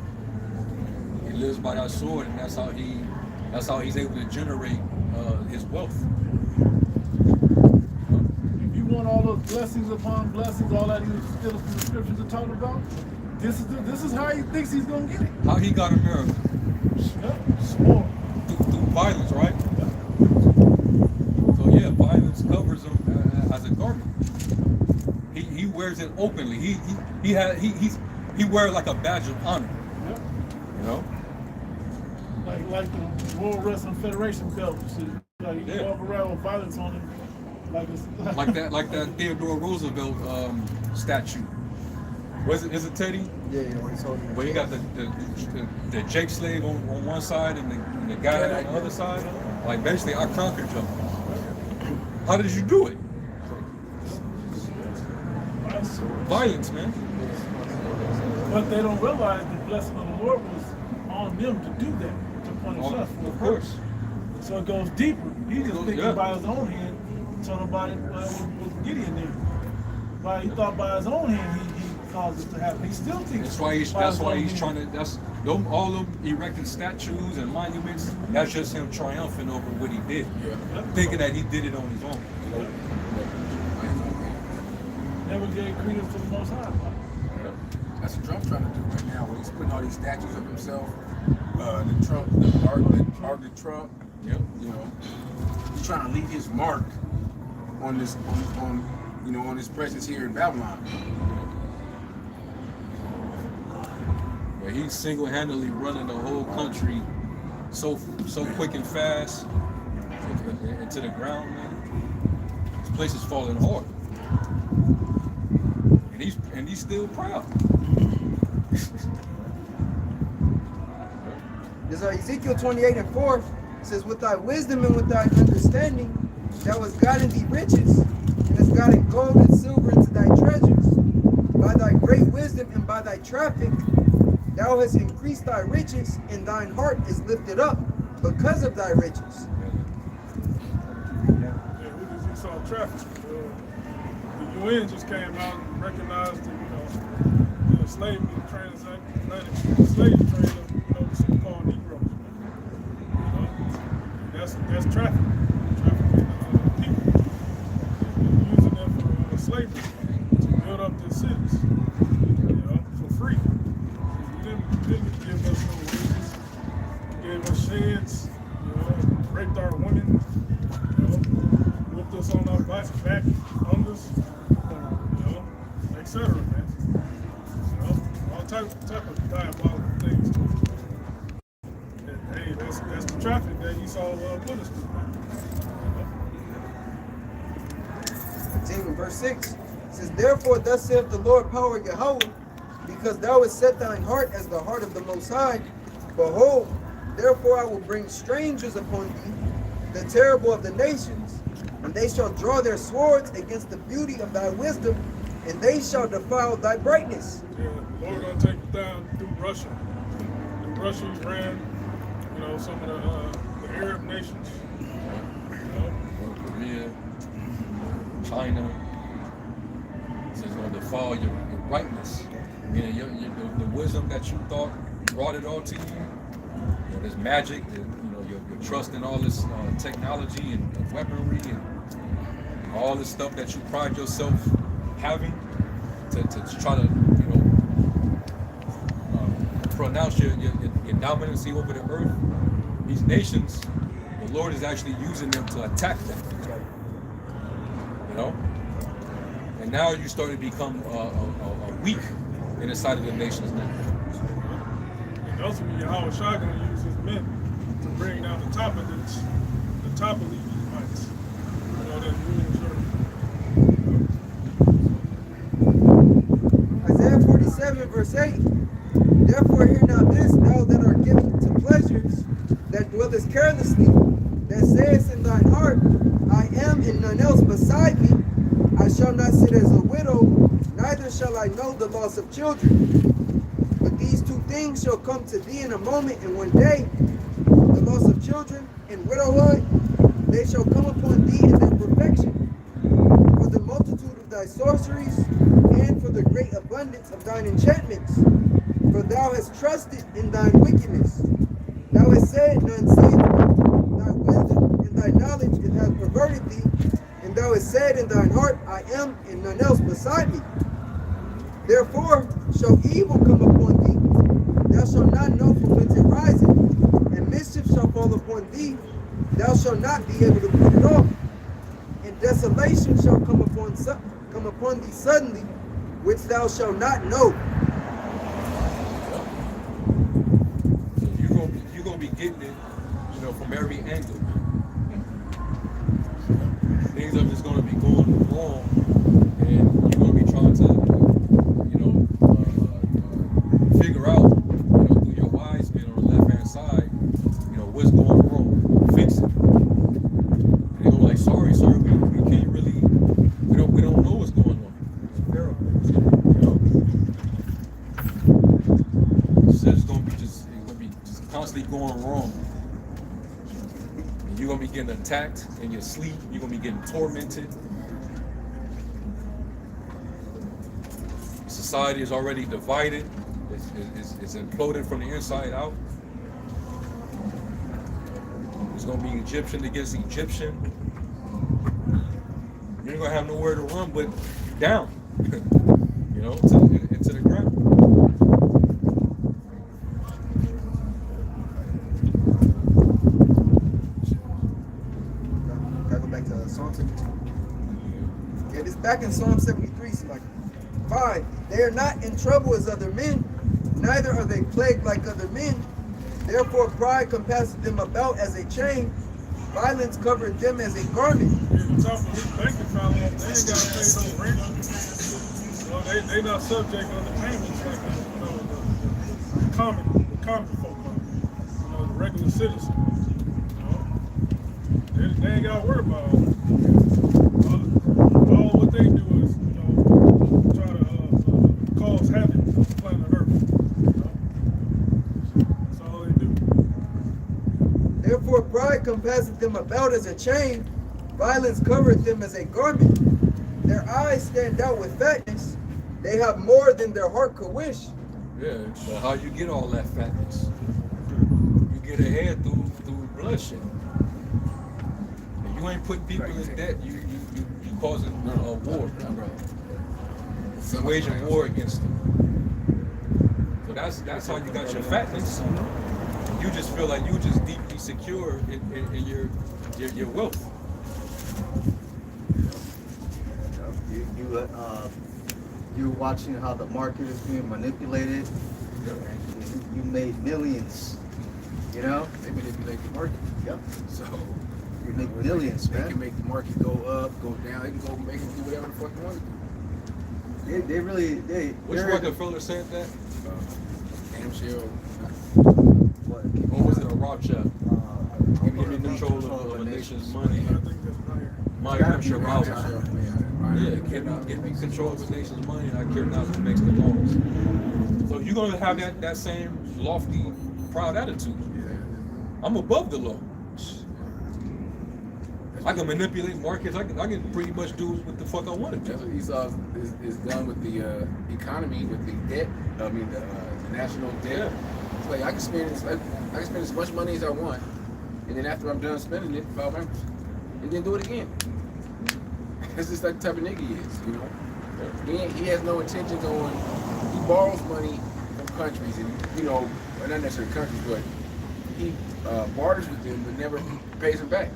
He lives by that sword, and that's how he's able to generate his wealth. If you want all those blessings upon blessings, all that these still from the scriptures are talking about, this is how he thinks he's gonna get it. How he got America? Small. Through violence, right? So yeah, violence covers him as a garment. He wears it openly. He wears like a badge of honor. Yep. You know? Like the World Wrestling Federation belt and shit. Like you walk around with violence on it. Like that Theodore Roosevelt statue. Is it Teddy? Yeah, what he's holding. Where you got the Gmslv on one side and the guy on the other side. Like basically, I conquered you. How did you do it? Violence, man. But they don't realize the blessing of the Lord was on them to do that, to punish us. Of course. So it goes deeper. He just thinking by his own hand, told about it with Gideon there. But he thought by his own hand he caused it to happen. He still thinks. That's why he's trying to. All them erecting statues and monuments. That's just him triumphing over what he did, thinking that he did it on his own. Never gave credence to the Most High. That's what Trump's trying to do right now. When he's putting all these statues of himself, the Ark of Trump. Yep. You know, he's trying to leave his mark on this, on his presence here in Babylon. Yeah, he's single-handedly running the whole country so quick and fast into the ground, man. This place is falling hard, and he's still proud. There's Ezekiel 28:4 says, "With thy wisdom and with thy understanding, thou hast gotten thee riches, and hast gotten gold and silver into thy treasures. By thy great wisdom and by thy traffic, thou hast increased thy riches, and thine heart is lifted up because of thy riches." Yeah, we just saw traffic. The UN just came out and recognized that, the slave transatlantic slave trade of so-called Negroes. That's traffic. Trafficking people. Using them for slavery to build up their cities, for free. You didn't give us no wages. You gave us sheds, raped our women, whipped us on our back unders, etc., man. All type of diabolical things. And, hey, that's the traffic that Esau put us through, man. Continue, verse 6 says, "Therefore thus saith the Lord power Yahweh, because thou hast set thine heart as the heart of the Most High, behold, Therefore I will bring strangers upon thee, the terrible of the nations, and they shall draw their swords against the beauty of thy wisdom, and they shall defile thy brightness. Yeah, the Lord gonna take you down through Russia. Through Russia, Iran, you know, some of the Arab nations. You know, North Korea, China. So it's gonna defile your brightness. You know, the wisdom that you thought brought it all to you. You know, this magic, you know, your trust in all this technology and weaponry and all this stuff that you pride yourself having to try to, you know, pronounce your dominancy over the earth. These nations, the Lord is actually using them to attack them. You know? And now you start to become weak in the sight of the nations now. and ultimately, Yahweh Shai gonna use his men to bring down the top of these Edomites. You know, that rule the earth. Isaiah 47 verse 8. Therefore hear now this, thou that art given to pleasures, that dwellest carelessly, that sayest in thine heart, I am and none else beside me. I shall not sit as a widow, neither shall I know the loss of children. But these two things shall come to thee in a moment, and one day, the loss of children and widowhood, they shall come upon thee in their perfection. For the multitude of thy sorceries, and for the great abundance of thine enchantments. For thou hast trusted in thine wickedness. Thou hast said, none saith, thy wisdom and thy knowledge it hath perverted thee. And thou hast said in thine heart, I am, and none else beside me. Therefore shall evil come upon thee. Thou shalt not know from whence it riseth, and mischief shall fall upon thee. Thou shalt not be able to put it off. And desolation shall come upon thee suddenly, which thou shalt not know. So you're gonna be getting it, you know, from every angle. Things are just gonna be going wrong, and you're gonna be trying to, you know, figure out, you know, through your wise men on the left-hand side, you know, what's going wrong, fix it. And they're gonna be like, sorry, sir, we can't really, we don't know what's going on. You know, so it's gonna be just constantly going wrong. And you're gonna be getting attacked in your sleep. You're gonna be getting tormented. Society is already divided. It's imploded from the inside out. It's gonna be Egyptian against Egyptian. You ain't gonna have nowhere to run but down. You know, into the ground. Gotta go back to Psalm 72. Yeah, this back in Psalm 73, it's like 5. They are not in trouble as other men, neither are they plagued like other men. Therefore pride compasseth them about as a chain, violence covereth them as a garment. Yeah, on top of his bank account, they ain't gotta pay no rent. You know, they not subject under payments like the common folk are. You know, the regular citizen. You know, they ain't gotta worry about all what they do is, you know, try to cause havoc on planet Earth. You know? That's all they do. Therefore pride compasseth them about as a chain, violence covereth them as a garment. Their eyes stand out with fatness, they have more than their heart could wish. Yeah, so how you get all that fatness? You get ahead through bloodshed. And you ain't putting people in debt, you causing a war. You're waging war against them. So that's how you got your fatness. You just feel like you just deeply secure in your wealth. You're watching how the market is being manipulated. You made millions, you know? They manipulate the market. Yep. So You make millions, they man. can make the market go up, go down. They can go make it do whatever the fuck they want to do. They really, Which Rockefeller said that? Gmslv. what? Or was it a Rothschild. Give me control of a nation's money. My Hampshire Roths. Yeah, give me control of a nation's money, and I care not who makes the laws. So you're gonna have that same lofty, proud attitude. I'm above the law. I can manipulate markets. I can pretty much do what the fuck I want to That's do. what Esau is done with the economy, with the debt. I mean, the national debt. Yeah. It's like I can spend as much money as I want, and then after I'm done spending it, file bankruptcy, and then do it again. That's just like the type of nigga he is, you know. He has no intentions on. He borrows money from countries, and well, not necessarily countries, but he barters with them, but never pays them back.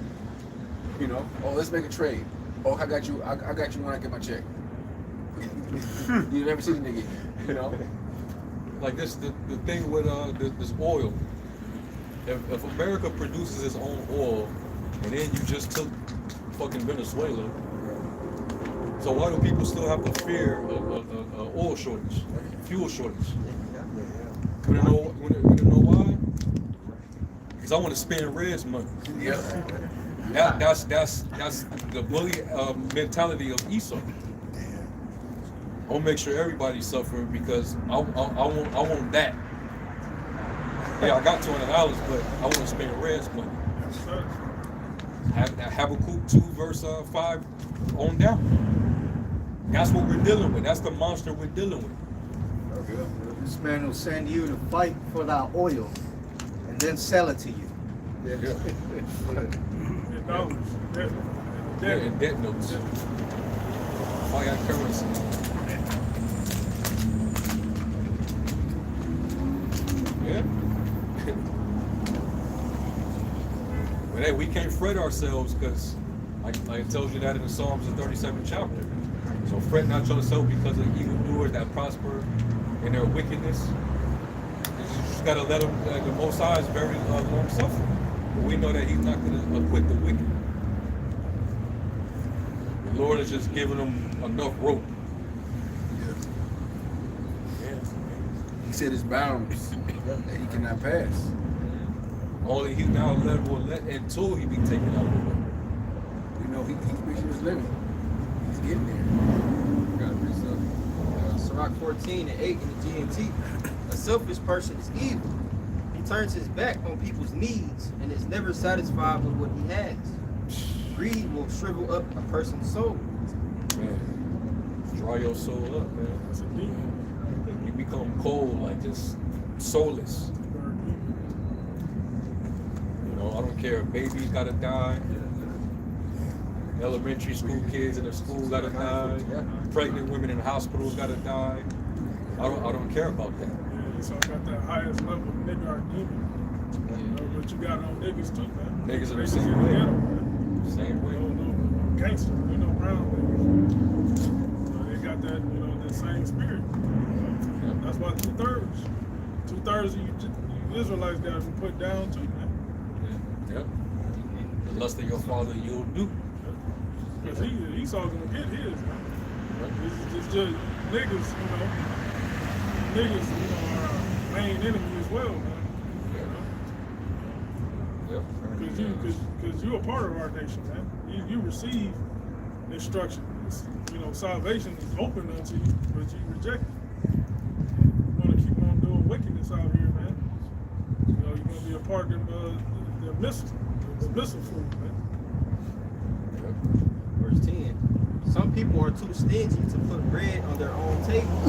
You know, oh, let's make a trade. Oh, I got you when I get my check. You never see the nigga, you know. Like this, the thing with this oil. If America produces its own oil, and then you just took fucking Venezuela, so why do people still have to fear a oil shortage, fuel shortage? You know why? Because I want to spend Red's money. Yeah. That's the bully mentality of Esau. I'll make sure everybody's suffering because I want that. Yeah, I got $200, but I want to spend Red's money. Habakkuk 2 verse 5 on down. That's what we're dealing with. That's the monster we're dealing with. This man will send you to fight for that oil and then sell it to you. Yeah. $10. Yeah, and debt notes. Fiat currency. Yeah. But hey, we can't fret ourselves because, like it tells you that in the Psalms, the 37th chapter. So fret not yourself because of evildoers that prosper in their wickedness. You just gotta let them. The Most High is very long suffering. But we know that He's not gonna acquit the wicked. The Lord is just giving them enough rope. Yeah. He set his bounds that he cannot pass. Only He now will let until He be taken out of the way. You know, he's reaching his limit. He's getting there. Got to read something. Sirach 14 and 8 in the GMT. A selfish person is evil. He turns his back on people's needs and is never satisfied with what he has. Greed will shrivel up a person's soul. Man, dry your soul up, man. That's a demon. You become cold, like just soulless. You know, I don't care if babies gotta die. Elementary school kids in the school gotta die. Pregnant women in hospitals gotta die. I don't care about that. Yeah, so I got that highest level of nigga are demon. But you got on niggas too, man. Niggas are the Niggas same in the way. ghetto, man. Same way. No gangsters, brown niggas. So they got that, that same spirit. That's why 2/3 of you Israelites got to be put down too, man. Yep. The lust of your father you'll do. Because Esau gonna get his, man. It's just niggas, are our main enemy as well, man. Yep. Because you're a part of our nation, man. You receive instruction. Salvation is open unto you, but you reject it. You want to keep on doing wickedness out here, man. You're going to be a part of the missile food, man. Verse 10. Some people are too stingy to put bread on their own table.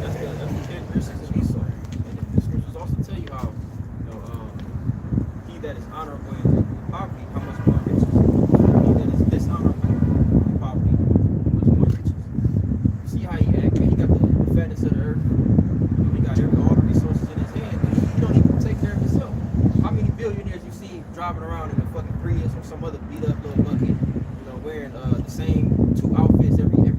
That's the characteristics of Esau. And the scriptures also tell you how he that is honorable in poverty, how much more riches. He that is dishonorable in poverty, how much more riches. You see how he act, man? He got the fatness of the earth. He got all the resources in his hand. He don't even take care of himself. How many billionaires you see driving around in a fucking Prius or some other beat up little bucket, wearing the same 2 outfits every day?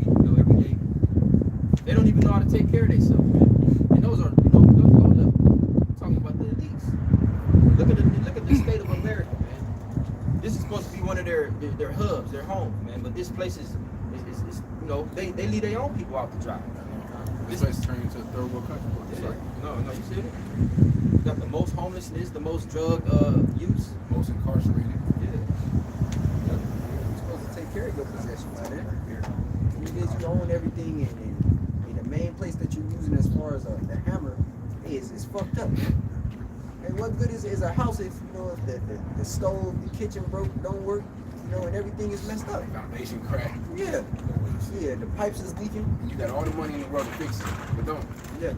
They don't even know how to take care of themselves, man. And those are those low level. I'm talking about the elites. Look at the state of America, man. This is supposed to be one of their hubs, their homes, man. But this place is they leave their own people out to dry. This place turned into a third world country. Yeah. No, you see it? You got the most homelessness, the most drug use. Most incarcerated. Yeah. You're supposed to take care of your possessions, man. It is you own everything, and the main place that you're using as far as the hammer is fucked up. And what good is a house if you know if the stove, the kitchen broke, don't work, you know, and everything is messed up. Foundation crack. Yeah, yeah, the pipes is leaking. You got all the money in the world to fix it, but don't. Yeah.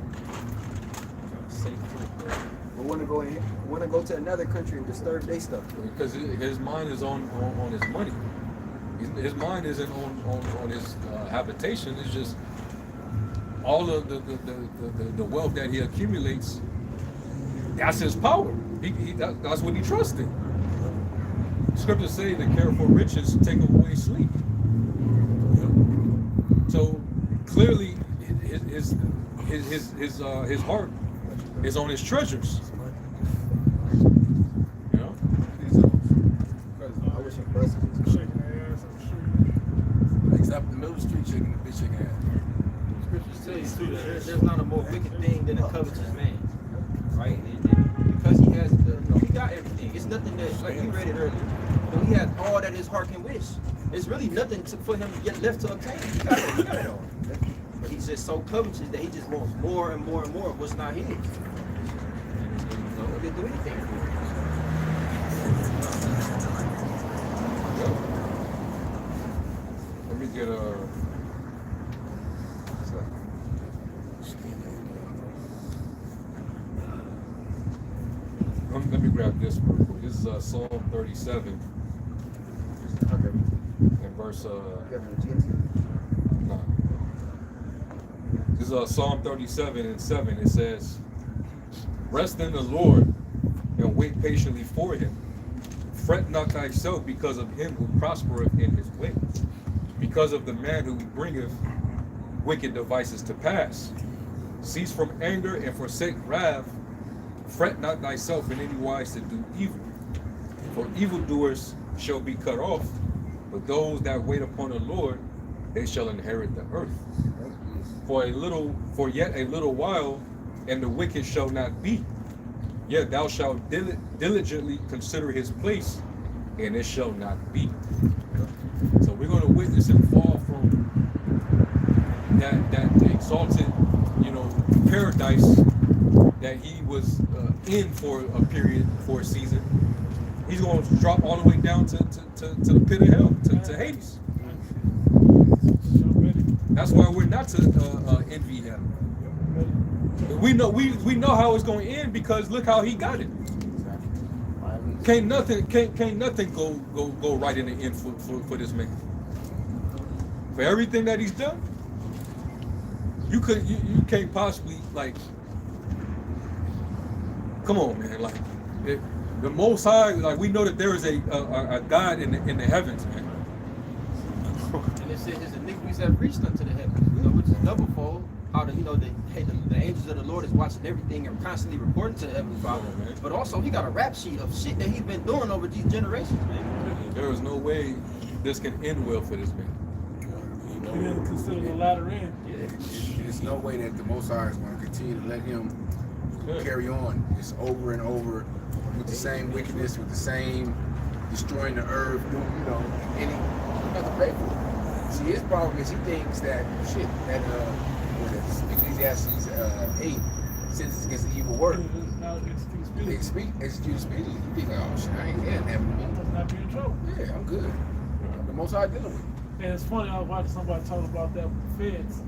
We want to go to another country and disturb their stuff. Because his mind is on his money. His mind isn't on his habitation. It's just all of the wealth that he accumulates. That's his power. That's what he trusts in. Scriptures say the care for riches take away sleep. So clearly, his heart is on his treasures. You know. I wish I was. Shaking their ass on the street. Like stop in the middle of the street shaking the bitch shaking ass. Scriptures tell you too that there's not a more wicked thing than a covetous man, right? And because he has, he got everything. It's nothing that, like we read it earlier. He has all that his heart can wish. It's really nothing for him to get left to obtain. He got it all. But he's just so covetous that he just wants more and more and more of what's not his. And he'll do anything for it. Let me get let me grab this real quick. This is Psalm 37 and verse no. This is Psalm 37 and 7. It says, "Rest in the Lord and wait patiently for him. Fret not thyself because of him who prospereth in his way, because of the man who bringeth wicked devices to pass. Cease from anger and forsake wrath. Fret not thyself in any wise to do evil. For evildoers shall be cut off, but those that wait upon the Lord, they shall inherit the earth. For yet a little while, and the wicked shall not be. Yet thou shalt diligently consider his place, and it shall not be." So we're going to witness him fall from that exalted, paradise that he was in for a period, for a season. He's going to drop all the way down to the pit of hell, to Hades. That's why we're not to envy him. We know how it's going to end because look how he got it. Can't nothing go right in the end for this man. For everything that he's done, you can't possibly come on, man. The Most High, we know that there is a God in the heavens, man. And it says his iniquities have reached unto the heavens, which is double fold. How the angels of the Lord is watching everything and constantly reporting to the Heavenly Father. But also he got a rap sheet of shit that he's been doing over these generations, man. There is no way this can end well for this man. You didn't consider the latter end. There's no way that the Most High is going to continue to let him carry on just over and over with the same wickedness, with the same destroying the earth, and he have to pay for it. See, his problem is he thinks that Ecclesiastes 8 says it's against the evil word. They execute speedily. You think, oh shit, I ain't getting that with me. Must not be in trouble. Yeah, I'm good. The Most High dealing with it. And it's funny, I was watching somebody talk about that with the feds.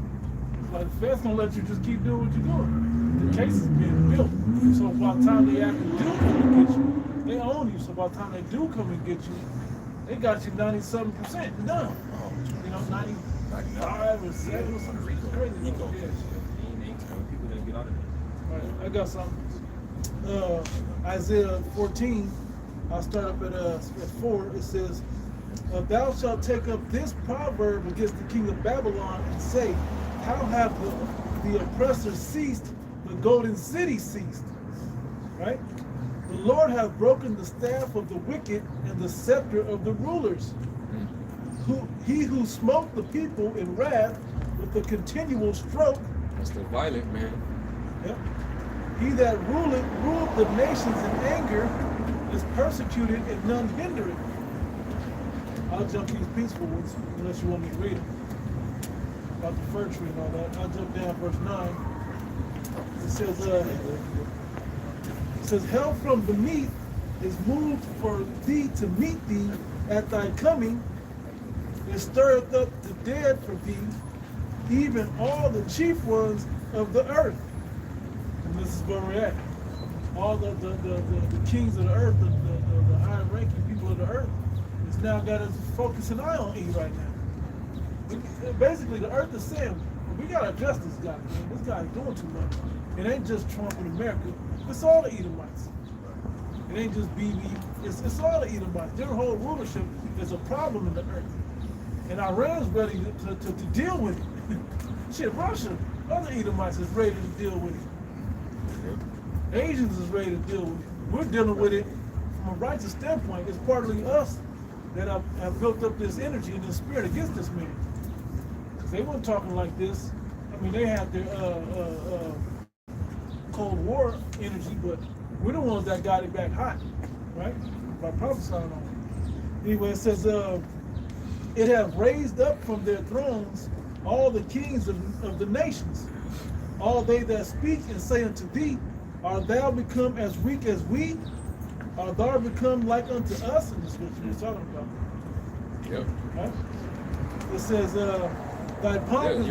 It's like the feds gonna let you just keep doing what you're doing. The case is being built. So by the time they actually do come and get you, they own you. So by the time they do come and get you, they got you 97% done. 95 or 7 or something crazy. People that get out of it. All right, I got something. Isaiah 14, I'll start up at 4. It says, "Thou shalt take up this proverb against the king of Babylon and say, how have the oppressors ceased, the golden city ceased?" Right? "The Lord hath broken the staff of the wicked and the scepter of the rulers. He who smote the people in wrath with a continual stroke." That's the violent man. Yep. He that ruled the nations in anger is persecuted and none hinder it. I'll jump these peaceful ones unless you want me to read them. About the fir tree and all that. I'll jump down verse 9. It says, hell from beneath is moved for thee to meet thee at thy coming. It stirreth up the dead for thee, even all the chief ones of the earth. And this is where we're at. All the kings of the earth, the high-ranking people of the earth, has now got us focusing eye on E right now. Basically, the earth is saying, we got to address this guy, man. This guy's doing too much. It ain't just Trump in America. It's all the Edomites. It ain't just BB. It's all the Edomites. Their whole rulership is a problem in the earth. And Iran's ready to deal with it. Shit, Russia, other Edomites is ready to deal with it. Asians is ready to deal with it. We're dealing with it from a righteous standpoint. It's partly us that have built up this energy and this spirit against this man. Because they weren't talking like this. I mean, they had their Cold War energy, but we're the ones that got it back hot, right? By prophesying on it. Anyway, it says, it have raised up from their thrones all the kings of the nations. All they that speak and say unto thee, art thou become as weak as we? Art thou become like unto us? And this is what you're talking about. Yep. Right? It says, thy pomp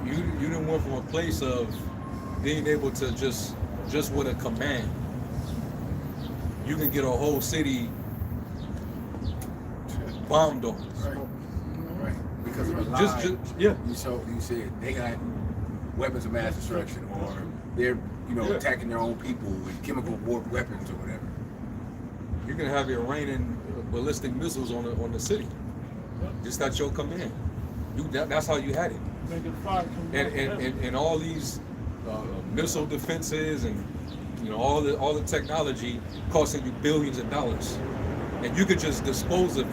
you didn't went from a place of being able to just with a command, you can get a whole city bombed on. Right. Because of a lie. You said they got weapons of mass destruction, or they're attacking their own people with chemical warp weapons or whatever. You can have your raining ballistic missiles on the city. Just at your command. That's how you had it. And all these missile defenses and all the technology costing you billions of dollars, and you could just dispose of.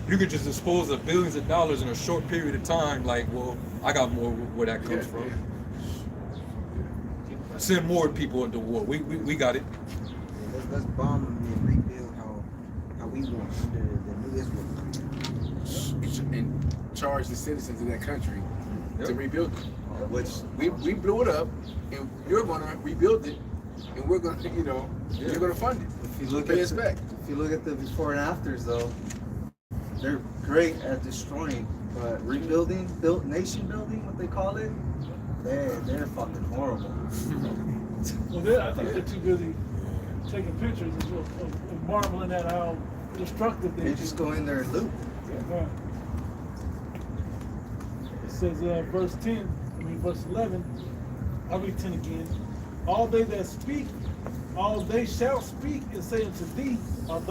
You could just dispose of billions of dollars in a short period of time. Like, well, I got more where that comes from. Yeah. Send more people into war. We got it. Let's bomb and rebuild how we want the new Israel. And charge the citizens of that country to rebuild it. Which we blew it up, and you're going to rebuild it, and we're going to, you're going to fund it. If you look at the before and afters, though, they're great at destroying, but rebuilding, nation building, what they call it, they're fucking horrible. Well, I think they're too busy taking pictures of marveling at how destructive they just go in there and loot. Yeah, right. It says verse 11, I'll read 10 again. All they that speak, all they shall speak and say unto thee, art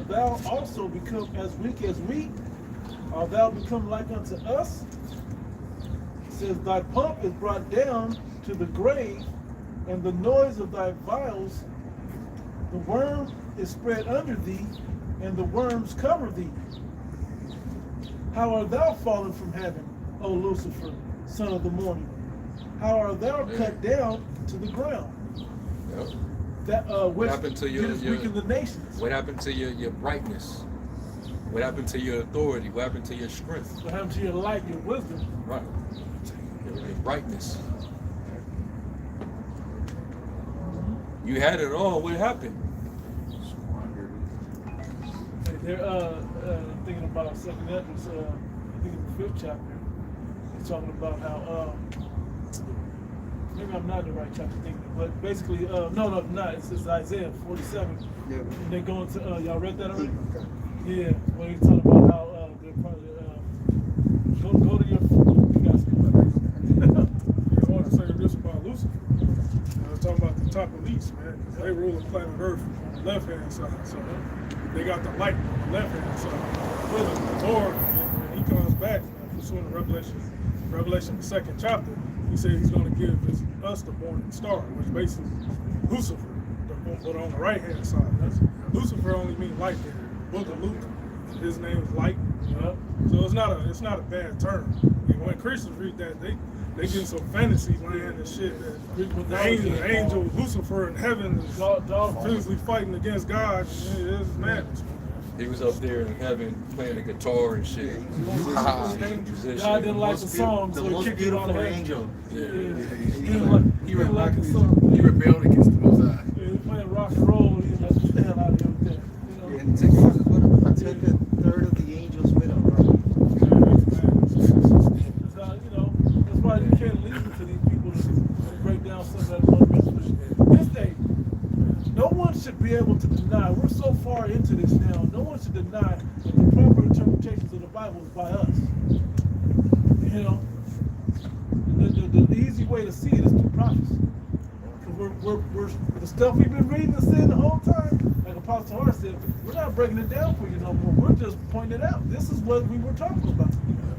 thou also become as weak as we? Art thou become like unto us? It says, thy pomp is brought down to the grave, and the noise of thy vials, the worm is spread under thee, and the worms cover thee. How art thou fallen from heaven, O Lucifer, son of the morning? How art thou cut down to the ground? Yep. What happened to your the nations? What happened to your brightness? What happened to your authority? What happened to your strength? What happened to your light, your wisdom? Right. Your brightness. You had it all. What happened? They're thinking about Second Ezra, I think in the 5th chapter. It's talking about how maybe I'm not in the right chapter thinking, but basically, no, I'm not. It's Isaiah 47. Yeah. And they go into y'all read that already? Yeah. When he's talking about how they're probably go to your. You guys can I want to say this about Lucifer. I was talking about the top elites, man. They rule the planet Earth on the left-hand side. So they got the light on the left-hand side. The Lord, when he comes back, pursuing Revelation the 2nd chapter, he said he's going to give us the morning star, which basically Lucifer, but on the right-hand side. Lucifer only means light there. Book of Luke His name is Light. So it's not a bad term. And when Christians read that, they get some fantasy land and shit that the angel Lucifer in heaven is physically fighting against God. It's madness. He was up there in heaven playing the guitar and shit. God didn't like the song, The so he most kicked it on beautiful the angel. He didn't like the song. He rebelled against the Most High. He was playing rock and roll. He was like, "Get the hell out of here with that." You know? And took a third of the angels with him, bro. That's why you can't leave it to these people to break down some of that fundamentals. This day, no one should be able to deny. We're so far into this now. No one should deny that the proper interpretations of the Bible is by us. You know, the easy way to see it is through prophecy. We're the stuff we've been reading and saying the whole time. Like Apostle Hart said, we're not breaking it down for you no more. We're just pointing it out. This is what we were talking about.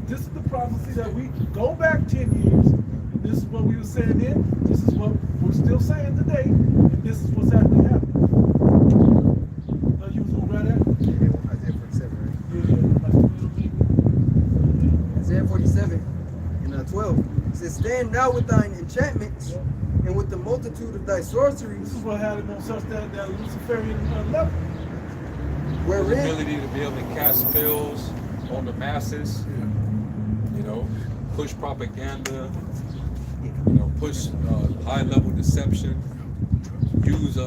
This is the prophecy that we go back 10 years. And this is what we were saying then. This is what we're still saying today. And this is what's actually happening. You was going right at? Isaiah 47, right? Yeah. Isaiah 47 and 12. It says, stand now with thine enchantments and with the multitude of thy sorceries. This is what had him on such that Luciferian level. The Wherein ability to be able to cast spells on the masses, you know, push propaganda, you know, push high-level deception, use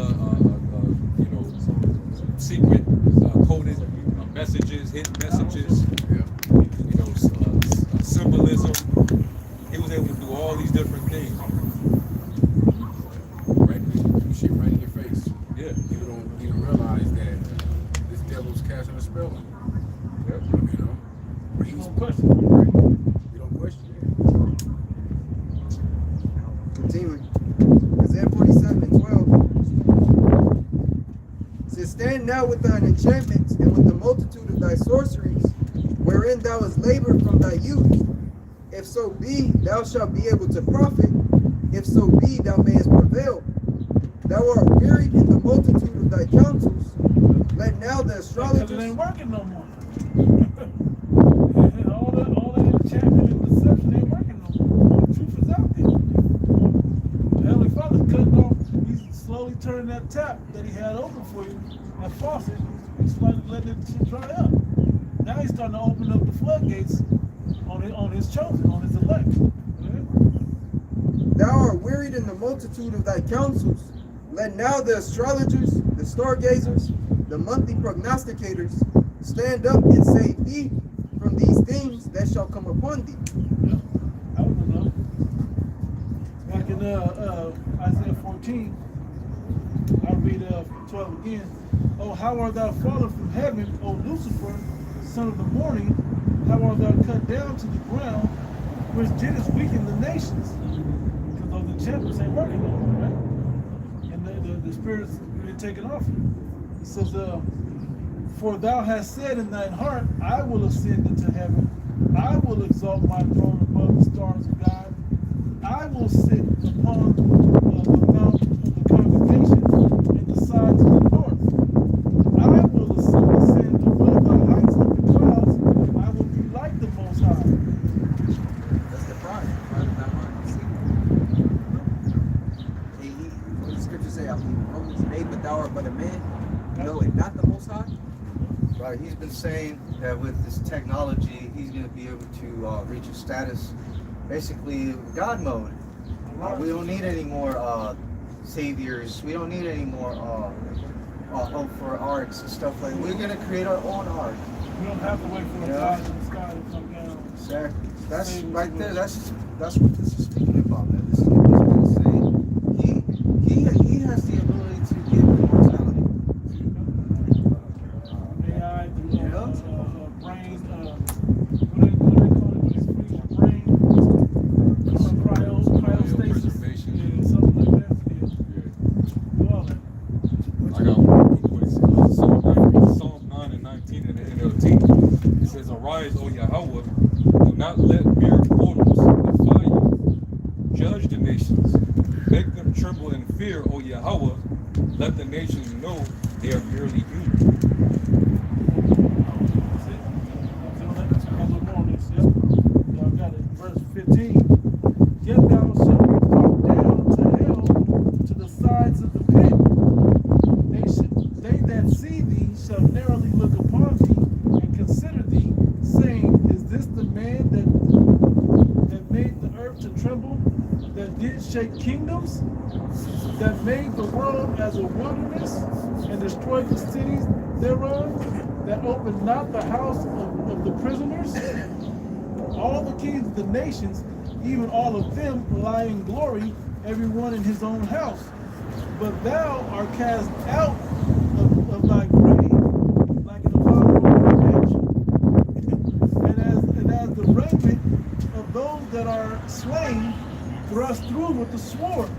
secret coded messages, hidden messages, you know, symbolism. He was able to do all these different things. Right? You shit right in your face. Yeah. You don't even realize that this devil's casting a spell on you. Yep. You know? But he's Don't question. You don't question it. Continuing. Isaiah 47 and 12. It says, stand now with thine enchantments and with the multitude of thy sorceries, wherein thou hast labored from thy youth. If so be, thou shalt be able to profit. If so be, thou mayest prevail. Thou art wearied in the multitude of thy counsels. Let now the Because astrologers... it ain't working no more. all that enchantment and deception ain't working no more. The truth is out there. The Heavenly Father's cutting off. He's slowly turning that tap that he had open for you, that faucet. He's slowly letting it dry up. Now he's starting to open up the floodgates on his chosen, on his elect. Thou art wearied in the multitude of thy counsels. Let now the astrologers, the stargazers, the monthly prognosticators stand up and save thee from these things that shall come upon thee. Yeah, that was enough. Back in Isaiah 14, I'll read 12 again. Oh, how art thou fallen from heaven, O Lucifer, son of the morning? How art thou cut down to the ground, which didst weaken the nations? Because those enchantments ain't working no more, right? And the spirit's been taken off you. He says, for thou hast said in thine heart, I will ascend into heaven. I will exalt my throne above the stars of God. I will sit upon the mount of the congregation in the sides of the north. I will ascend above the heights of the clouds. I will be like the Most High. That's the pride. What does the scripture say? I believe Romans 8, but thou art but a man. No, and not the Most High. Right, he's been saying that with this technology, he's going to be able to reach a status, basically God mode. We don't need any more saviors. We don't need any more hope for arts and stuff like that. We're going to create our own art. We don't have to wait for the clouds in the sky to come down. Exactly. That's right there. That's what this is speaking about, man. This is what it's saying. He has the ability to give immortality. AI, brain, cryostasis, something like that. Do all that. I got Psalm 9 and 19 in the NLT. It says, arise, O Yahweh, do not let mere mortals defy you. Judge the nations, make them tremble in fear, O Yahweh. Let the nations know they are merely human. man that made the earth to tremble, that did shake kingdoms, that made the world as a wilderness, and destroyed the cities thereof, that opened not the house of the prisoners. All the kings of the nations, even all of them, lie in glory, everyone in his own house. But thou art cast out of thy grave like an abominable image, and as the raiment of those that are slain, thrust through with the sword,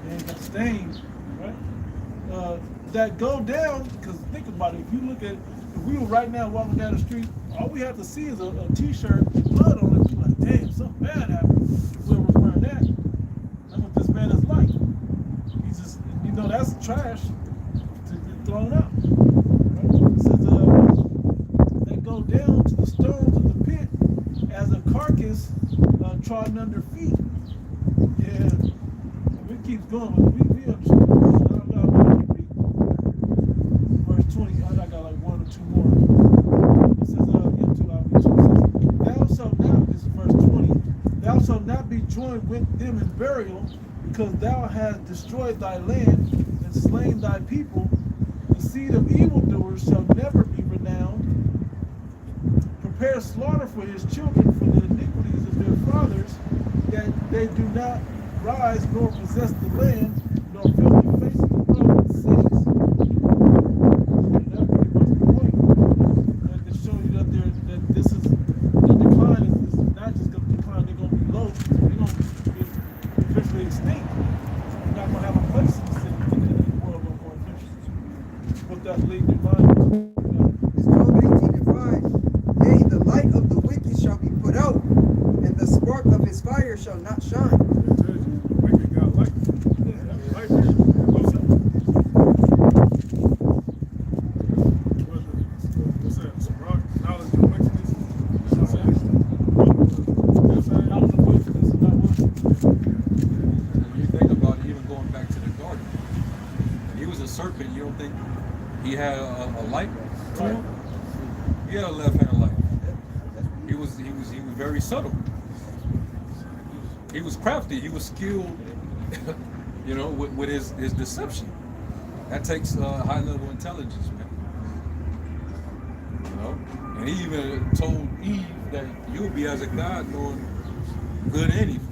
and got stained, right? That go down, because think about it, if you look at, if we were right now walking down the street, all we have to see is a t-shirt with blood on it. We're like, damn, something bad happened. Whoever's wearing that, that's what this man is like. He's just, you know, that's trash to get thrown out. Right? It says, they go down to the stones of the pit as a carcass trodden under feet. Yeah, it keeps going, but we understand. Verse 20, I got like one or two more. It says, thou shalt not, this is verse 20, thou shalt not be joined with them in burial, because thou hast destroyed thy land and slain thy people. The seed of evildoers shall never be renowned. Prepare slaughter for his children for the iniquities of their fathers, that they do not rise nor possess the land, nor fill the face of the world with cities. And that's pretty much the point. And to show you that this is the decline is not just going to decline, they're going to be low. They're going to be eventually extinct. You're not going to have a place in the city in the world no more eventually. Put that lead in mind. It's Job 18 and 5. Yea, the light of the wicked shall be put out, and the spark of his fire shall not shine. Wicked got light. Light. What's that? Some rock, knowledge of wickedness. What's that? Knowledge of wickedness is not working. When you think about it, even going back to the garden, he was a serpent. You don't think he had a light to him? He had a left-hand light. He was very subtle. He was crafty. He was skilled, you know, with his deception. That takes high-level intelligence, man. You know, and he even told Eve that you'll be as a god, knowing good and evil.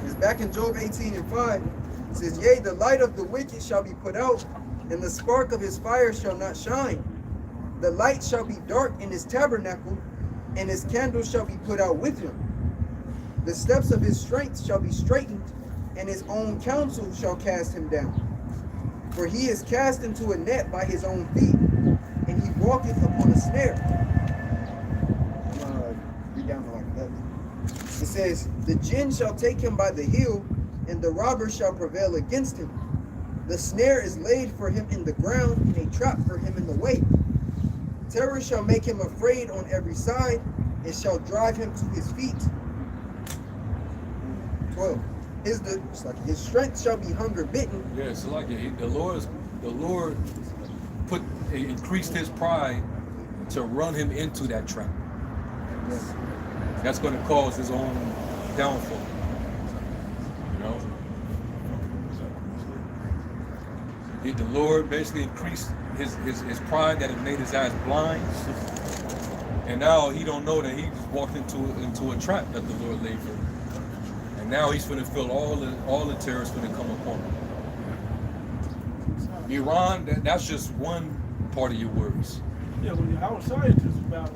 It's back in Job 18 and 5. It says, yea, the light of the wicked shall be put out, and the spark of his fire shall not shine. The light shall be dark in his tabernacle, and his candle shall be put out with him. The steps of his strength shall be straightened, and his own counsel shall cast him down. For he is cast into a net by his own feet, and he walketh upon a snare. Read down to like 11. It says, the jinn shall take him by the heel, and the robber shall prevail against him. The snare is laid for him in the ground, and a trap for him in the way. Terror shall make him afraid on every side, and shall drive him to his feet. 12. His strength shall be hunger bitten. Yeah, so like the Lord increased his pride to run him into that trap. Yes. That's going to cause his own downfall. You know, the Lord basically increased his pride that it made his eyes blind, and now he don't know that he walked into a trap that the Lord laid for him. And now he's going to feel all the terrors going to come upon him. Iran, that's just one part of your worries. Yeah, when you're outside, it's about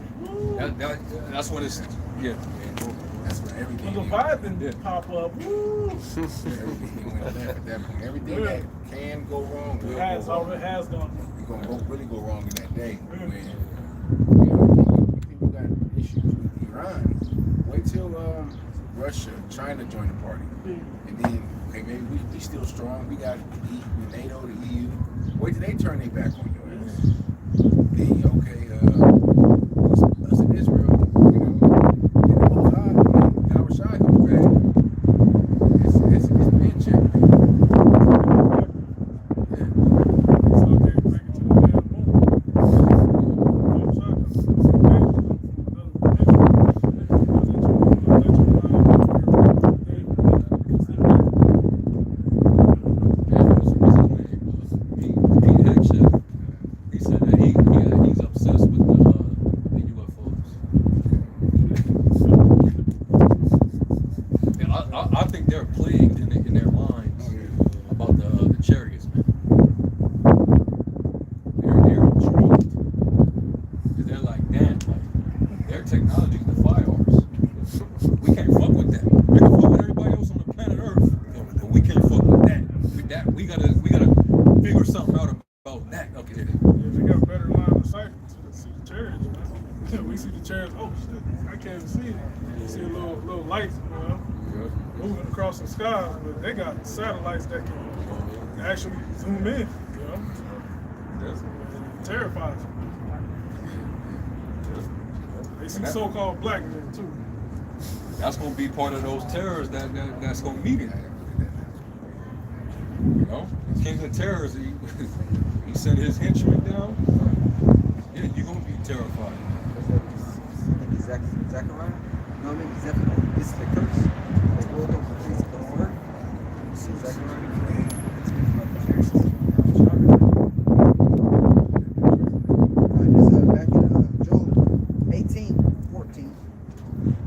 That's when it's That's when everything. when Leviathan pop up. Woo! Everything went left at that point. Everything that can go wrong will Has go wrong. already has gone. You're gonna really go wrong in that day. Mm. When you people got issues with Iran, wait till Russia, China join the party, and then okay, maybe we still strong. We got the NATO, the EU. Wait till they turn their back on your ass. Then okay, us in Israel, you know, and the whole time, when our side comes back, it's been checked. see the cherubs. Oh shit, I can't even see it. You see a little lights, moving across the sky, but they got satellites that can actually zoom in. It terrifies them. They see so-called black men too. That's gonna be part of those terrors that's gonna meet him. You know, King of Terrors, he sent his henchmen down. Yeah, you're gonna be terrified. Zechariah? No, maybe Zephaniah. This is the curse. They rolled over the face of the whole earth. You see Zechariah? Back in Job 18:14.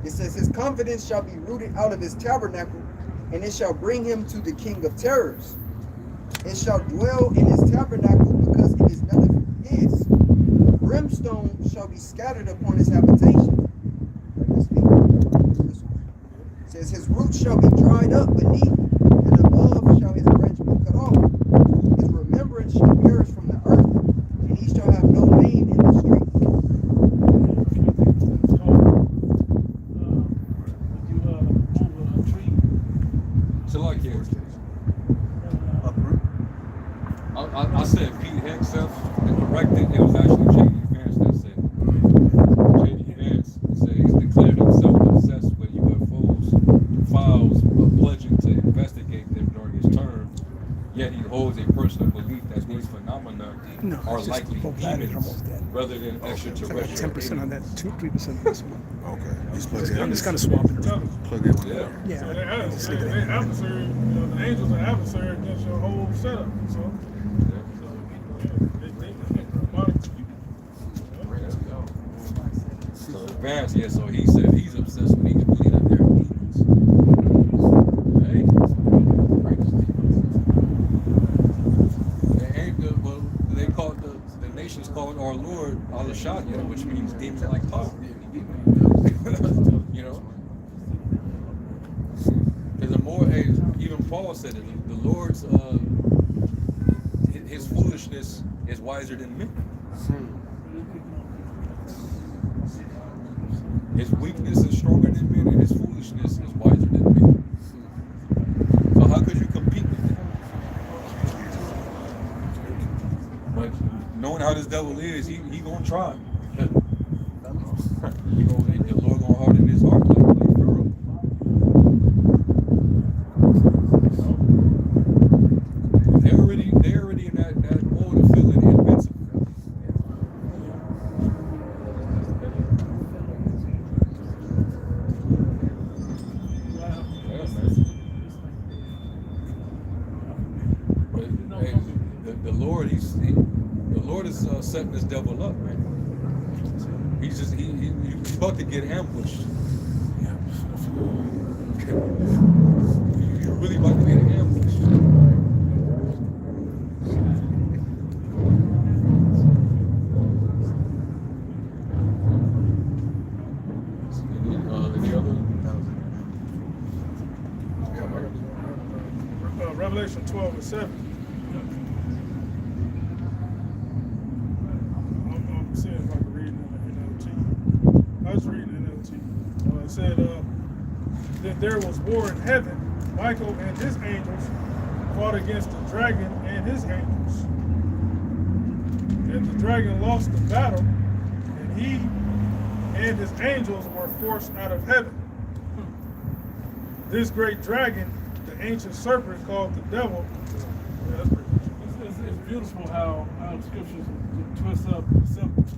It says, his confidence shall be rooted out of his tabernacle, and it shall bring him to the king of terrors. It shall dwell in his tabernacle because it is none of his. Brimstone shall be scattered upon his habitation. It says, his roots shall be dried up beneath, and above shall his branch be cut off. His remembrance shall perish from the earth, and he shall have no name in the street. So like here, I said Pete Hegseth and corrected. It was actually J.D. Vance that said it. J.D. Vance said he's declared himself obsessed with UFOs, files pledging to investigate them during his term. Yet he holds a personal belief that these phenomena are likely demons rather than extraterrestrial. 10% on that, 2-3% on this one. Okay. I'm just kind of swapping it. Plug in with Yeah. Yeah. So they adversary, the angels are adversary against your whole setup. So they demonic to you. So Vance, so he said he's obsessed with each belief that they're demons. Hey, they call it the nations call it our Lord Al-Shadya, which means demon-like power. You know, because the more, even Paul said it, the Lord's his foolishness is wiser than men. His weakness is stronger than men, and his foolishness is wiser than men. So how could you compete with that? But knowing how this devil is, he gonna try. The Lord gonna harden his heart like Pharaoh. They're already in that mode of feeling invincible. But hey, the Lord, the Lord is setting this devil up, man. He's about to get ambushed. You're really about to get ambushed. Any other? Revelation 12:7. I'm seeing if I can read it in NLT. I was reading NLT. It said that there was war in heaven. Michael and his angels fought against the dragon and his angels. And the dragon lost the battle, and he and his angels were forced out of heaven. This great dragon, the ancient serpent called the devil. Yeah, that's pretty good. It's beautiful how scriptures twist up the symbols.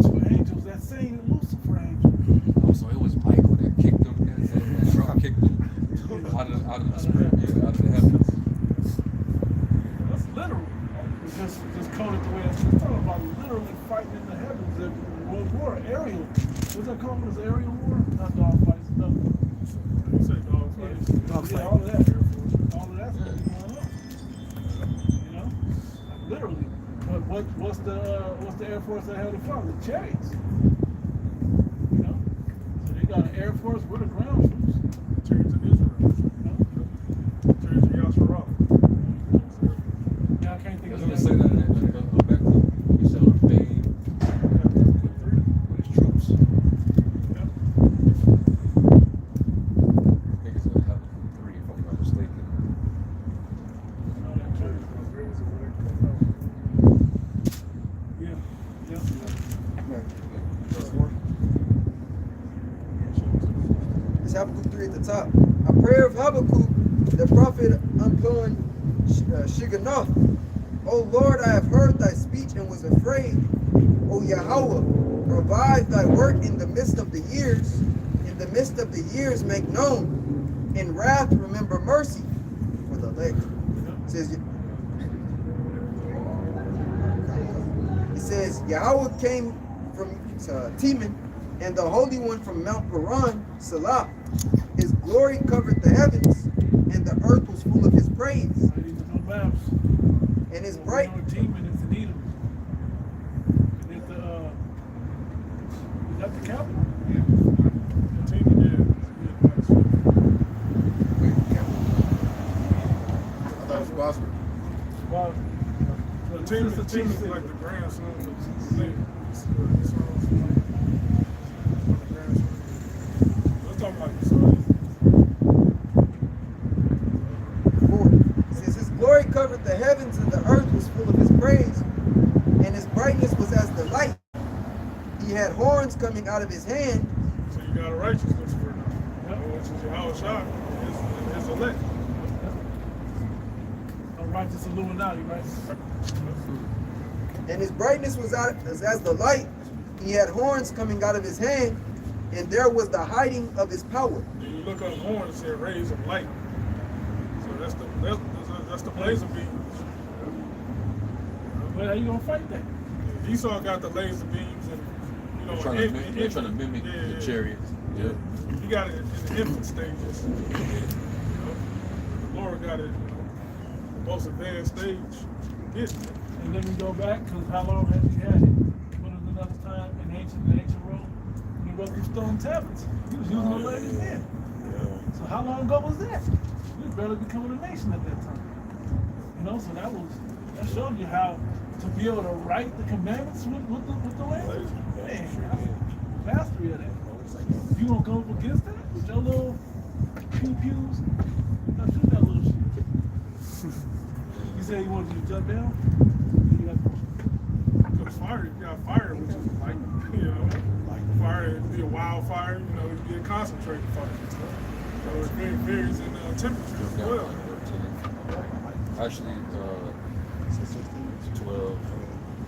Two angels, that same Lucifer angel. Oh, so it was Michael that kicked him, that drop kicked him out of the spirit, out of the heavens. That's literal. It's just coded the way it's talking about literally fighting in the heavens. The World War, aerial. What's that called? It's aerial war? Not dog fights, no. You say dog fights. Yeah, all of that. All of that's going on. You know? Literally. But what's the Air Force that held it from? The Chariots. You know? So they got an Air Force, we're the ground troops. Chariots of Israel. Chariots of Yasharal. Yeah, I can't think of Doesn't it say that in Rebecca? You said Bane. Habakkuk 3 at the top. A prayer of Habakkuk, the prophet imploring Shiganoth. O Lord, I have heard thy speech and was afraid. O Yahweh, revive thy work in the midst of the years. In the midst of the years make known. In wrath remember mercy for the elect. It says Yahweh came from Teman, and the Holy One from Mount Paran, Salah. His glory covered the heavens, and the earth was full of his praise. And his bright. Teman is in Edom. Is that the capital? Yeah. Teman, yeah. Wait, capital. I thought it was possible. Well, Teman is like the grandson of Slave. Let's talk about the son. 4. It says his glory covered the heavens, and the earth was full of his praise, and his brightness was as the light. He had horns coming out of his hand. So you got a righteousness for now. Which is Yahweh Shah, his elect. a righteous Illuminati, right? And his brightness was as the light. He had horns coming out of his hand, and there was the hiding of his power. And you look up horns, it said rays of light. So that's the laser beam. Well, how you gonna fight that? Esau got the laser beams, and They're trying to mimic the chariots. Yeah. You got it in the infant stages. The Lord got it, the most advanced stage. And then we go back, because how long has he had it? When was another time in ancient Rome? When he wrote these stone tablets. He was using the language then. So how long ago was that? We were barely becoming a nation at that time. So that showed you how to be able to write the commandments with the language. Man, mastery of that. You gonna come up against that with your little pews? Now shoot that little shit. You said you wanted you to jump down? Because fire, you got fire, which is like, like fire, it'd be a wildfire, it'd be a concentrated fire. So it varies in temperature as well. Actually, 12.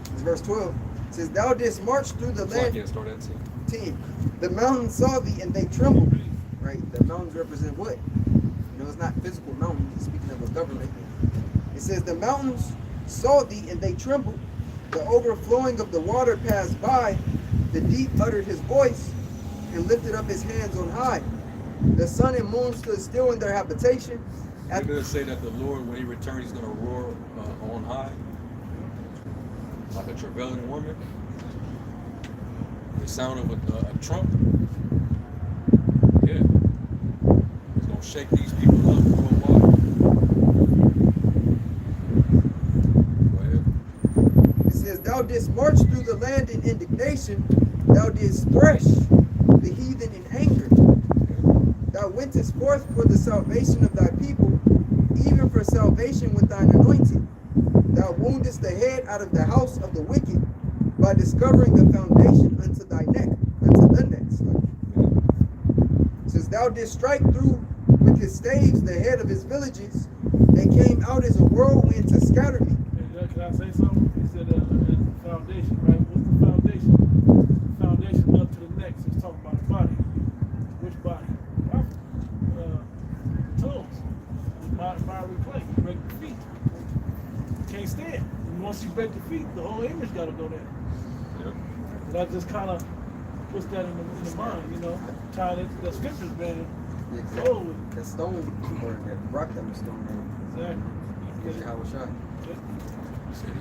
It's verse 12. It says, Thou didst march through the So I land. can't start at 10. 10. The mountains saw thee and they trembled. Right? The mountains represent what? It's not physical mountains. It's speaking of a government. It says, The mountains saw thee and they trembled. The overflowing of the water passed by. The deep uttered his voice and lifted up his hands on high. The sun and moon stood still in their habitation. It does say that the Lord, when he returns, he's going to roar on high, like a travailing woman. The sound of a trump. Yeah. It's going to shake these people up worldwide. Go ahead. It says, Thou didst march through the land in indignation. Thou didst thresh the heathen in anger. Thou wentest forth for the salvation of thy people, even for salvation with thine anointed. Thou woundest the head out of the house of the wicked, by discovering the foundation unto thy neck, unto the neck. Since thou didst strike through with his staves the head of his villages, they came out as a whirlwind to scatter me. Can I say something? He said the foundation, right? What's the foundation? The foundation up to the neck. So he's talking about the body. Which body? Toes. Fiery clay. You break the feet. You can't stand. And once you break the feet, the whole image got to go there. Yep. That just kind of puts that in the mind, tying it to the scriptures, man. Exactly. That stone, or that rock that was thrown in. Exactly. Because of how it was shot. He said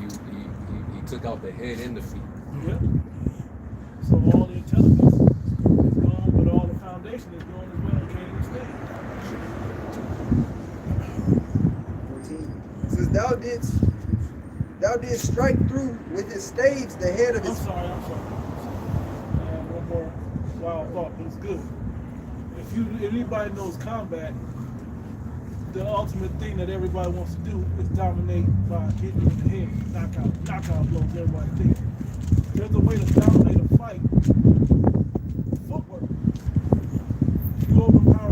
he took out the head and the feet. Yeah. So all the intelligence is gone, but all the foundation is gone as well. Can't even stand. 14. It says, Thou didst strike through with his staves the head of his. I'm sorry. I have one more wild thought, but it's good. If anybody knows combat, the ultimate thing that everybody wants to do is dominate by hitting in the head, knockout blows. Everybody thinks there's a way to dominate a fight. Footwork. You overpower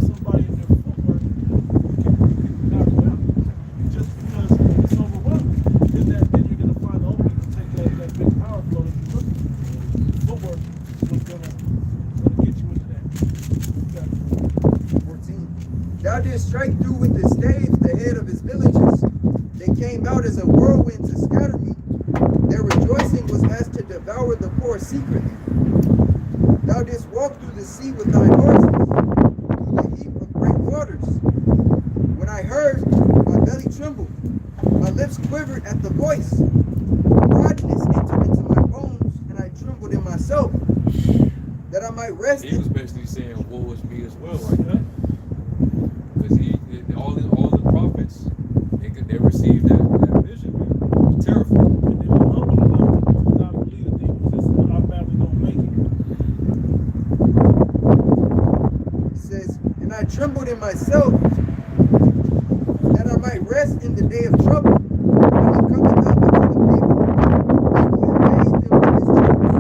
his staves the head of his villages. They came out as a whirlwind to scatter me. Their rejoicing was as to devour the poor secretly. Thou didst walk through the sea with thy horses, through the heap of great waters. When I heard, my belly trembled, my lips quivered at the voice. Rottenness entered into my bones, and I trembled in myself, that I might rest. He was basically saying, "Woe is me" as well, right there. Because all the prophets, they received that vision. It was terrifying. And they were humble enough to not believe that they was just automatically gonna make it. It says, and I trembled in myself, that I might rest in the day of trouble. When he cometh up unto the people, he will invade them with his troops.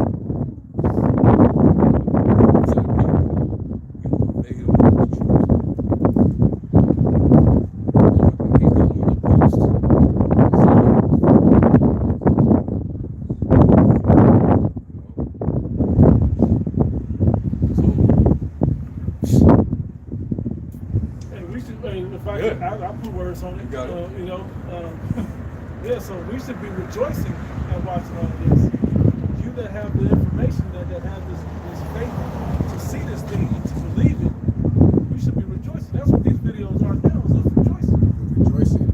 I put words on it. You got it. You know, yeah. So we should be rejoicing at watching all this. You that have the information, that have this faith to see this thing and to believe it, we should be rejoicing. That's what these videos are now. Is us rejoicing. We're rejoicing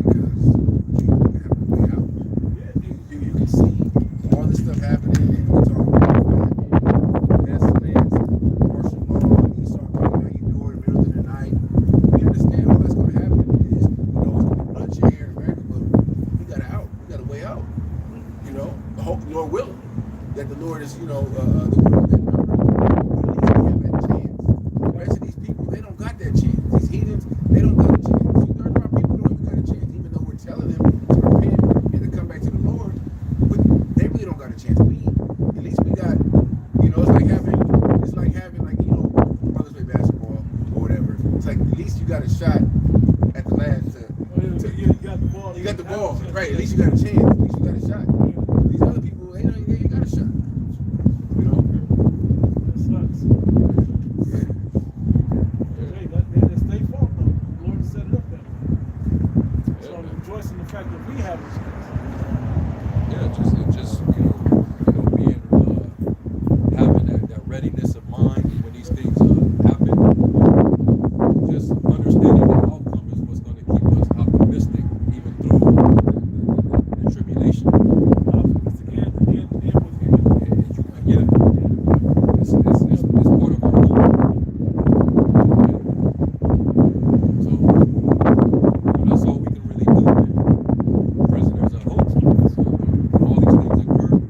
because we have a way out. Yeah, You can see all this stuff happening, and we're talking about pestilence, martial law, and Esau coming out your door in the middle of the night. We understand all that's going to happen. Is, it's going to be bloodshed here in America, but we got an out. We got a way out. You know, the hope, Lord willing, that the Lord is, the world that at least we have that chance. The rest of these people, they don't got that chance. These heathens, they don't got a chance. See, there are people don't even got a chance, even though we're telling them to repent and to come back to the Lord, but they really don't got a chance. At least we got, it's like having brothers play basketball or whatever. It's like at least you got a shot at the last. you got the ball. You got the ball, right? At least you got a chance. At least you got a shot. These other people, they ain't got a shot. That sucks. Yeah. Hey, that's their fault though. The Lord set it up that way. So I'm rejoicing in the fact that we have a chance. Yeah, just being having that readiness of mind when these things happen. Just understanding the outcome is what's going to keep us optimistic even through the tribulation. Optimistic and Yeah, it's part of our hope. So that's all we can really do, man. Prisoners of hope. So all these things occur.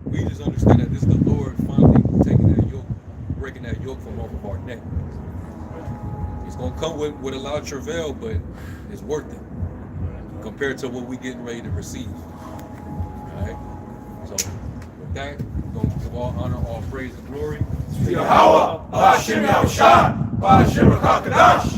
We just understand that this is the Lord finally taking that yoke, breaking that yoke from off of our neck. It's gonna come with a lot of travail, but it's worth it compared to what we getting ready to receive. Alright? So with that, we're gonna give all honor, all praise and glory. Yahweh, Ba'ashem Yahushua, Ba'ashem Rakakadash.